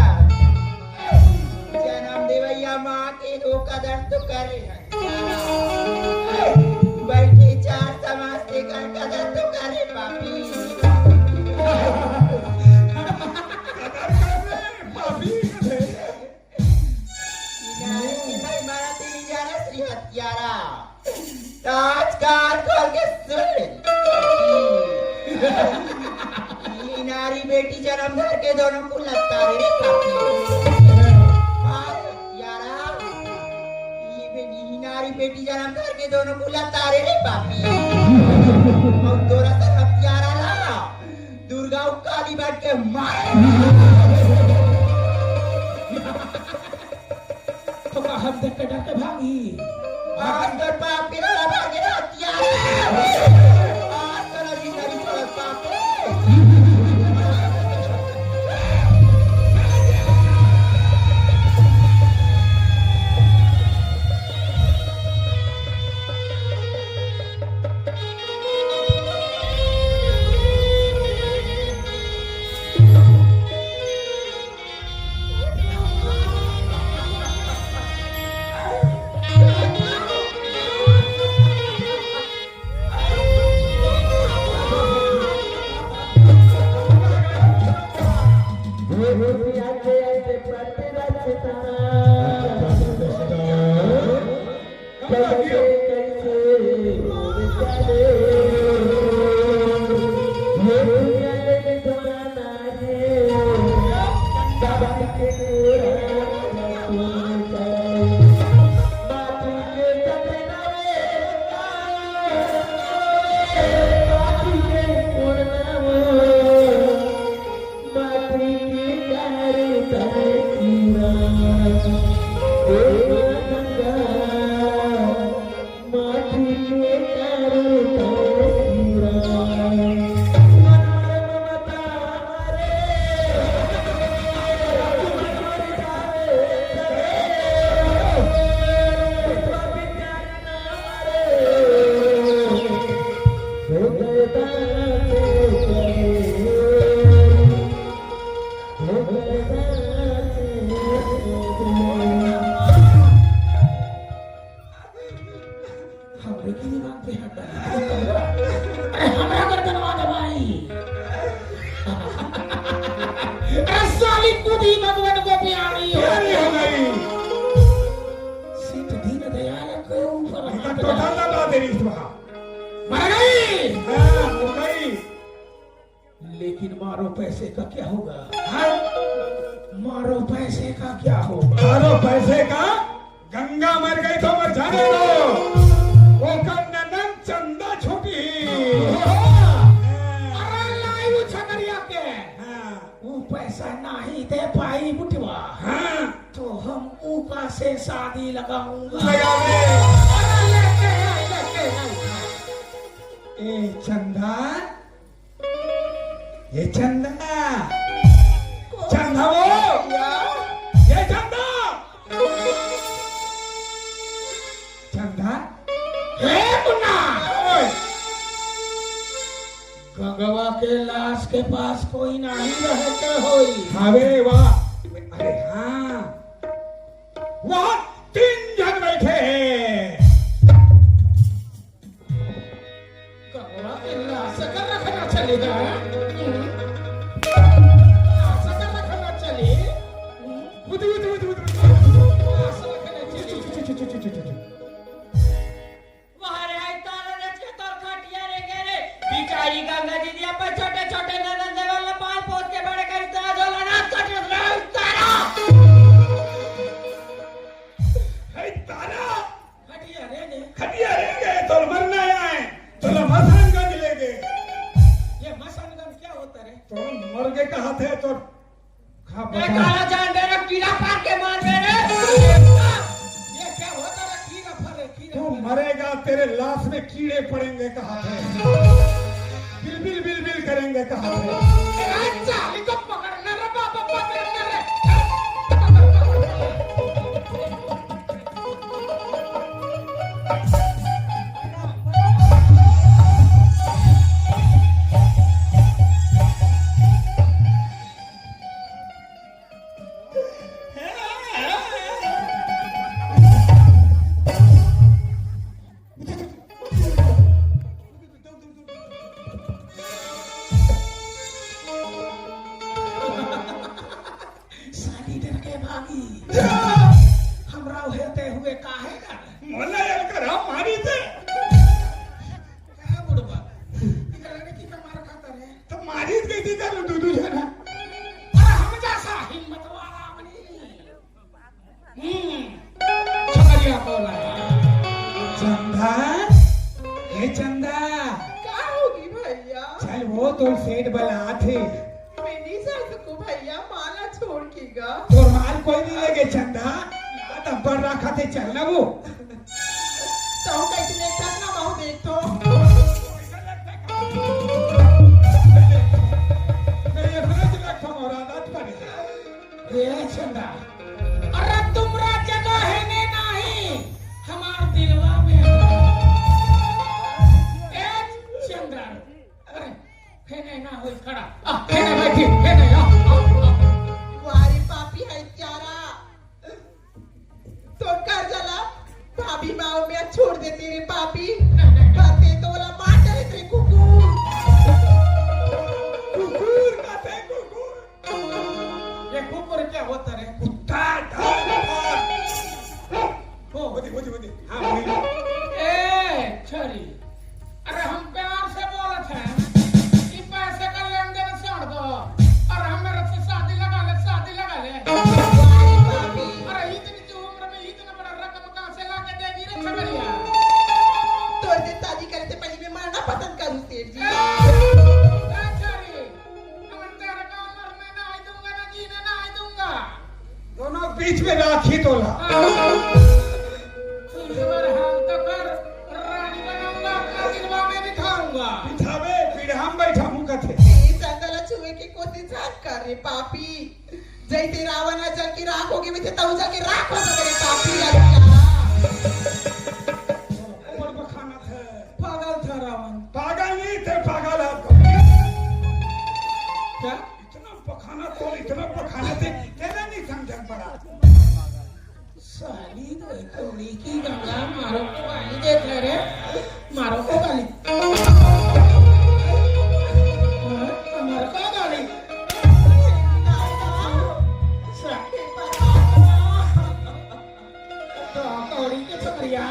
जन्म देवैया माँ के हो कदर तो करे बैठे चार समाज से कर कदर तो करे पापी कान खोल के सुन ये नारी बेटी जन्म धर के दोनों को लतारे रे पापी यारा ये नारी बेटी जन्म धर के दोनों को लतारे रे पापी और तोरा सर हत्यारा ला दुर्गा काली बैठ के मारे तो का हम देख के डर के भागी आज तो पापी ला भागे हत्यारा आज तो लगी नरी छोड़ पापी लेकिन मारो पैसे का क्या होगा? मारो पैसे का क्या होगा? मारो पैसे का, गंगा मर गई तो मर जाने दो, वो कन्नन चंदा छुटी। अरे लाई वो छकरिया के, वो पैसा नहीं दे पाई बुटवा, तो हम ऊका से शादी लगाऊंगा। ए चंदा, ये चंदा, चंदा वो, ये चंदा, चंदा, हे मुन्ना, गंगवा के लाश के पास कोई नहीं रहते होई। अरे वाह, अरे हाँ, वहाँ 3 जन बैठे हैं। गंगवा के लाश का रखना चलेगा? गंगा जी दिया पर छोटे छोटे ननन देवल पाल पोस के बड़े करता जोला ना कटे तारा है तारा खटिया रे तो मरना है तो मसनगंज ले गए। ये मसनगंज क्या होता रे? तो मर गए कहा थे तो खा काला जान मेरा कीड़ा पार के मार मेरे। ये क्या होता रे? कीड़ा फले कीड़ा। तू मरेगा, तेरे लाश में कीड़े पड़ेंगे कहा थे, बिल बिल करेंगे कहा थे। अच्छा इनको पकड़ना रे बाबा, पकड़ना रे। हमरा हेते हुए काहे ना मोला यार करा मारी थे क्या बुढ़वा इकराने की मार खाता रे? तो मारी गई थी कर दू जना। अरे हम जैसा हिम्मत वाला बनी। छकरिया बोला चंदा, ये चंदा, क्या होगी भैया? चल वो तो सेठ बला थे, मैं नहीं जा सकूं भैया, माला छोड़ के गा। तो माल कोई नहीं लगे चंदा, तब पर रखा थे चलना वो। तो कैसे ले चलना बहु देख तो। मैं ये फ्रिज रखा मोरा दांत पर। ये चंदा, अरे तुमरा जगह है ने नहीं, हमार दिलवा में है। ए चंदा, अरे फेने ना होई खड़ा, फेने बैठी, फेने आओ। वारी पापी है चारा। तो कर जला भाभी माओ में छोड़ दे तेरे पापी। बाते तो वाला मार चले तेरे कुकुर। कुकुर कहते कुकुर। ये कुकुर क्या होता रे? कुत्ता ढाल। हो, होती। हाँ, वही। बोला ईश्वर हाल तो कर रानी बनाऊंगा अपना दिलवा में बिठाऊंगा बिठावे फिर हम बैठा हूँ कथे चांदला छुए की कोती जात कर रे पापी जैसे रावणा जल की राख होगी वैसे तू जल की राख हो सके रे पापी लड़का ऊपर बखाना थे पागल था रावण पागल नहीं थे पागल आपको क्या इतना पखाना थे कहना नहीं समझन पड़ा साली कौड़ी की गंगा मारो को गाली देख ले रे मारो को गाली हमारे को गाली तो कौड़ी के छकरिया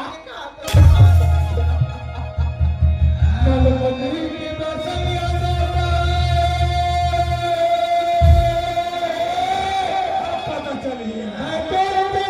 पता चलिए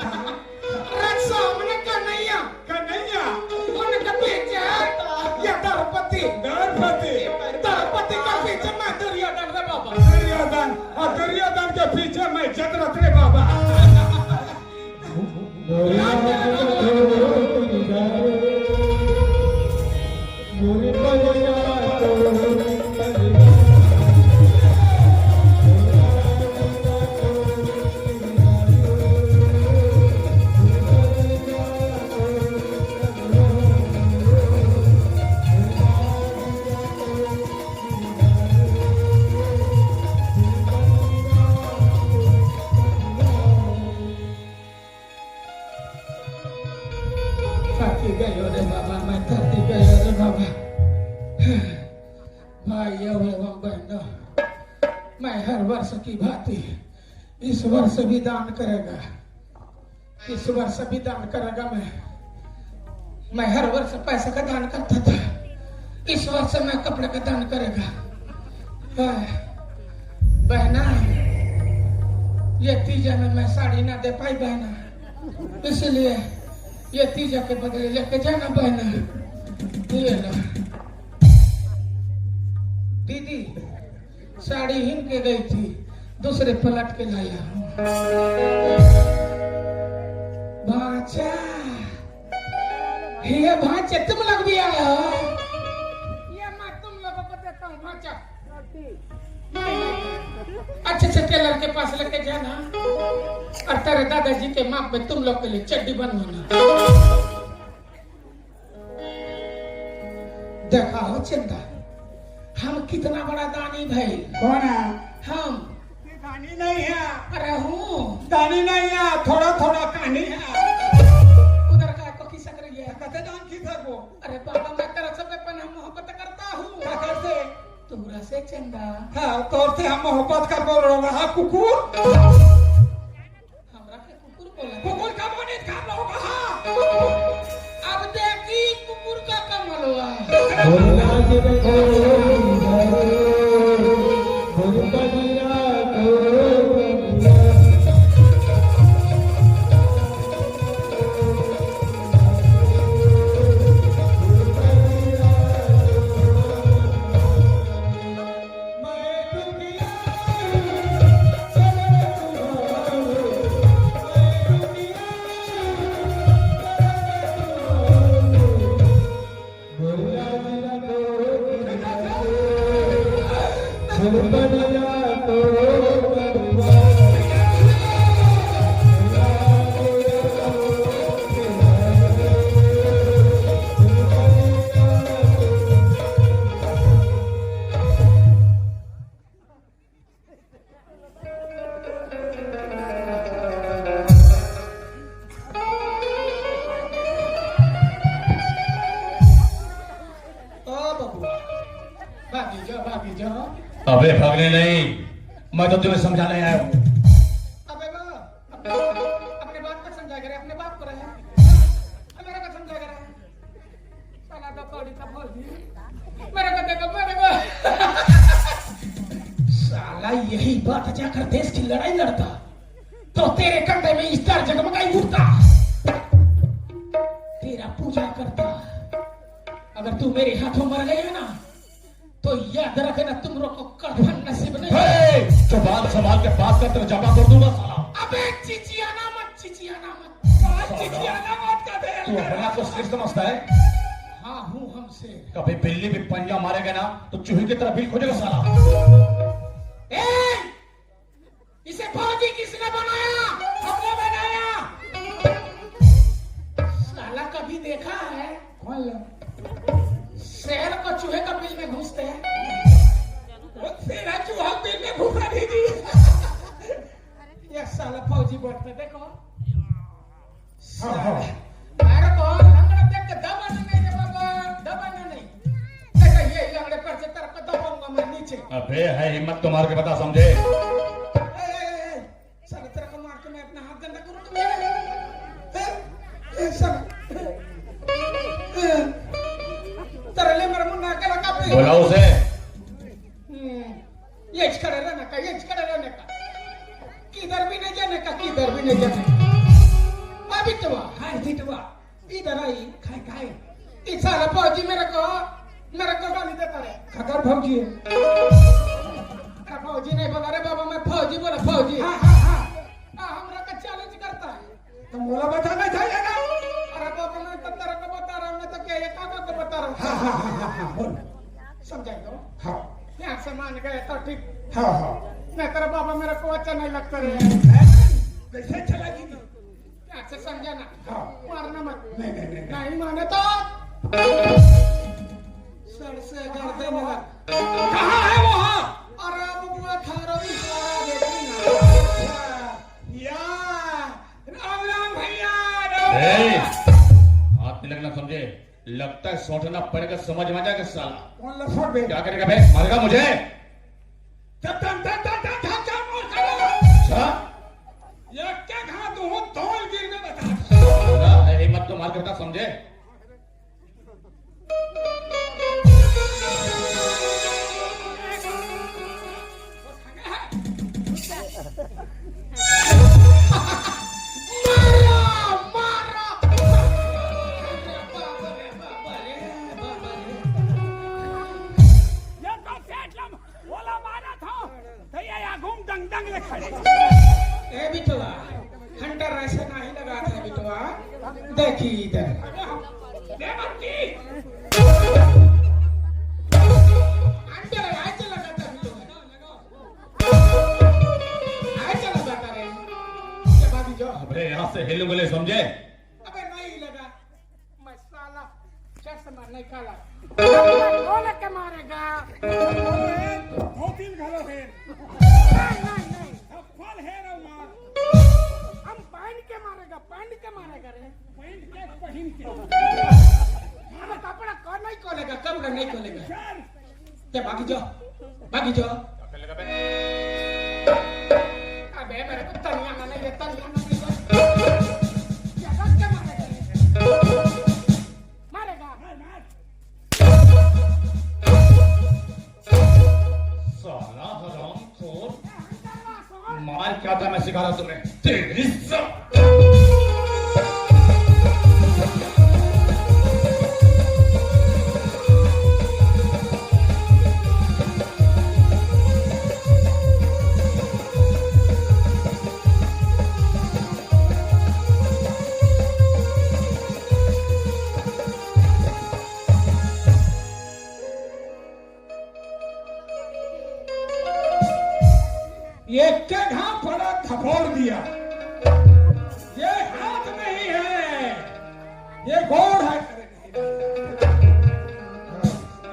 रक्षा मन कन्हैया कन्हैया उनके पीछे ये दरपति दरपति का पीछे मैं दुर्योधन रे बाबा दुर्योधन और दुर्योधन के पीछे मैं जगरत रे बाबा थकी गयो रे बाबा मैं थकी गयो रे बाबा भाइयों एवं बहनों मैं हर वर्ष की भांति इस वर्ष भी दान करेगा इस वर्ष भी दान करेगा मैं हर वर्ष पैसे का दान करता था इस वर्ष मैं कपड़े का दान करेगा बहना ये तीजा में मैं साड़ी ना दे पाई बहना इसलिए ये तीजा के बदले लेके जाना बहना ये लो दीदी साड़ी हिन के गई थी दूसरे पलट के लाया हूँ भाचा ये भाचा तुम लोग भी आए हो ये मैं तुम लोगों को देता हूँ भाचा अच्छे से टेलर के पास लेके जाना और तेरे दादाजी के माप में तुम लोग के लिए चड्डी बनवाना देखा हो चिंता हम कितना बड़ा दानी भाई कौन है हम दानी नहीं है अरे हूँ दानी नहीं है थोड़ा थोड़ा कहानी है उधर का को की सक रही है कथे दान की था वो अरे बाबा मैं तेरा सब पे हम मोहब्बत करता हूँ कैसे तुमरा से चंदा हाँ तौर से हम मोहब्बत कर बोल रहा हूँ कुकुर हमरा के कुकुर बोला कुकुर का बने कर लो हाँ अब देखी कुकुर का कमल हुआ भागी जाओ अबे भागने नहीं, मैं तो तुम्हें समझाने आया हूँ। अबे अपने बाप को समझा करे, अपने बाप को रहे मेरे को समझा करे साला तो कौड़ी का बोल दी मेरे को देखो साला यही बात जाकर देश की लड़ाई लड़ता तो तेरे कंधे में स्टार जगमगाई उठता, तेरा पूजा करता। अगर तू मेरे हाथों मर गया ना तो याद रखना तुम लोग को कफन नसीब नहीं। जबान संभाल के बात कर, तेरा जमा कर दूंगा साला। अबे चिचियाना मत, चिचियाना मत, चिचियाना मत का दे। तू अपने आप को श्रेष्ठ समझता है? हाँ हूँ हमसे। कभी बिल्ली भी पंजा मारेगा ना तो चूहे की तरह भी खोजेगा साला। इसे फौजी किसने बनाया? हमने बनाया। साला कभी देखा है कौन लोग? शहर को चूहे का बिल में घुसते हैं? तेरा चूहा बिल में घुसा दीजिए। ये साला फौजी बोट पे देखो। मेरे को लंगड़ा देख के दबाना नहीं रे बाबा, दबाना नहीं। देखो ये लंगड़े पर से तरफ को दबाऊंगा मैं नीचे। अबे है हिम्मत तो मार के बता, समझे? साला तेरे को मार के मैं अपना हाथ गंदा करूं तरले मेरे मुन्ना के लगा पे बोला उसे। ये खड़े रहने का, ये खड़े रहने का, किधर भी नहीं जाने का, किधर भी नहीं जाने का। अभी तो हाय बिटवा इधर आई, खाए खाए। इस साला फौजी मेरे को गाली देता रे। खतर फौजी है। फौजी नहीं बोला रे बाबा, मैं फौजी बोला, फौजी। हाँ हाँ हाँ, हमरा का चैलेंज करता है। तो मोला बताना चाहिए ना। अरे बाबा मैं तो तेरे को बता रहा हूँ, मैं तो क्या ये काका को बता रहा हूँ। हाँ हाँ हाँ हाँ, बोल। समझाई दो। हाँ यहाँ से मान गए तो ठीक। हाँ हाँ, मैं तेरा बाबा मेरे को अच्छा नहीं लगता रे। कैसे चलेगी? यहाँ से समझा ना। हाँ। मारना मत। नहीं नहीं नहीं, नहीं। नहीं माने तो सर से गर्दन लग। कहाँ है वो? हाँ अरे बबुआ थारो भी सारा देखी ना। या राम राम भैया, ए, हाथ में लगना, समझे? लगता है सोचना पड़ेगा, समझ में आ जाएगा साला। कौन लफड़ बे? क्या करेगा बे? मारेगा मुझे? तब तब तब तब तब तब तब मोर करो। अच्छा? ये क्या कहा तू हो? तौल गिरने बता। बोला, है हिम्मत तो मार के बता, समझे? ए बिटवा, हंटर ऐसे नहीं लगा था बिटवा। देखी इधर। हंटर ऐसे लगा था बिटवा। ऐसे लगा था रे। ये भाभी जो। अबे यहाँ से हिल गले, समझे? अबे नहीं लगा। मैं साला चश्मा नहीं काला। बोले के मारेगा। धोती घालो है। नहीं फल है रो मार। हम पहन के मारेगा, पहन के मारेगा रे। पहन के पहन के। हमें कपड़ा कौन नहीं खोलेगा, कपड़ा नहीं खोलेगा। चल। ते भागी जाओ, भागी जाओ। अबे मेरे को तनिया ना नहीं, तनिया ना नहीं। क्या रख के मारेगा रे? मारेगा। साला हरामखोर। मार क्या था मैं सिखा रहा तुम्हें? तेरी ये क्या घाव पड़ा थपोड़ दिया। ये हाथ नहीं है, ये गोड़ है।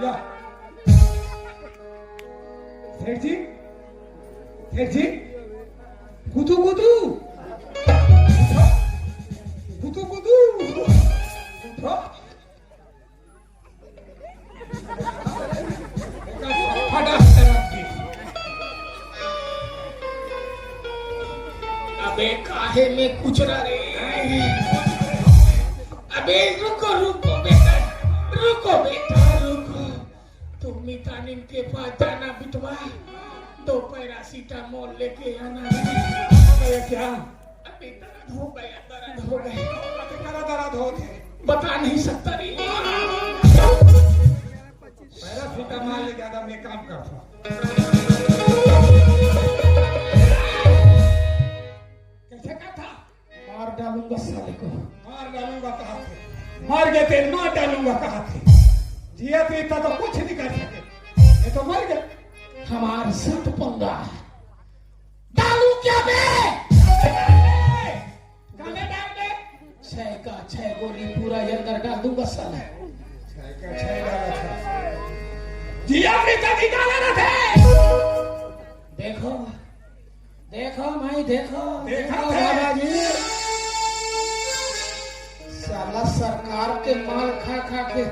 या सेठ जी, सेठ जी, कुतु कुतु कुतु कुतु उठो। फटा अबे काहे में कुछ रे? अबे रुको रुको बेटा, रुको बेटा रुको। तुम मितानिन के पास जाना बिटवा। दो पैरासीटामोल लेके आना। अरे क्या अभी दर्द हो गया, दर्द हो गया। दर्द होते बता नहीं सकता रे। पैरासीटामोल ले ज्यादा मैं काम करता। कैसे कहा था? मार डालूंगा साले को। मार डालूंगा कहा थे, मार गए थे, मार डालूंगा कहा थे। जिया तो इतना तो कुछ नहीं कर सके, ये तो मर गए। हमारे साथ पंगा डालू क्या बे? गाने डाल दे। 6 का 6 गोली पूरा अंदर डाल दूंगा साला। जिया प्रीता निकाला ना थे। देखो देखो भाई देखो देखा देखो थे। बाबा जी, साला सरकार के माल खा खा के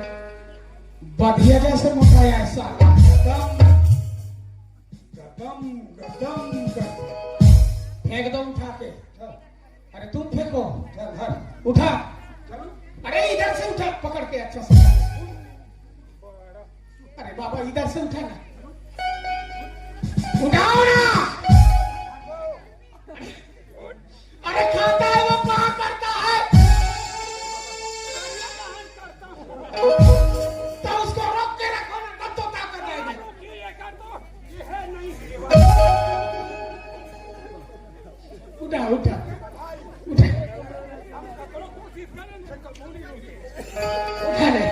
बढ़िया जैसे मोटाया है साला। गदम गदम गदम। फेंक दो उठा के। अरे तुम फेंको, चल धर। उठा। चल। अरे इधर से उठा, पकड़ के अच्छा से। अरे बाबा इधर से उठा ना, उठाओ ना। अरे खाता है वो, कहाँ करता है? तो उसको रोक के रखो ना, तब तो ताकत आएगी। उठा उठा उठा उठा ले,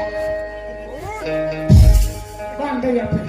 बांध दे या फिर।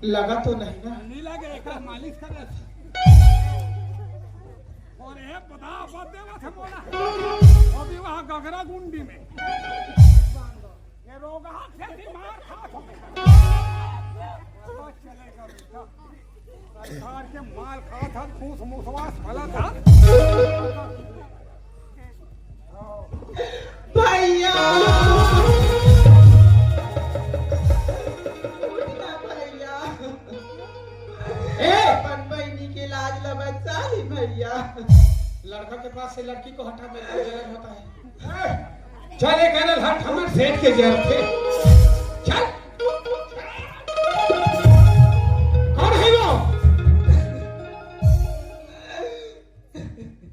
लगा तो नहीं ना? नहीं लगे, एक मालिश करे और एक बता बदेवा से बोला अभी वहां गगरा गुंडी में ये रोगा खेती मार खा चलेगा बेटा। सरकार के माल खा था, फूस मुसवास भला था। भैया अपन बहनी के लाज लबत चाही भैया। लड़का के पास से लड़की को हटा देना जलन होता है। चले गए हट हमर सेठ के जर थे। चल कौन है वो?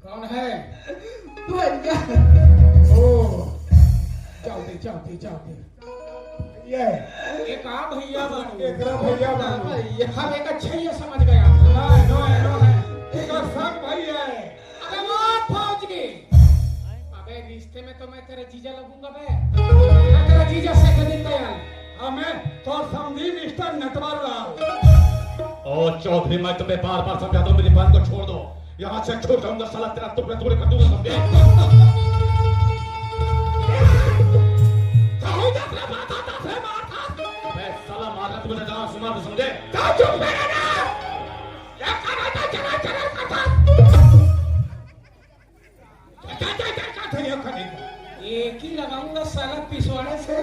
कौन है? भैया ओ जाओ दे जाओ दे जाओ दे। ये एक आ भैया बन एकरा भैया बन भैया हम एक अच्छे ही समझ गया। नो है इसका सब भाई है। अबे वो फौजी, अबे रिश्ते में तो मैं तेरे जीजा लगूंगा बे। मैं तेरा जीजा से दिन दयाल। हमें तो समझी मिस्टर नटवर लाल। ओ चौधरी, मैं तुम्हें बार बार समझा दो, मेरी बहन को छोड़ दो। यहाँ से छूट जाऊंगा साला, तेरा टुकड़े टुकड़े कर दूंगा, समझे? मैं साला मारना तुम्हें जहाँ सुना तो समझे? एक ही लगाऊंगा साला पिछवाड़े से,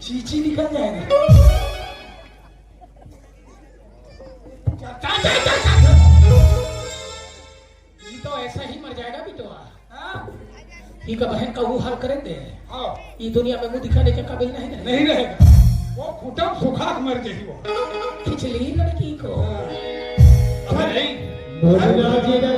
चीची निकल जाएगा। ये तो ऐसा ही मर जाएगा बिटवा। ही का बहन का वो हाल करे दे। ये दुनिया में मुंह दिखाने के काबिल नहीं रहे। नहीं रहेगा, वो खुटम सुखाक मर गई वो। खिचली लड़की को। अबे नहीं, भैया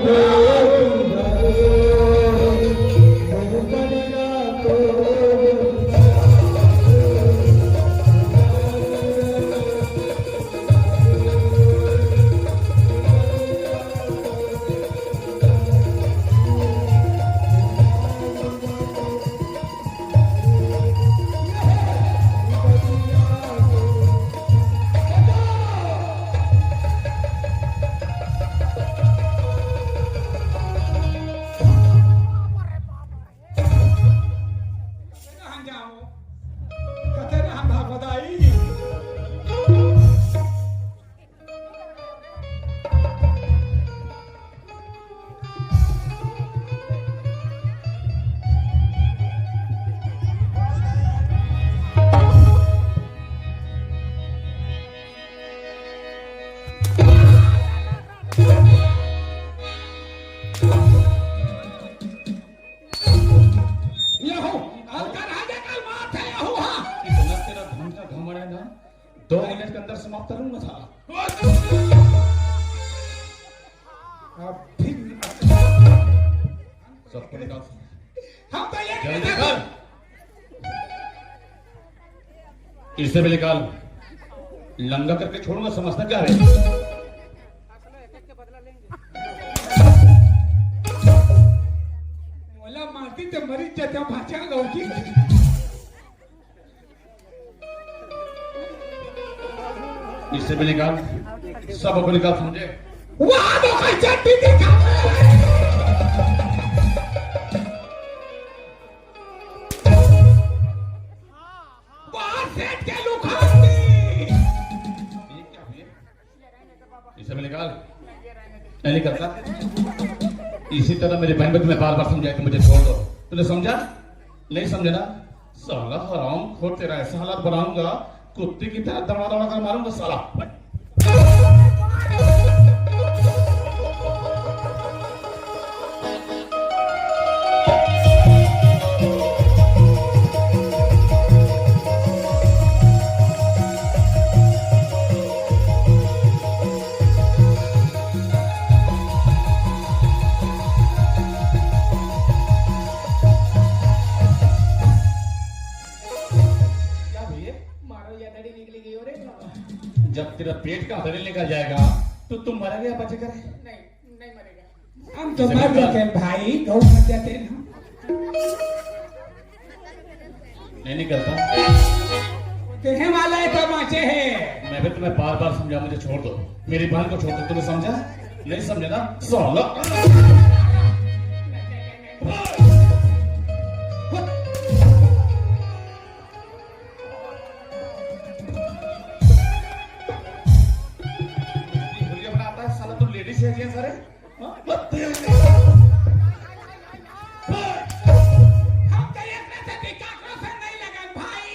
2 मिनट के अंदर समाप्त करूंगा साला। अब फिर सबको निकाल। हम तो ये जल्दी कहते निकाल। इसे भी निकाल। लंगा करके छोड़ूंगा, समझना क्या है? मोला मारती तो मरी जाते भाषा लौकी इसे भी निकाल, सबको निकाल, समझे? वहां तो कोई चट्टी दिखा वहां सेठ के लुखाती ये क्या हुआ? इसे भी निकाल। नहीं करता। इसी तरह मेरे बहन को तुम्हें बार बार समझाया कि मुझे छोड़ दो, तूने समझा? नहीं समझा ना? साला हराम खोर, तेरा ऐसा हालात बनाऊंगा कुत्ते की तरह दौड़ा दौड़ा कर मारूंगा साला। जब तेरा पेट का हथेली निकल जाएगा तो तुम मरेगा या बचेगा? नहीं मरेगा। हम तो मर जाते हैं भाई, गौ मर जाते हैं हम। नहीं करता। देने वाला है तो बाँचे है। मैं भी तुम्हें बार बार समझा, मुझे छोड़ दो, मेरी बहन को छोड़ दो, तुमने समझा? नहीं समझा ना? साला सारे हम तो एक से टिकाकरों से नहीं लगन भाई।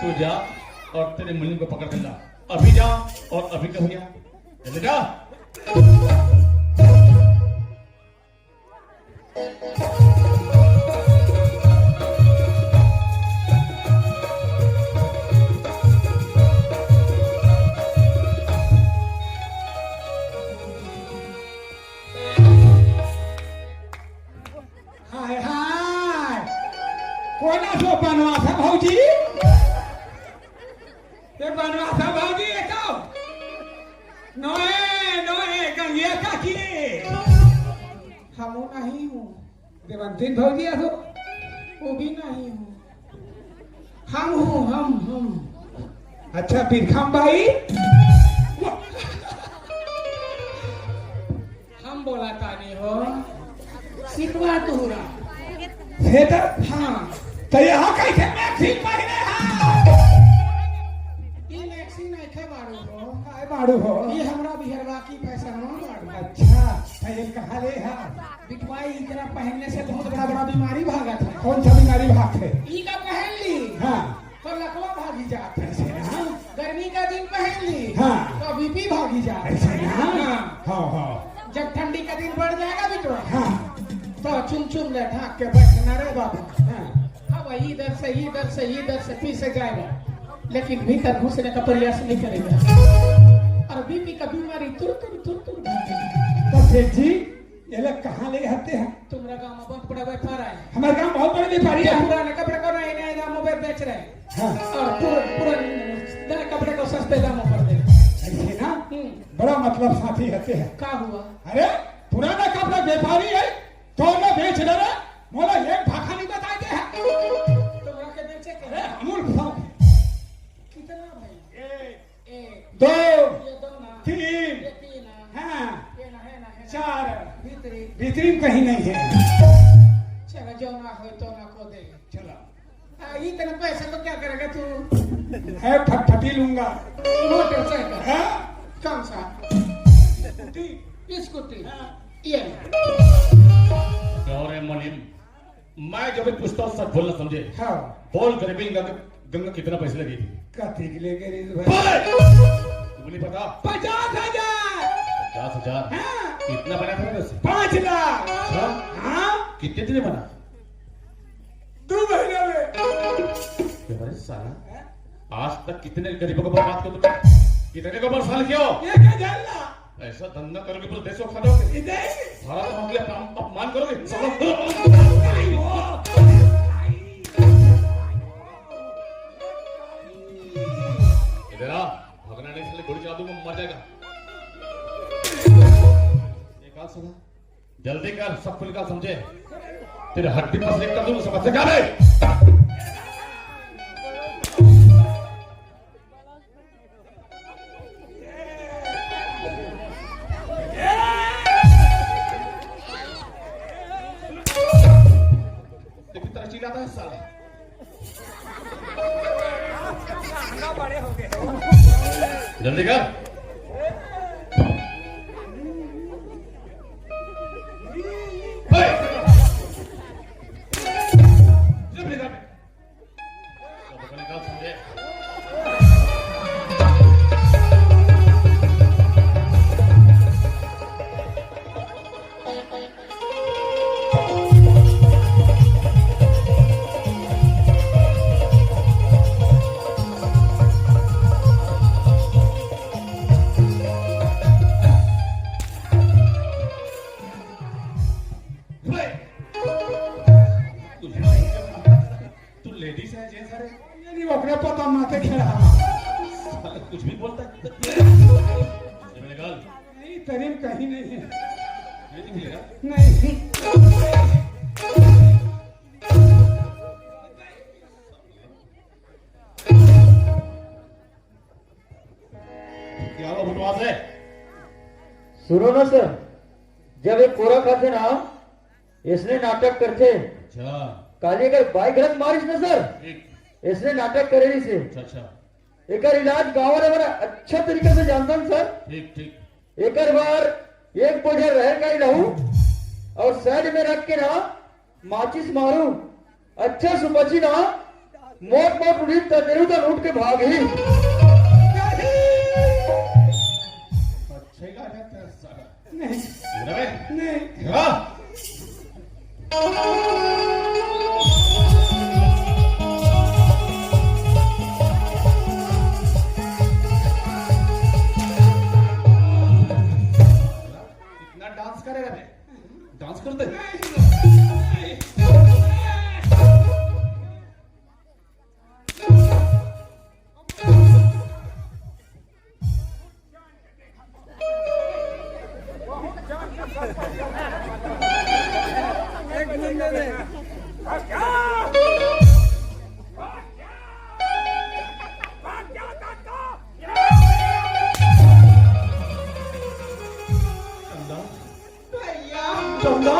तू जा और तेरे मुन्नी को पकड़ के ला। अभी जा और अभी कह गया, जल्दी जा। हाय हाय, कोना सो बनवा था भौजी? ये बनवा था भौजी ये तो नोए नोए गंगिया काकी। हम नहीं हूँ देवंतीन भौजी, तो वो भी नहीं हूँ। हम हूँ हम। अच्छा बिरखम भाई, हम बोला तानी हो सिकवा तुहरा हेतर। हाँ तो यहाँ कैसे मैक्सिन पहने हैं? ये मैक्सिन नहीं थे बाड़ू हो। काय बाड़ू हो? ये हमरा बिहरवा की फैशन हो बाड़ू। अच्छा तो ये कहा ले है बिटवाई, इतना पहनने से बहुत बड़ा बड़ा बीमारी भागा था। कौन सा बीमारी भाग थे? ई का पहन ली हाँ तो लकवा भागी जात है। हाँ गर्मी का दिन पहन ली हाँ तो बीपी भागी जात है। हाँ हाँ जब ठंडी का दिन बढ़ जाएगा बिटवा हाँ तो चुम ले ढाक के बैठना रे बाबा। अब इधर से पी से जाएगा, लेकिन भीतर घुसने का प्रयास नहीं करेगा और बीपी का बीमारी तुर तो सेठ जी ये लोग कहाँ ले आते हैं? तुम्हारा गांव में बहुत बड़ा व्यापार है। हमारे गांव बहुत बड़ा व्यापारी है। पुराने कपड़े को नए दामों पे बेच रहे हैं और पुराने कपड़े को सस्ते दामों पर दे रहे ना। बड़ा मतलब साथी रहते हैं। क्या हुआ? अरे पुराना कपड़ा व्यापारी है तो ना बेच रहे, मोला एक भाखा नहीं बताते हैं। तुम्हारा के बेचे के अमूल फर्क कितना भाई? एक दो ये दो ना तीन ये तीन हाँ ये ना है 4 भीतरी कहीं नहीं है। चलो जो ना हो तो ना को दे। चलो इतने पैसे तो क्या करेगा तू? है फटफटी लूंगा। मोटरसाइकिल है कौन सा? स्कूटी ये और मुनीम, मैं जब भी पूछता हूँ सच बोलना समझे। हाँ बोल गरीबी गंगा कितना पैसे लगी थी? कथी के लिए गरीब बोल! भाई? तुम्हें नहीं पता? 50,000 50,000 हाँ कितना बना था वैसे? 5 लाख अच्छा, हाँ कितने दिन में बना? 2 महीने में। अरे साला, आज तक कितने गरीबों को बर्बाद किया तुमने? कितने को परेशान किया? ये क्या जानला ऐसा धंधा करोगे पूरे देश को खा दोगे। इधर भारत माँ के लिए अपमान करोगे। इधर आ, भगना नहीं इसलिए गोली चला दूंगा, मर जाएगा। निकाल साला, जल्दी कर, सब खुल निकाल, समझे? तेरे हड्डी पर से कर दूंगा, समझ से क्या है? चिल्लाता है साला। जल्दी कर। निकाल समझे। लेडीज है जेंट्स है ये नहीं वकरे पता माथे खेला कुछ भी बोलता है। निकाल। नहीं तरीम कहीं नहीं है। ये निकलेगा नहीं क्या वो बकवास है? सुनो ना सर, जब एक कोरा खाते ना इसने नाटक करते अच्छा काली का बाइक रंग मारिस ना सर, ठीक। इसने नाटक करे से अच्छा एक इलाज गाँव वाले बड़ा अच्छा तरीके से जानता हूँ सर। ठीक ठीक। एक बार एक बोझा रह का ही रहूं और साइड में रख के ना माचिस मारू, अच्छा सुपची ना मोट मोट उड़ी तदेरू तो लूट के भाग ही। अच्छा ही कहा जाता है साला। नहीं इधर आ। नहीं हाँ। इतना डांस करेगा रे? डांस करते? भैया चंदा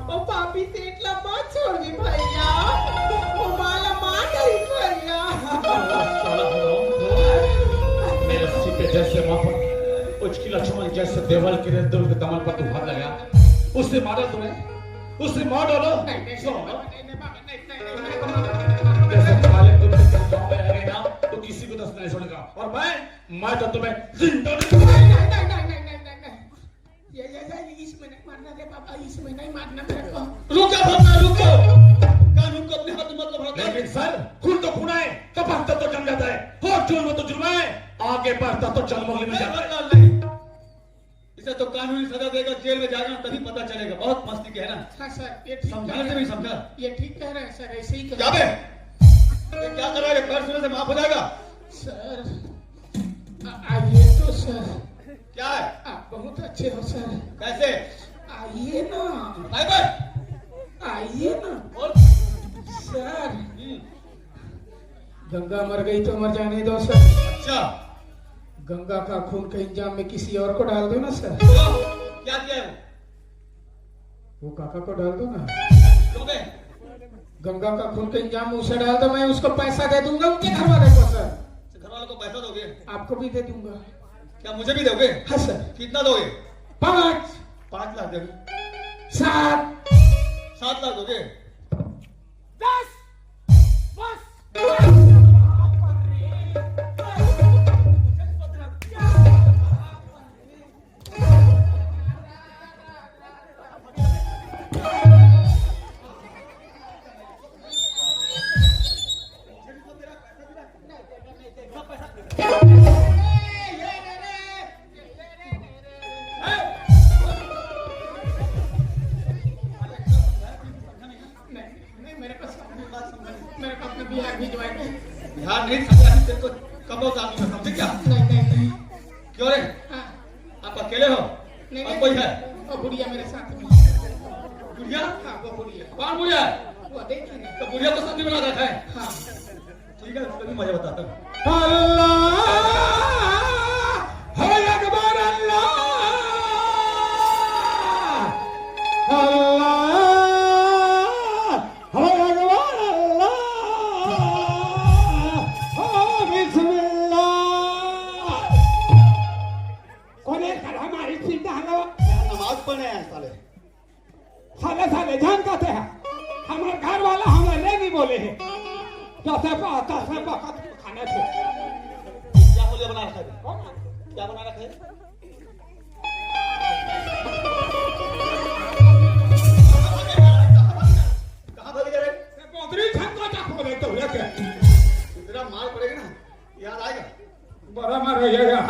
वो पापी सेठला मत छोड़ी भैया, वो माला मार गई भैया। मेरे सिक्के जैसे वहां पर उसकी लक्ष्मण जैसे देवल के दुर्ग के कमल पर तू हाथ लगा, उससे मारा तूने, उससे मार डालो। जैसे काले तुम गाँव में रह गए ना तो किसी को दस नहीं छोड़ेगा, और मैं तो तुम्हें जिंदा इसमें नहीं मारना रे बाबा, इसमें नहीं मारना मेरे को। रुको भगना रुको, कानून को अपने हाथ में मतलब रखो। लेकिन सर खून तो खून है, कपड़ता तो जम जाता है, और जुर्म तो जुर्म है, आगे बढ़ता तो जन्मों में जाता है। नहीं, इसे तो कानूनी सजा देगा, जेल में जाएगा तभी पता चलेगा। बहुत मस्ती के है ना, हाँ सर ये ठीक समझाने से भी समझा। ये ठीक कह रहे हैं सर, ऐसे ही क्या कह बे, ये क्या कर रहा है? पैर सुनने से माफ हो जाएगा। सर आइए तो सर, क्या है? आप बहुत अच्छे हो सर, कैसे? आइए ना, भाई बस आइए ना बोल। सर। गंगा मर गई तो मर जाने दो सर, अच्छा गंगा का खून के इंजाम में किसी और को डाल दो ना सर, क्या किया है? वो काका को डाल दो ना, क्यों बे? गंगा का खून के इंजाम में उसे डाल दो, मैं उसको पैसा दे दूंगा उनके घर वाले को सर, घर वालों को पैसा दोगे? आपको भी दे दूंगा। क्या मुझे भी दोगे? हाँ सर। कितना दोगे? 5 5 लाख दोगे? 7 7 लाख दोगे? 10 बस ध्यान नहीं समझा तेरे को कब उतारनी है समझे क्या? नहीं क्यों रे? हाँ आप अकेले हो? नहीं और कोई है? वो बुढ़िया मेरे साथ में। बुढ़िया? हाँ वो बुढ़िया, कौन बुढ़िया है? वो देखिए ना। तो बुढ़िया को संधि बना रखा है। हाँ ठीक है उसका भी मजा बताता हूँ। अल्लाह है अकबर अल्लाह अल्लाह है अकबर अल्लाह ओ बिस्मिल्लाह कौन है कर हमारी सीधा हलवा नमाज पढ़ने आए साले। साले साले जान कहते हैं हमारे घर वाला हमें नहीं बोले हैं जैसे खाना थे क्या बोलिए बना रखा है? क्या बना रखा है? कहाँ भाग जा रहे? पोतरी छंगा चाकू देते हो लेके तेरा मार पड़ेगा ना, याद आएगा। बड़ा मार रहिएगा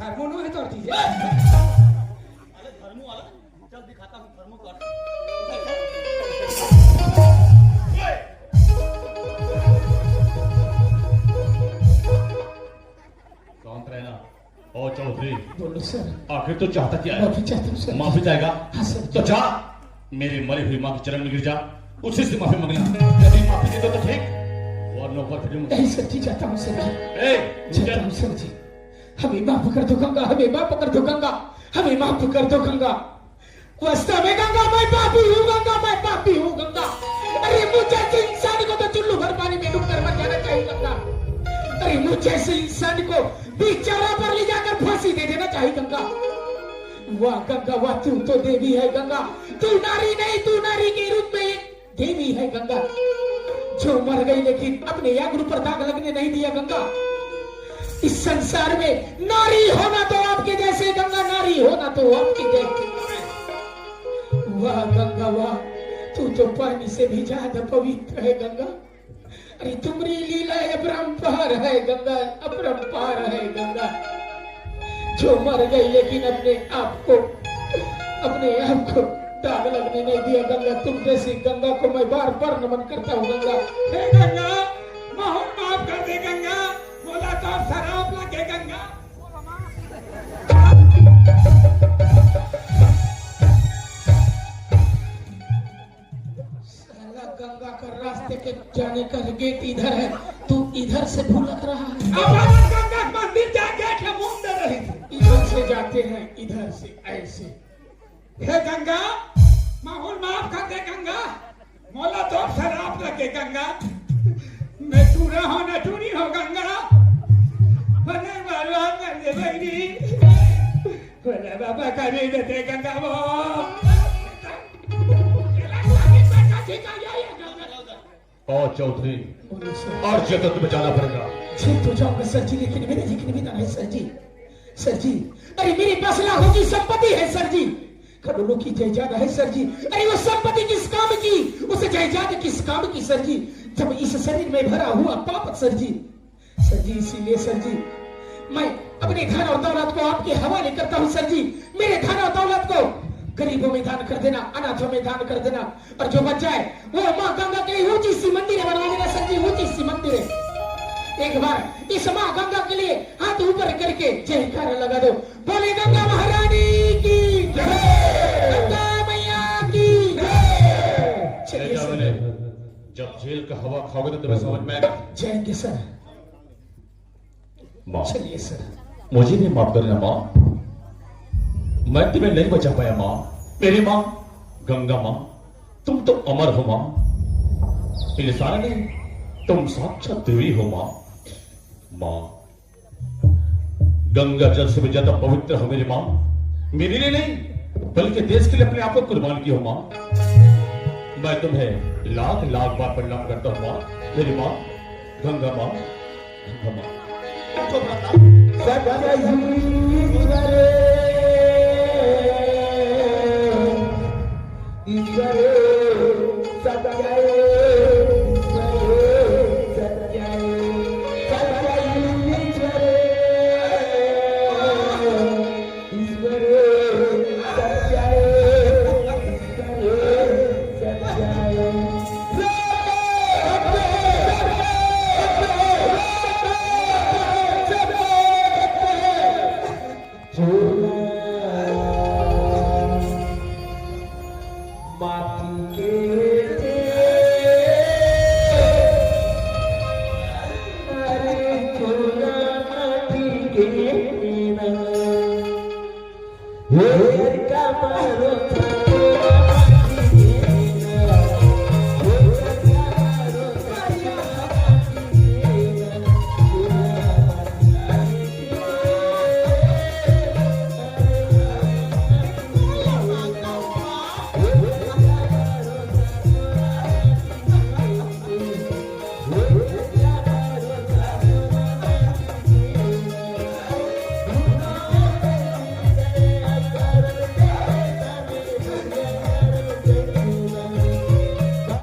धर्मो है तो चीज अरे धर्मू वाला चल दिखाता हूँ धर्मू का। शांत रहना। ओ चौधरी बोलो सर। आखिर तो चाहता क्या है? माफी चाहता हूँ सर। माफी चाहेगा? हाँ सर। तो जा मेरी मरी हुई माँ के चरण में गिर जा, उसी से माफी मांगना। यदि माफी दे दो तो ठीक, वरना ऊपर फिरूंगा। नहीं सर जी जाता हूँ सर जी। ए जाता हूँ सर जी। हमें माफ कर दो गंगा, हमें माफ कर दो गंगा, हमें माफ कर दो गंगा। वास्तव में गंगा मैं पापी हूँ, गंगा मैं पापी हूँ गंगा। अरे मुझ जैसे इंसान को तो चुल्लू भर पानी में डूब कर मर जाना चाहिए गंगा। अरे मुझ जैसे इंसान को बीच चौराहे पर ले जाकर फांसी दे देना चाहिए गंगा। वाह गंगा वाह, तू तो देवी है गंगा, तू नारी नहीं, तू नारी के रूप में एक देवी है गंगा, जो मर गई लेकिन अपने याग्र पर दाग लगने नहीं दिया गंगा। इस संसार में नारी होना तो आपके जैसे गंगा, नारी होना तो आपके जैसे। वाह गंगा वाह, तू तो पानी से भी ज्यादा पवित्र है गंगा। अरे तुम्हारी लीला अपरंपार है गंगा, अपरंपार है गंगा, जो मर गई लेकिन अपने आप को दाग लगने नहीं दिया गंगा। तुम जैसी गंगा को मैं बार बार नमन करता हूँ गंगा। हे गंगा माफ कर दे गंगा, बोला तो शराब लगे गंगा। साला गंगा का रास्ते के जाने का गेट इधर है, तू इधर से भूलक रहा है। अब गंगा मंदिर जाके क्या मुंह दे रही थी? इधर से जाते हैं, इधर से ऐसे। हे गंगा माहौल माफ कर दे गंगा, मोला तो शराब लगे गंगा। मैं टूरा हो ना टूरी हो गंगा, बने बाबा कर दे बहनी, बोले बाबा कर दे गंगा वो। और चौधरी बोलो सर। और जगह तुम्हें जाना पड़ेगा। जी तो जाऊंगा सर जी, लेकिन मेरे जी की निवेदन है सर जी। सर जी अरे मेरी 10 लाखों की संपत्ति है सर जी, करोड़ों की जायदाद है सर जी। अरे वो संपत्ति किस काम की, उस जायदाद किस काम की सर जी, जब इस शरीर में भरा हुआ पाप सर जी। सर जी इसीलिए सर जी मैं अपने धन और दौलत को आपके हवाले करता हूँ सर जी। मेरे धन और दौलत को गरीबों में दान कर देना, अनाथों में दान कर देना, और जो बच जाए वो माँ गंगा के ऊंची सी मंदिर बनवा देना सर जी, ऊंची सी मंदिर। एक बार इस माँ गंगा के लिए हाथ ऊपर करके जयकारा लगा दो, बोले गंगा महारानी की जय, गंगा मैया की जय। चलिए सर। जब जेल का हवा खाओगे तो तुम्हें समझ में आएगा। जाएंगे सर। माँ चलिए सर। मुझे भी माफ करना माँ, मैं तुम्हें नहीं बचा पाया माँ। मेरी माँ गंगा माँ, तुम तो अमर हो माँ, इंसान नहीं, तुम साक्षात देवी हो माँ। माँ गंगा जल से भी ज्यादा पवित्र हो मेरी माँ, मेरे लिए नहीं बल्कि देश के लिए अपने आप को कुर्बान की हो माँ। मैं तुम्हें लाख लाख बार प्रणाम करता हूँ माँ, मेरी माँ गंगा माँ, गंगा माँ। का